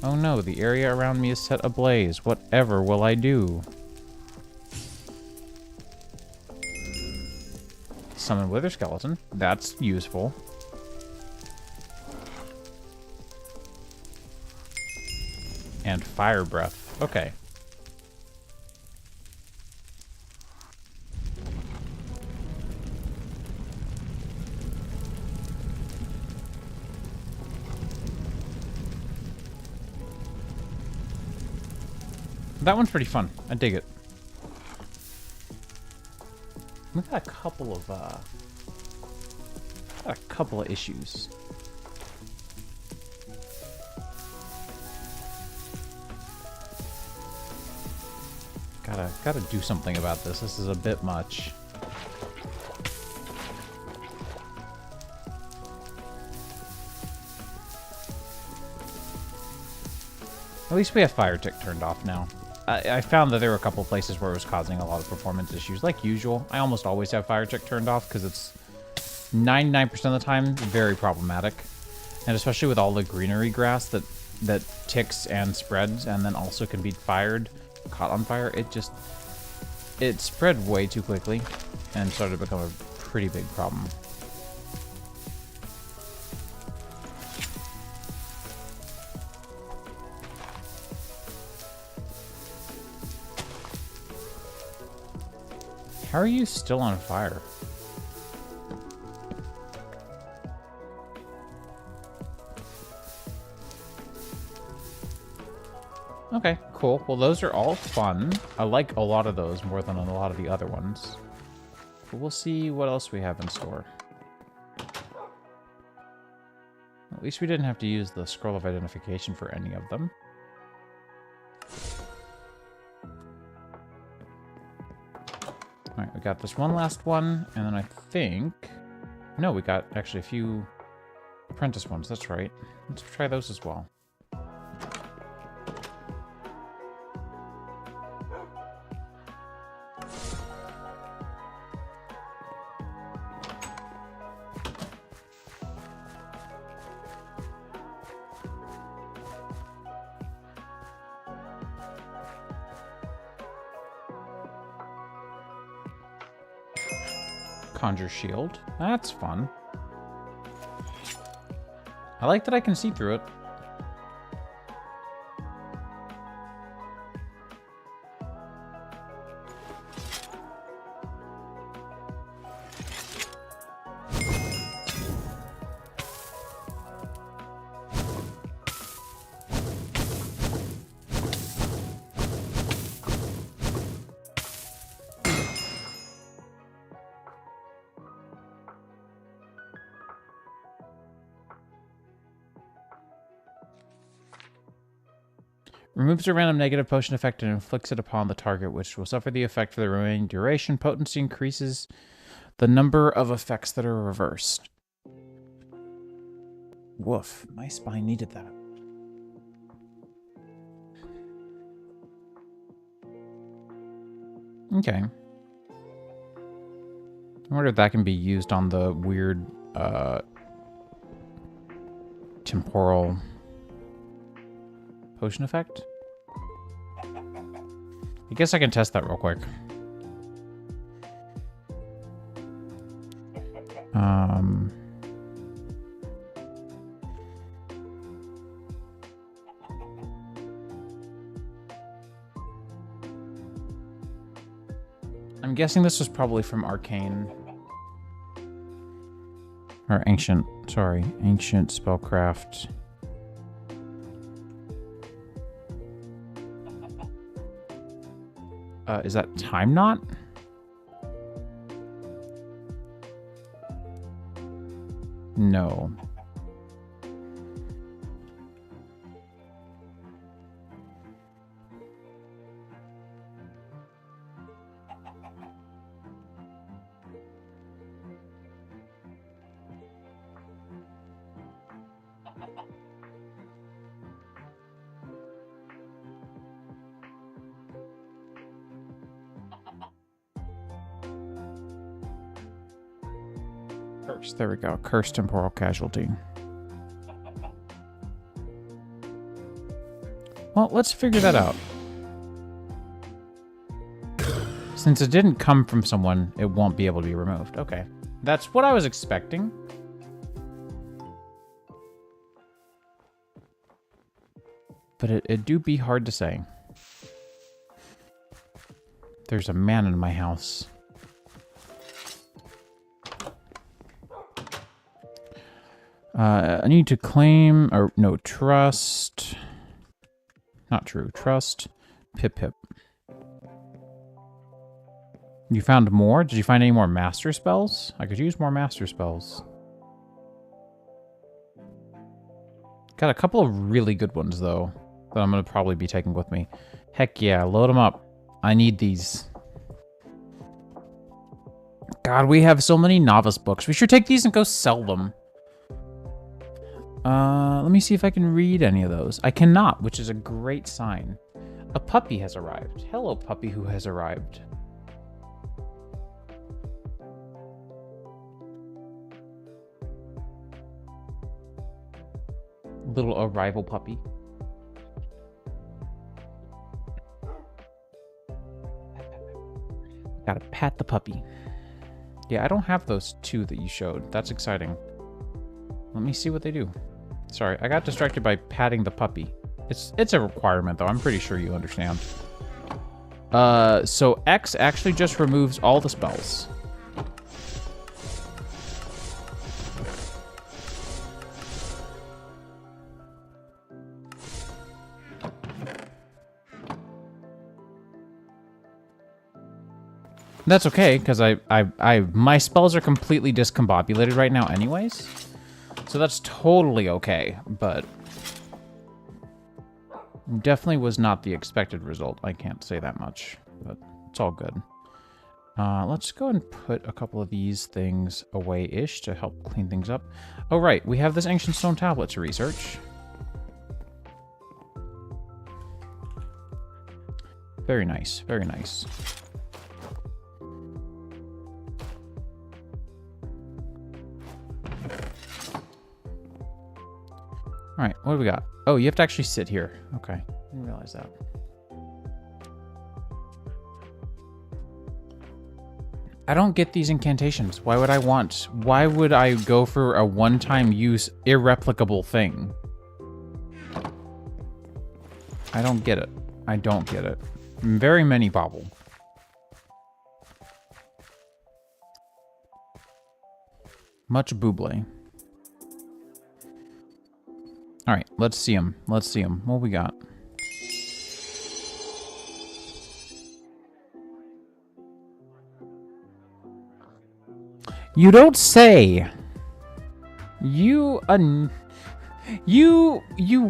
S1: Oh no, the area around me is set ablaze. Whatever will I do? Summon Wither Skeleton. That's useful. And Fire Breath. Okay. That one's pretty fun. I dig it. We've got a couple of issues. Gotta do something about this. This is a bit much. At least we have Fire Tick turned off now. I found that there were a couple places where it was causing a lot of performance issues. Like usual, I almost always have Fire Tick turned off because it's 99% of the time very problematic. And especially with all the greenery grass that ticks and spreads and then also can be caught on fire, it spread way too quickly and started to become a pretty big problem. How are you still on fire? Okay, cool. Well, those are all fun. I like a lot of those more than a lot of the other ones. But we'll see what else we have in store. At least we didn't have to use the scroll of identification for any of them. Alright, we got this one last one, and then I think... No, we got actually a few apprentice ones, that's right. Let's try those as well. Conjure Shield. That's fun. I like that I can see through it. Removes a random negative potion effect and inflicts it upon the target, which will suffer the effect for the remaining duration. Potency increases the number of effects that are reversed. Woof. My spine needed that. Okay. I wonder if that can be used on the weird temporal potion effect. I guess I can test that real quick. I'm guessing this was probably from Arcane. Or Ancient. Sorry. Ancient Spellcraft. Is that Time Knot? No. Curse. There we go. Cursed Temporal Casualty. Well, let's figure that out. Since it didn't come from someone, it won't be able to be removed. Okay. That's what I was expecting. But it do be hard to say. There's a man in my house. I need to claim, or no, trust. Not true. Trust. Pip pip. You found more? Did you find any more master spells? I could use more master spells. Got a couple of really good ones, though, that I'm going to probably be taking with me. Heck yeah, load them up. I need these. God, we have so many novice books. We should take these and go sell them. Let me see if I can read any of those. I cannot, which is a great sign. A puppy has arrived. Hello, puppy who has arrived. Little arrival puppy. Gotta pat the puppy. Yeah, I don't have those two that you showed. That's exciting. Let me see what they do. Sorry, I got distracted by patting the puppy. It's a requirement, though. I'm pretty sure you understand. So X actually just removes all the spells. That's okay, because my spells are completely discombobulated right now anyways. So that's totally okay, but definitely was not the expected result. I can't say that much, but it's all good. Let's go and put a couple of these things away-ish to help clean things up. Oh, right, we have this ancient stone tablet to research. Very nice, very nice. All right, what do we got? Oh, you have to actually sit here. Okay, I didn't realize that. I don't get these incantations. Why would I go for a one-time use, irreplicable thing? I don't get it. I don't get it. Very many bobble. Much buble. All right, let's see him. Let's see him. What we got? You don't say. You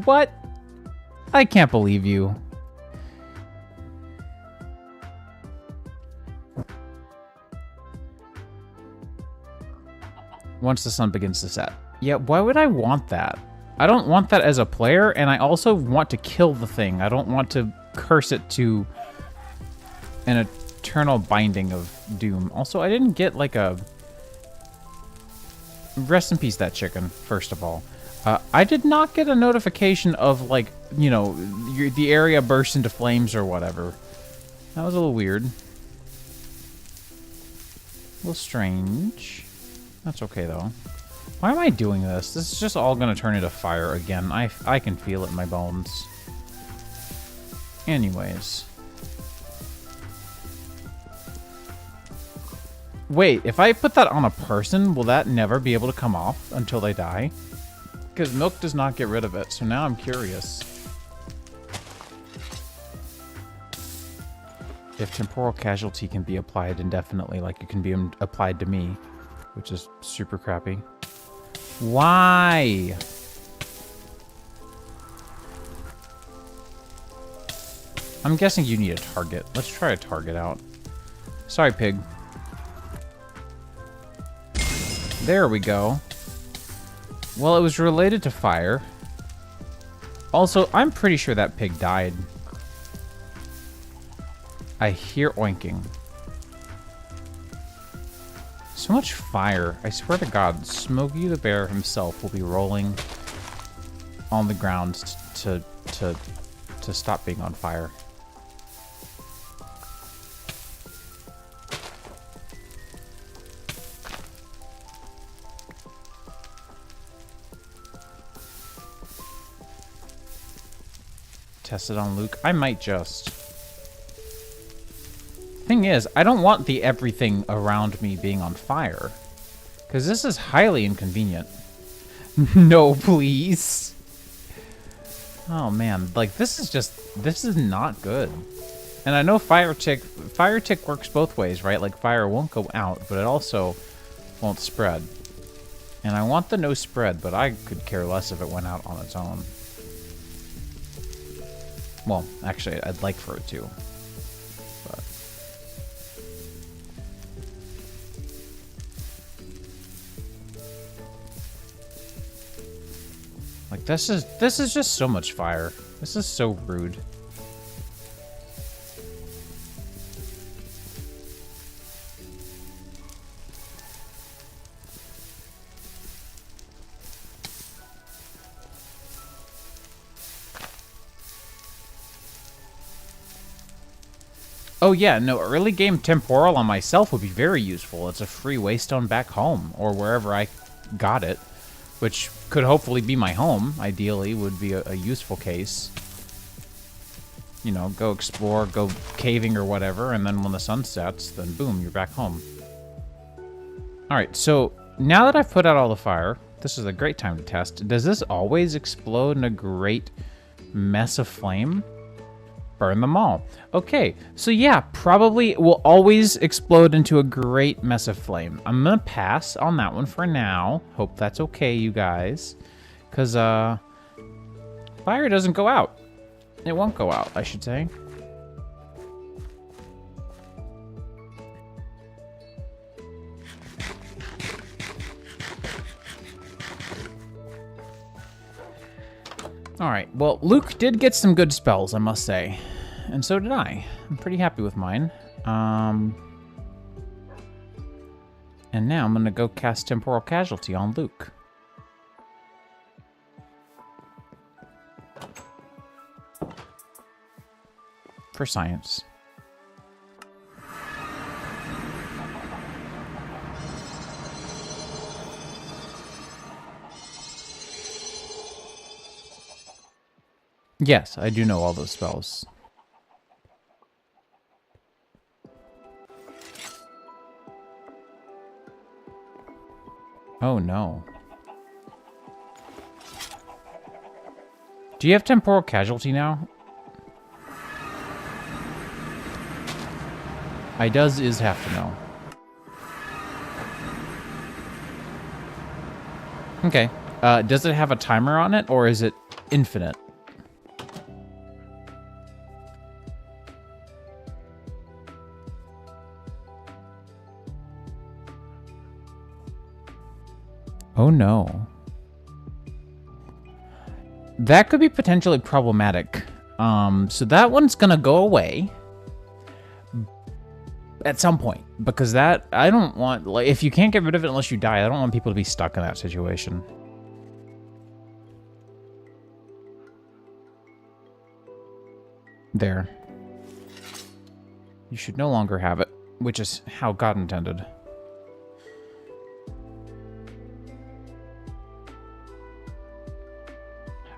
S1: what? I can't believe you. Once the sun begins to set. Yeah, why would I want that? I don't want that as a player, and I also want to kill the thing. I don't want to curse it to an eternal binding of doom. Also, I didn't get, like, a... Rest in peace, that chicken, first of all. I did not get a notification of, like, you know, the area burst into flames or whatever. That was a little weird. A little strange. That's okay, though. Why am I doing this? This is just all going to turn into fire again. I can feel it in my bones. Anyways. Wait, if I put that on a person, will that never be able to come off until they die? Because milk does not get rid of it, so now I'm curious. If temporal casualty can be applied indefinitely, like it can be applied to me, which is super crappy. Why? I'm guessing you need a target. Let's try a target out. Sorry, pig. There we go. Well, it was related to fire. Also, I'm pretty sure that pig died. I hear oinking. So much fire. I swear to God, Smokey the Bear himself will be rolling on the ground to stop being on fire. Test it on Luke. I might just. Thing is, I don't want the everything around me being on fire, because this is highly inconvenient. No, please. Oh man, like this is not good. And I know fire tick works both ways, right? Like fire won't go out, but it also won't spread. And I want the no spread, but I could care less if it went out on its own. Well, actually, I'd like for it to. But. Like, this is just so much fire. This is so rude. Oh yeah, no, early game temporal on myself would be very useful. It's a free waystone back home, or wherever I got it, which could hopefully be my home, ideally, would be a useful case. You know, go explore, go caving or whatever, and then when the sun sets, then boom, you're back home. Alright, so now that I've put out all the fire, this is a great time to test. Does this always explode in a great mess of flame? Burn them all. Okay, so yeah, probably will always explode into a great mess of flame. I'm gonna pass on that one for now. Hope that's okay, you guys. Because, fire doesn't go out. It won't go out, I should say. Alright, well, Luke did get some good spells, I must say. And so did I. I'm pretty happy with mine. And now I'm gonna go cast Temporal Casualty on Luke. For science. Yes, I do know all those spells. Oh no. Do you have Temporal Casualty now? I is have to know. Okay. Does it have a timer on it, or is it infinite? Oh no. That could be potentially problematic. So that one's gonna go away at some point, because that, I don't want, like, if you can't get rid of it unless you die, I don't want people to be stuck in that situation. There. You should no longer have it, which is how God intended.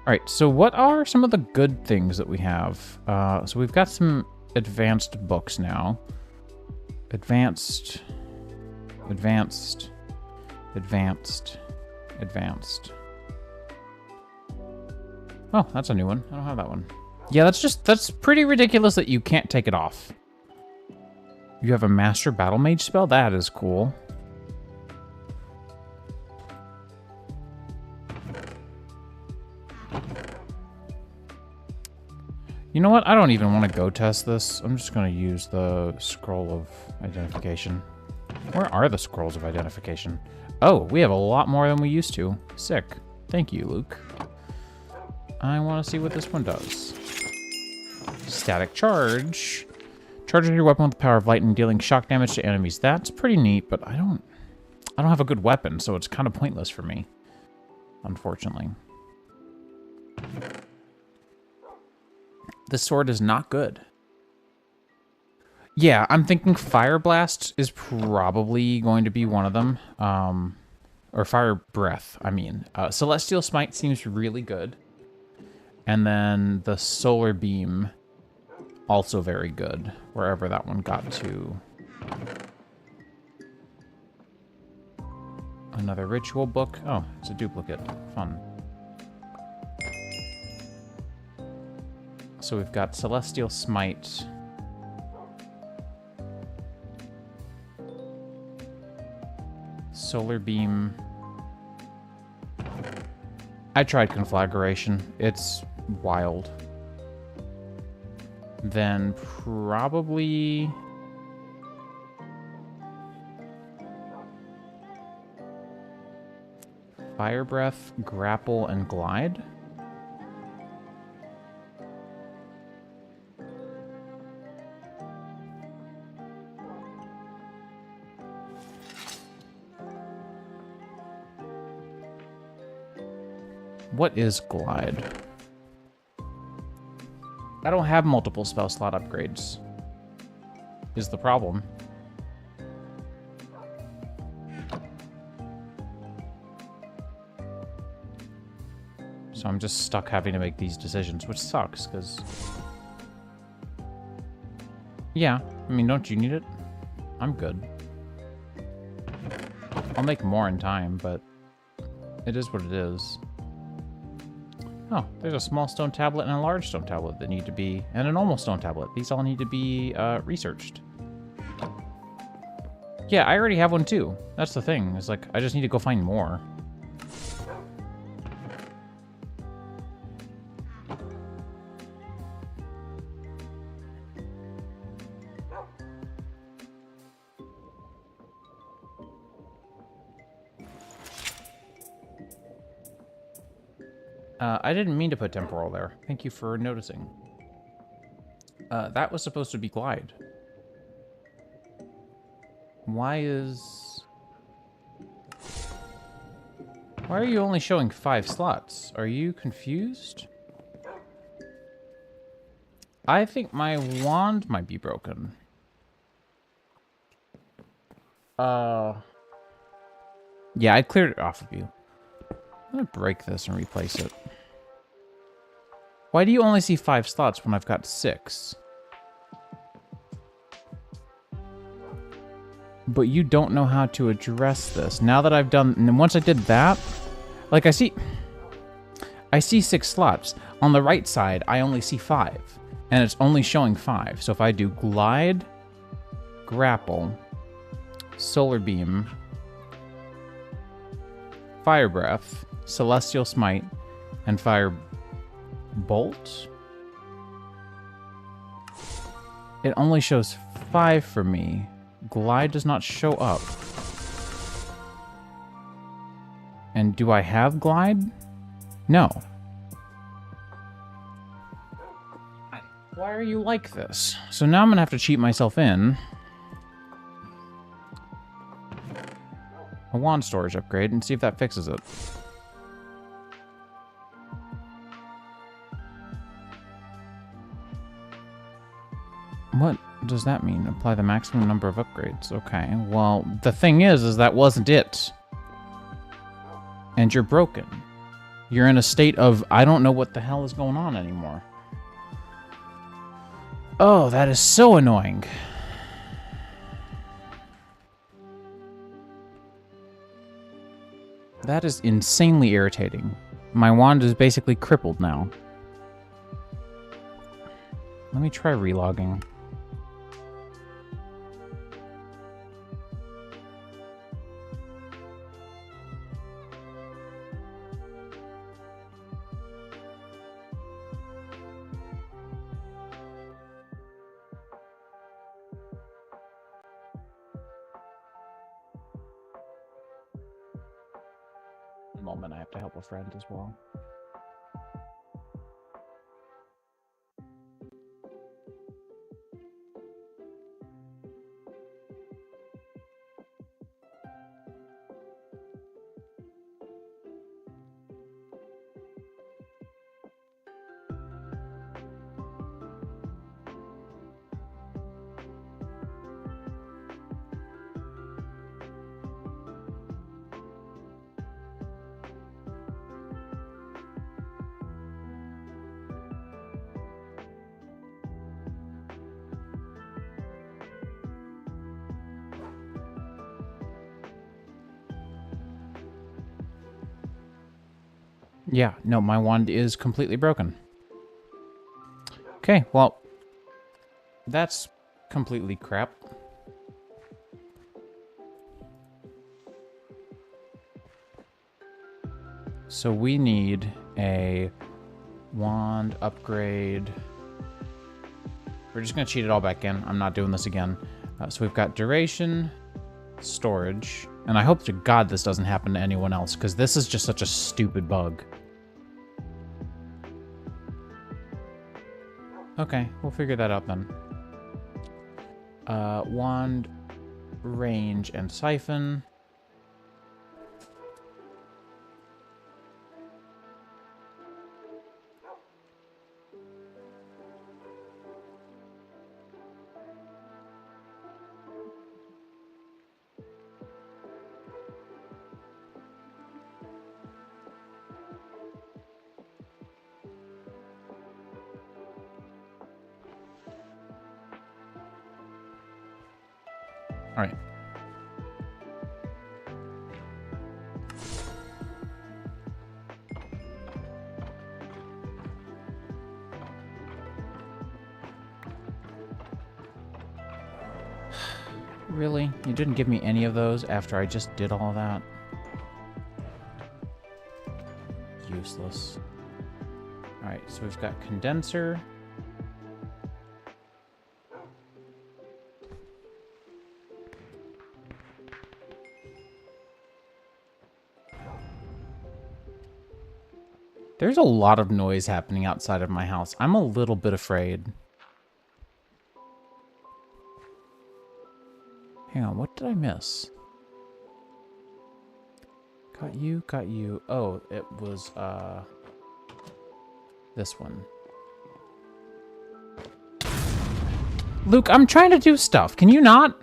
S1: Alright, so what are some of the good things that we have? So we've got some advanced books now. Advanced Advanced. Advanced. Advanced. Oh, that's a new one. I don't have that one. Yeah, that's pretty ridiculous that you can't take it off. You have a Master Battle Mage spell? That is cool. You know what? I don't even want to go test this. I'm just going to use the Scroll of Identification. Where are the Scrolls of Identification? Oh, we have a lot more than we used to. Sick. Thank you, Luke. I want to see what this one does. Static Charge. Charging your weapon with the power of light and dealing shock damage to enemies. That's pretty neat, but I don't have a good weapon, so it's kind of pointless for me. Unfortunately. This sword is not good. Yeah, I'm thinking Fire Blast is probably going to be one of them. Or Fire Breath, I mean. Celestial Smite seems really good. And then the Solar Beam, also very good, wherever that one got to. Another ritual book. Oh, it's a duplicate. Fun. So we've got Celestial Smite. Solar Beam. I tried Conflagration. It's wild. Then probably... Fire Breath, Grapple, and Glide. What is Glide? I don't have multiple spell slot upgrades. Is the problem. So I'm just stuck having to make these decisions, which sucks, because... Yeah, I mean, don't you need it? I'm good. I'll make more in time, but it is what it is. Oh, there's a small stone tablet and a large stone tablet that need to be... And a normal stone tablet. These all need to be researched. Yeah, I already have one too. That's the thing. It's like, I just need to go find more. I didn't mean to put temporal there. Thank you for noticing. That was supposed to be Glide. Why are you only showing 5 slots? Are you confused? I think my wand might be broken. Yeah, I cleared it off of you. I'm gonna break this and replace it. Why do you only see 5 slots when I've got 6? But you don't know how to address this. Now that I've done... And once I did that... Like, I see 6 slots. On the right side, I only see 5. And it's only showing 5. So if I do Glide, Grapple, Solar Beam, Fire Breath, Celestial Smite, and Fire Bolt, it only shows 5 for me. Glide does not show up. And do I have Glide? No. Why are you like this? So now I'm gonna have to cheat myself in. A wand storage upgrade and see if that fixes it. What does that mean? Apply the maximum number of upgrades. Okay, well, the thing is that wasn't it. And you're broken. You're in a state of, I don't know what the hell is going on anymore. Oh, that is so annoying. That is insanely irritating. My wand is basically crippled now. Let me try relogging. Moment, I have to help a friend as well. Yeah, no, my wand is completely broken. Okay, well, that's completely crap. So we need a wand upgrade. We're just going to cheat it all back in. I'm not doing this again. So we've got duration, storage, and I hope to God this doesn't happen to anyone else, because this is just such a stupid bug. Okay, we'll figure that out then. Wand, range, and siphon. All right. Really? You didn't give me any of those after I just did all that? Useless. All right, so we've got condenser. There's a lot of noise happening outside of my house. I'm a little bit afraid. Hang on, what did I miss? Got you, got you. Oh, it was, this one. Luke, I'm trying to do stuff. Can you not?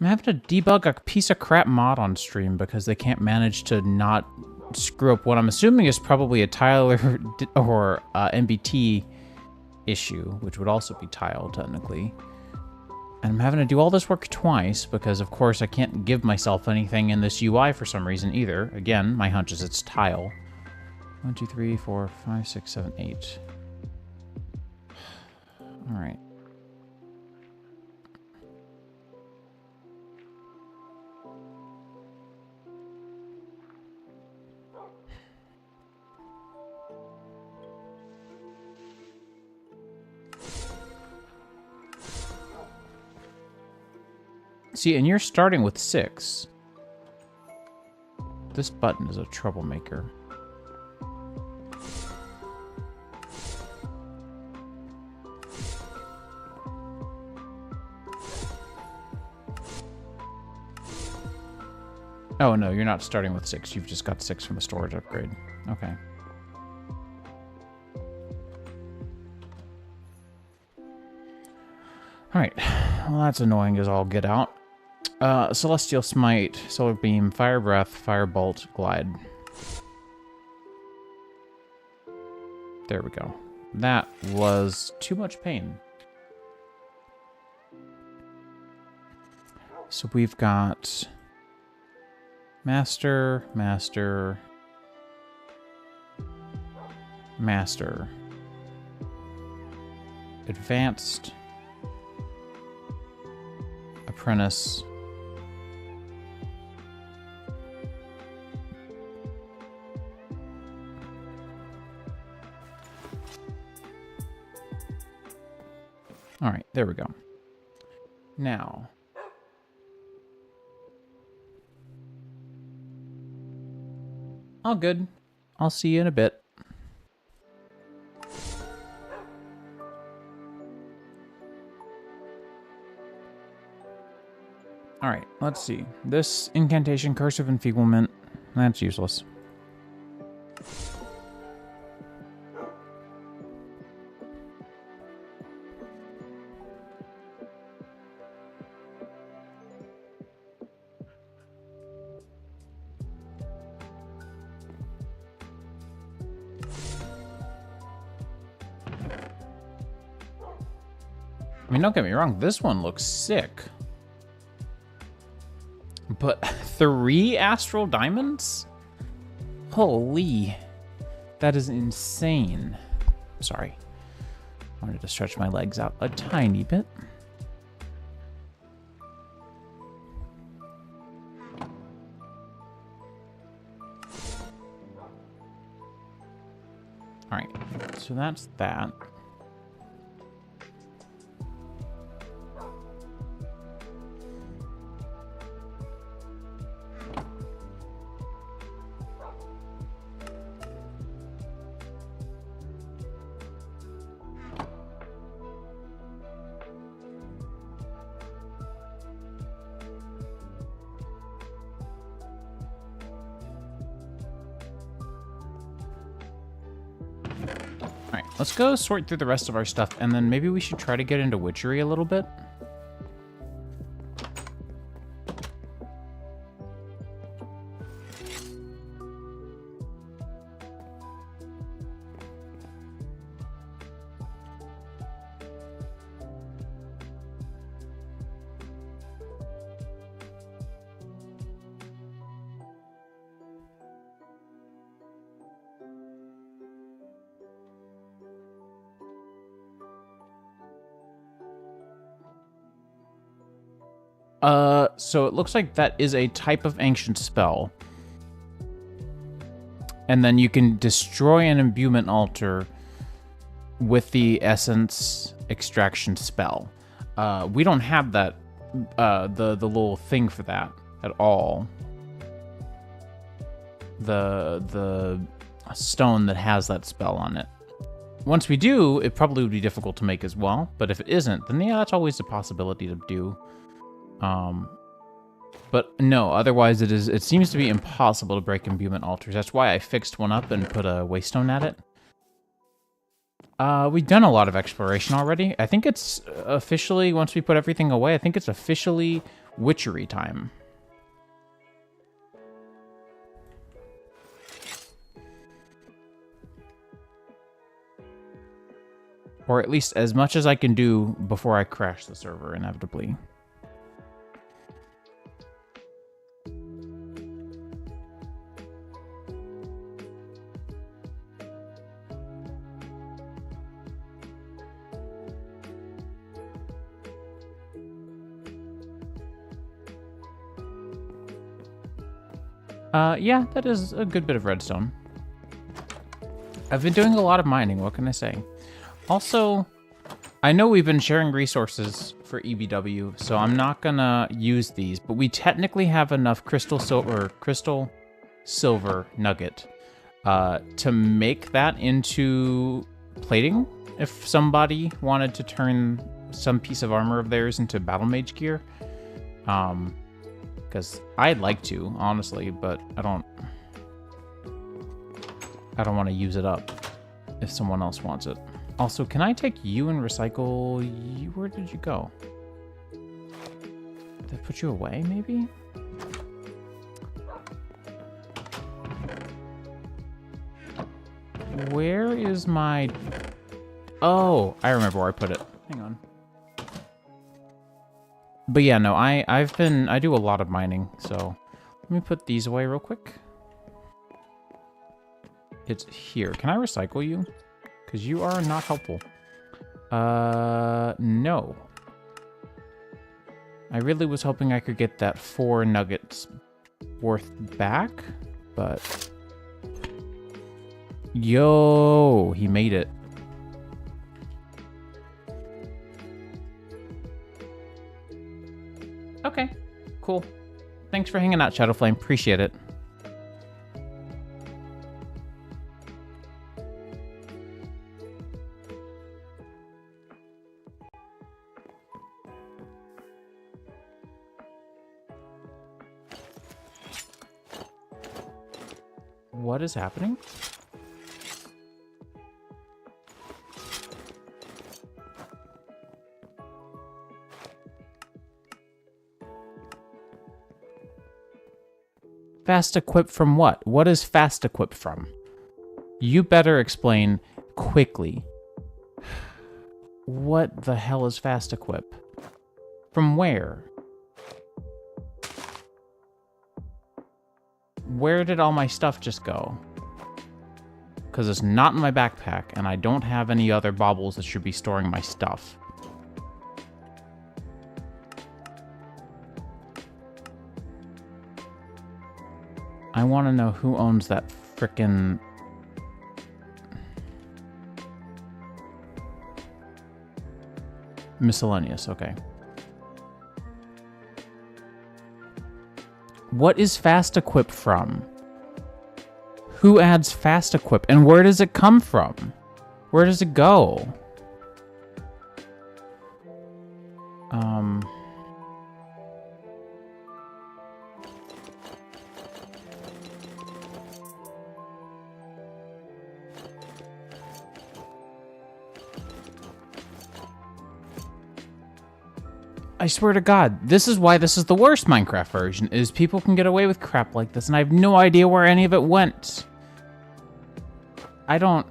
S1: I'm having to debug a piece of crap mod on stream because they can't manage to not screw up what I'm assuming is probably a tile or MBT issue, which would also be tile technically. And I'm having to do all this work twice because, of course, I can't give myself anything in this UI for some reason either. Again, my hunch is it's tile. 1, 2, 3, 4, 5, 6, 7, 8. All right. See, and you're starting with 6. This button is a troublemaker. Oh, no, you're not starting with 6. You've just got 6 from a storage upgrade. Okay. Alright. Well, that's annoying as all get out. Celestial Smite, Solar Beam, Fire Breath, Fire Bolt, Glide. There we go. That was too much pain. So we've got Master, master, master. Advanced. Apprentice. All right, there we go. Now, all good. I'll see you in a bit. All right, let's see. This incantation, Curse of Enfeeblement, that's useless. I mean, don't get me wrong, this one looks sick. But 3 astral diamonds? Holy. That is insane. Sorry. Wanted to stretch my legs out a tiny bit. Alright, so that's that. Alright, let's go sort through the rest of our stuff, and then maybe we should try to get into witchery a little bit. So it looks like that is a type of ancient spell. And then you can destroy an imbuement altar with the essence extraction spell. We don't have that, the little thing for that at all. The stone that has that spell on it. Once we do, it probably would be difficult to make as well. But if it isn't, then yeah, that's always a possibility to do. But no, otherwise it seems to be impossible to break imbuement altars. That's why I fixed one up and put a waystone at it. We've done a lot of exploration already. I think it's officially, once we put everything away, I think it's officially witchery time. Or at least as much as I can do before I crash the server, inevitably. Yeah, that is a good bit of redstone. I've been doing a lot of mining, what can I say? Also, I know we've been sharing resources for EBW, so I'm not gonna use these, but we technically have enough crystal silver nugget to make that into plating if somebody wanted to turn some piece of armor of theirs into battle mage gear. Because I'd like to, honestly, but I don't want to use it up if someone else wants it. Also, can I take you and recycle you? Where did you go? Did I put you away, maybe? Where is my... Oh, I remember where I put it. Hang on. But yeah, no, I do a lot of mining, so Let me put these away real quick. It's here. Can I recycle you? Because you are not helpful. No. I really was hoping I could get that 4 nuggets worth back, but... Yo, he made it. Okay, cool. Thanks for hanging out, Shadowflame. Appreciate it. What is happening? Fast equip from what? What is fast equip from? You better explain quickly. What the hell is fast equip? From where? Where did all my stuff just go? Because it's not in my backpack, and I don't have any other baubles that should be storing my stuff. I want to know who owns that frickin'... Miscellaneous, okay. What is fast equip from? Who adds fast equip, and where does it come from? Where does it go? I swear to God, this is why this is the worst Minecraft version, is people can get away with crap like this, and I have no idea where any of it went. I don't...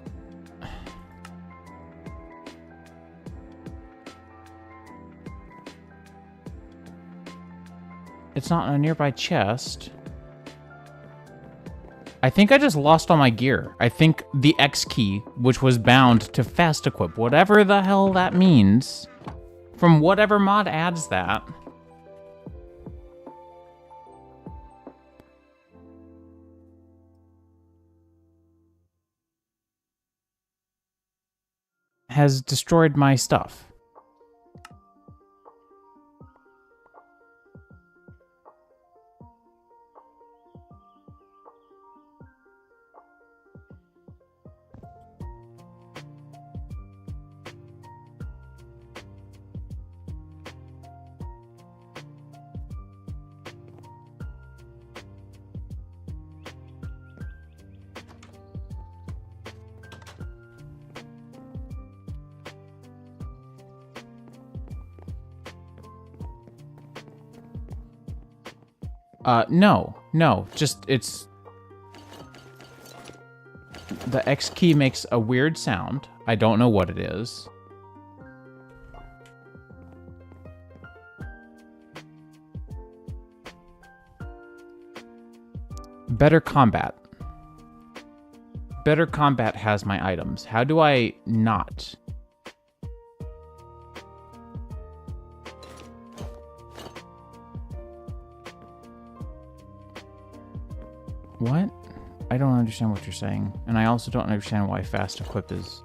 S1: It's not in a nearby chest. I think I just lost all my gear. I think the X key, which was bound to fast equip, whatever the hell that means... From whatever mod adds that. Has destroyed my stuff. No, just, it's... The X key makes a weird sound. I don't know what it is. Better Combat. Better Combat has my items. How do I not? What? I don't understand what you're saying. And I also don't understand why fast equip is...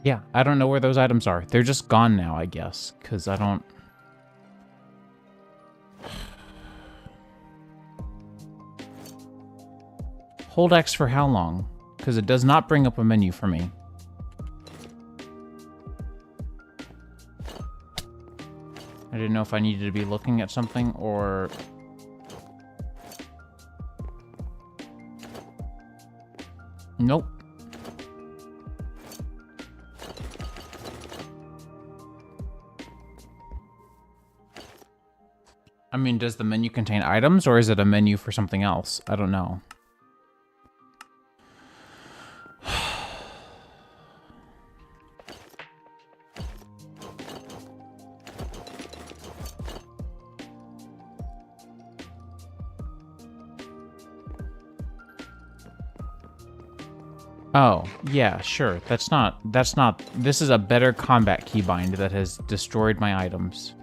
S1: Yeah, I don't know where those items are. They're just gone now, I guess, because I don't... Hold X for how long? Because it does not bring up a menu for me. I didn't know if I needed to be looking at something or... Nope. I mean, does the menu contain items or is it a menu for something else? I don't know. Oh, yeah, sure. That's not, this is a better combat keybind that has destroyed my items.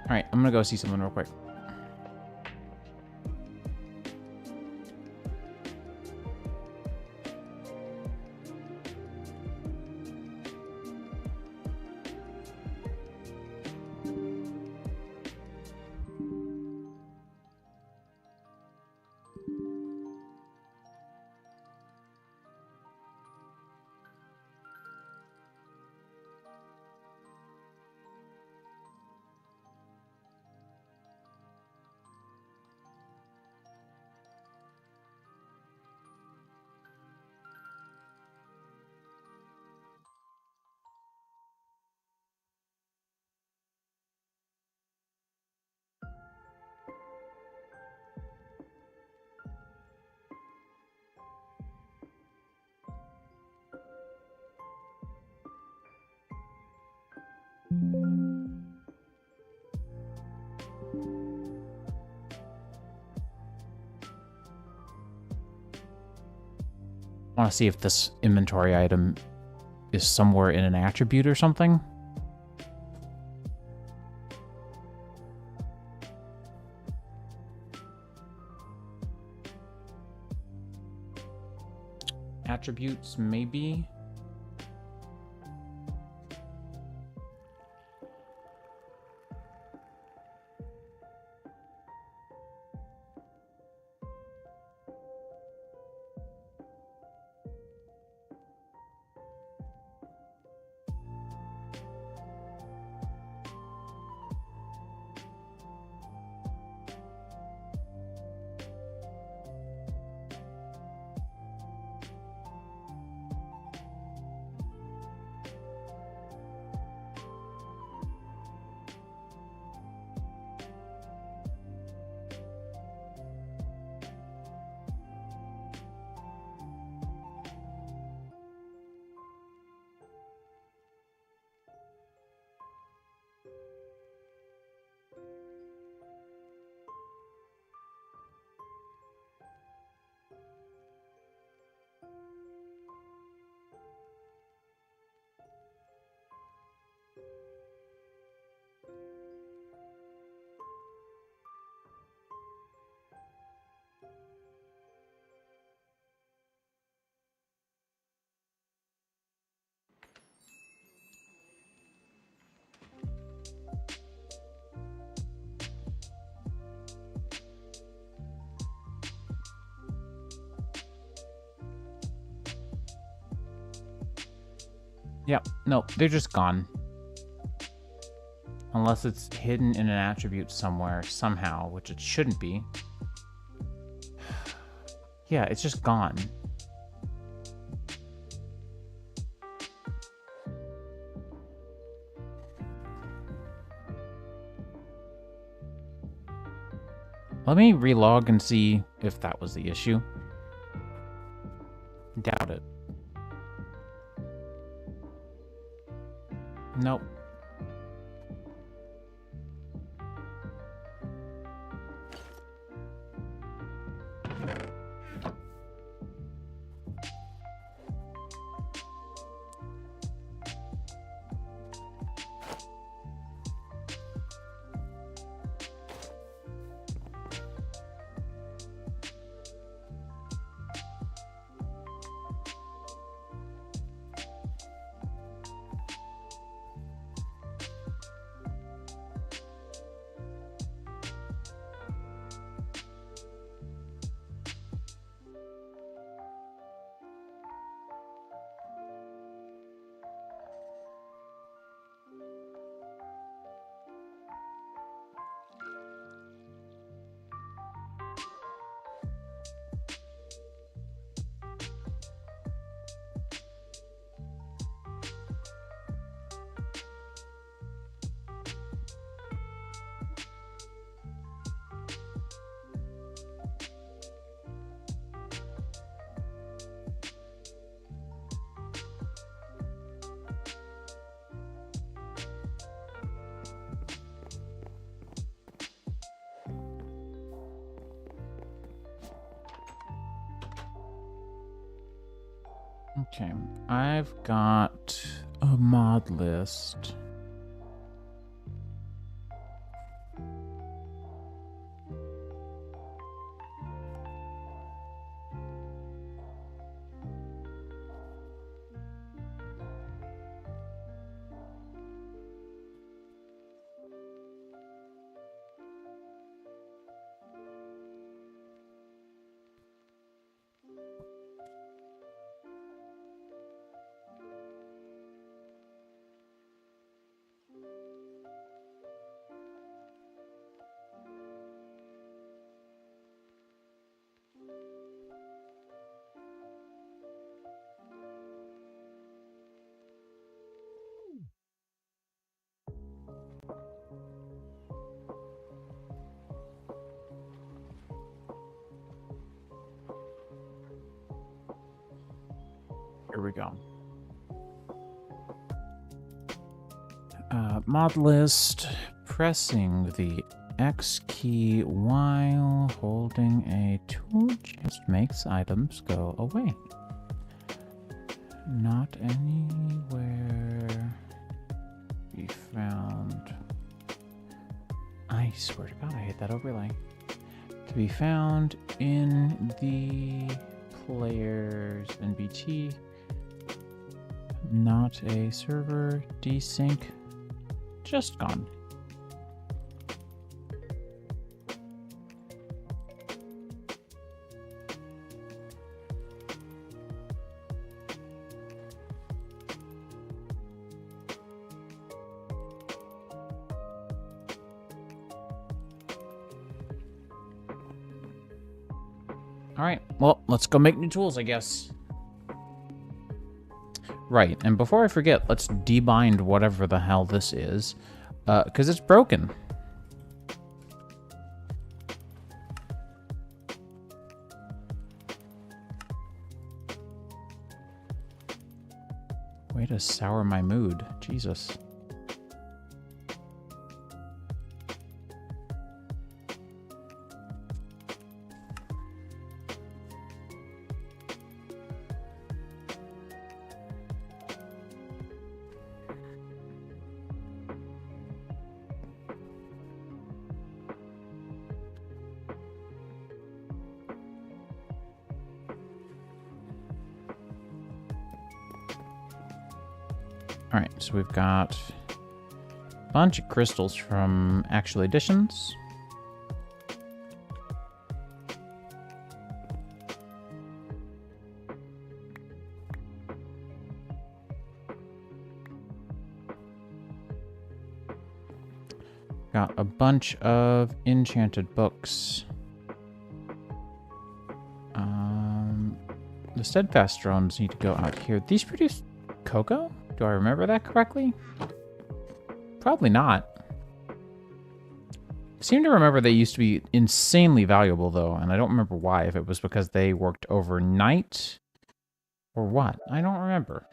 S1: Alright, I'm gonna go see someone real quick. I want to see if this inventory item is somewhere in an attribute or something. Attributes, maybe. Yeah, no, they're just gone. Unless it's hidden in an attribute somewhere, somehow, which it shouldn't be. Yeah, it's just gone. Let me relog and see if that was the issue. Doubt it. Nope. Okay, I've got a mod list. Here we go. Mod list. Pressing the X key while holding a tool just makes items go away. Not anywhere be found. I swear to God, I hate that overlay. To be found in the players NBT. Not a server desync. Just gone. All right, well, let's go make new tools, I guess. Right, and before I forget, let's debind whatever the hell this is, because it's broken. Way to sour my mood, Jesus. All right, so we've got a bunch of crystals from Actual Editions. Got a bunch of enchanted books. The steadfast drones need to go out here. These produce cocoa? Do I remember that correctly? Probably not. I seem to remember they used to be insanely valuable, though, and I don't remember why, if it was because they worked overnight or what. I don't remember.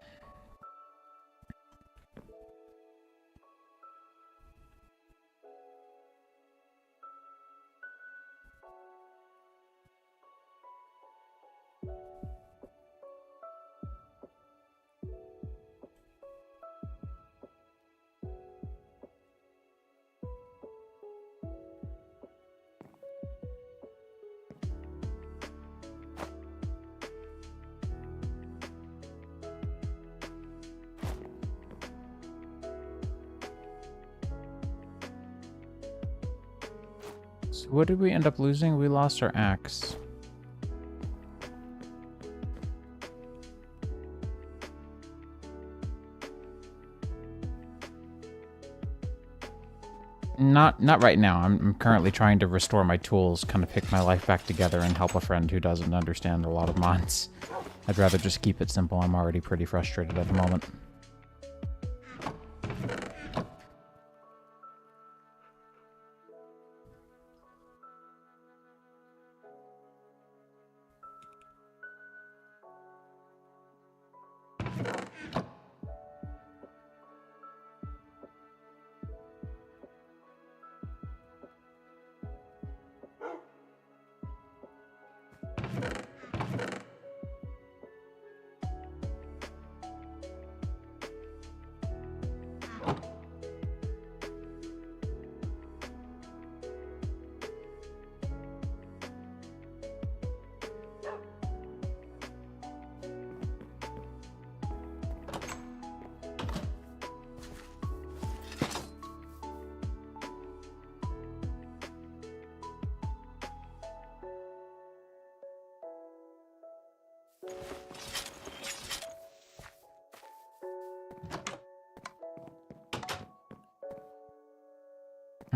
S1: So what did we end up losing? We lost our axe. Not right now. I'm currently trying to restore my tools, kind of pick my life back together and help a friend who doesn't understand a lot of mods. I'd rather just keep it simple. I'm already pretty frustrated at the moment.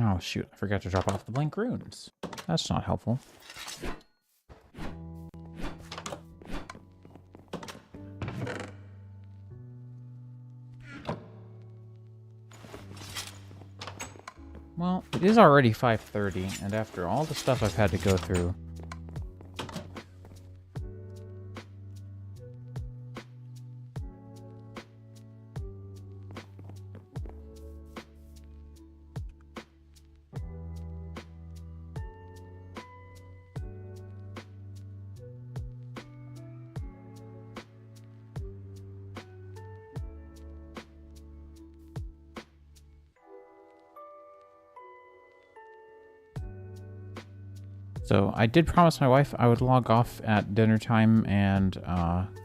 S1: Oh, shoot. I forgot to drop off the blank runes. That's not helpful. Well, it is already 5:30, and after all the stuff I've had to go through... So I did promise my wife I would log off at dinner time and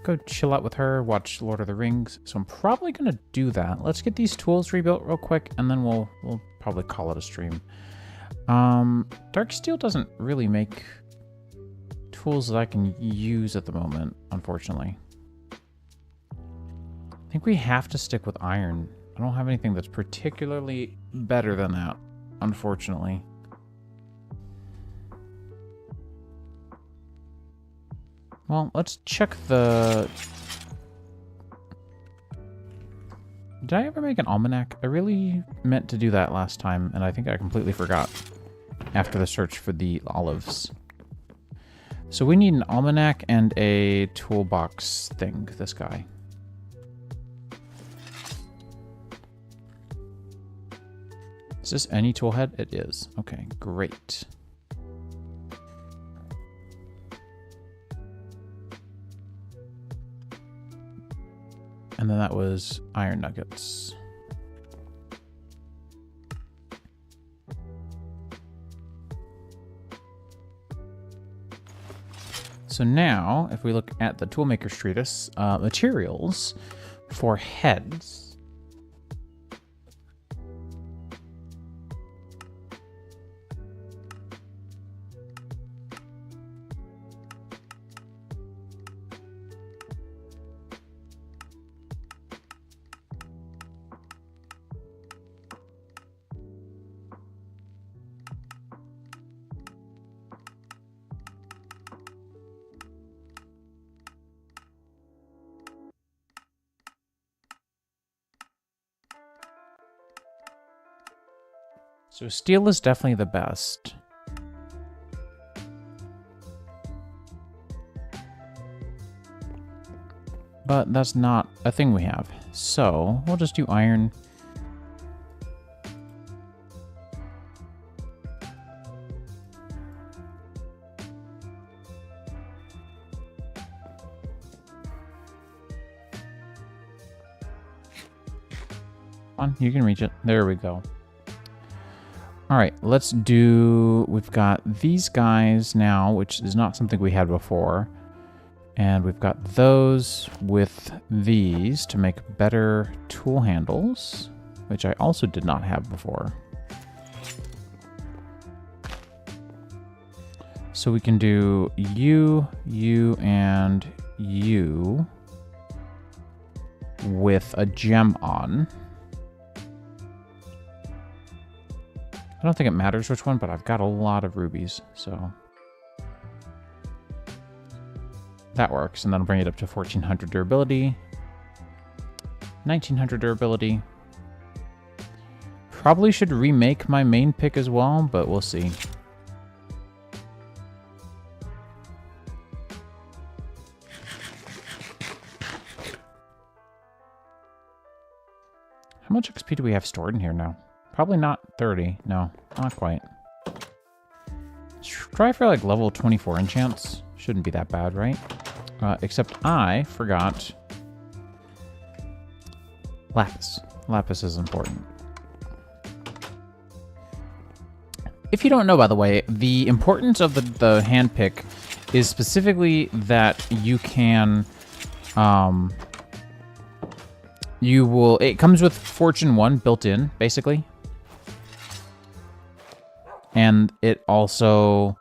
S1: go chill out with her, watch Lord of the Rings. So I'm probably going to do that. Let's get these tools rebuilt real quick, and then we'll probably call it a stream. Darksteel doesn't really make tools that I can use at the moment, unfortunately. I think we have to stick with iron. I don't have anything that's particularly better than that, unfortunately. Well, let's check the... Did I ever make an almanac? I really meant to do that last time, and I think I completely forgot after the search for the olives. So we need an almanac and a toolbox thing, this guy. Is this any tool head? It is. Okay, great. And then that was iron nuggets. So now, if we look at the Toolmaker's Treatise, materials for heads. So steel is definitely the best. But that's not a thing we have. So we'll just do iron. On, you can reach it. There we go. All right, let's do... We've got these guys now, which is not something we had before. And we've got those with these to make better tool handles, which I also did not have before. So we can do you, and you with a gem on. I don't think it matters which one, but I've got a lot of rubies, so that works. And then I'll bring it up to 1400 durability, 1900 durability. Probably should remake my main pick as well, but we'll see. How much XP do we have stored in here now? Probably not 30. No, not quite. Try for like level 24 enchants. Shouldn't be that bad, right? Except I forgot lapis. Lapis is important. If you don't know, by the way, the importance of the handpick is specifically that you can... it comes with Fortune 1 built in, basically. And it also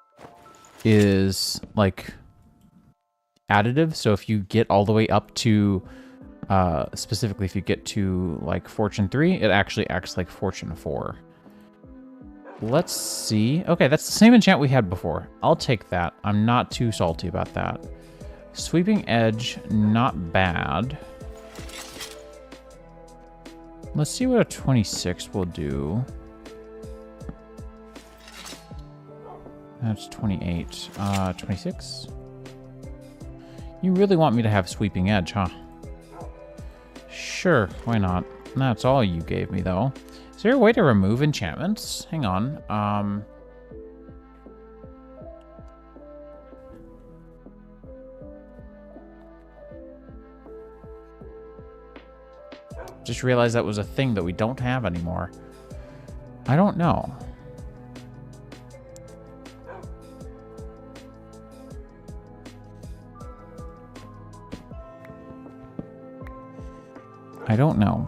S1: is, like, additive. So if you get all the way up to, specifically if you get to, like, Fortune 3, it actually acts like Fortune 4. Let's see. Okay, that's the same enchant we had before. I'll take that. I'm not too salty about that. Sweeping Edge, not bad. Let's see what a 26 will do. That's 28. 26? You really want me to have Sweeping Edge, huh? Sure, why not? That's all you gave me, though. Is there a way to remove enchantments? Hang on. Just realized that was a thing that we don't have anymore. I don't know. I don't know.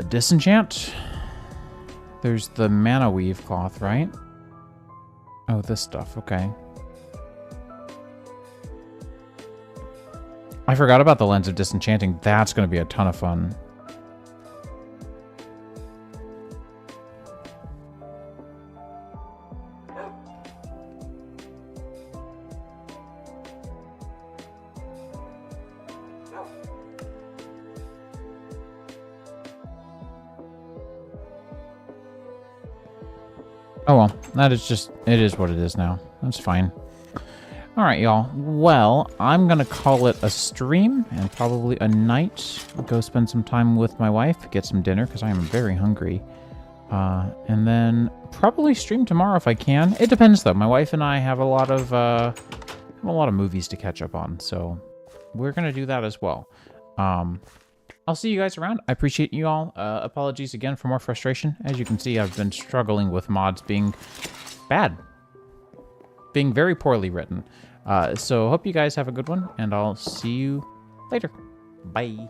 S1: Disenchant? There's the mana weave cloth, right? Oh, this stuff, okay. I forgot about the Lens of Disenchanting. That's going to be a ton of fun. Oh well, that is just, it is what it is now. That's fine. Alright, y'all. Well, I'm gonna call it a stream and probably a night. Go spend some time with my wife, get some dinner, because I am very hungry. And then probably stream tomorrow if I can. It depends, though. My wife and I have a lot of movies to catch up on, so we're gonna do that as well. I'll see you guys around. I appreciate you all. Apologies again for more frustration. As you can see, I've been struggling with mods being bad. Being very poorly written. So hope you guys have a good one, and I'll see you later. Bye.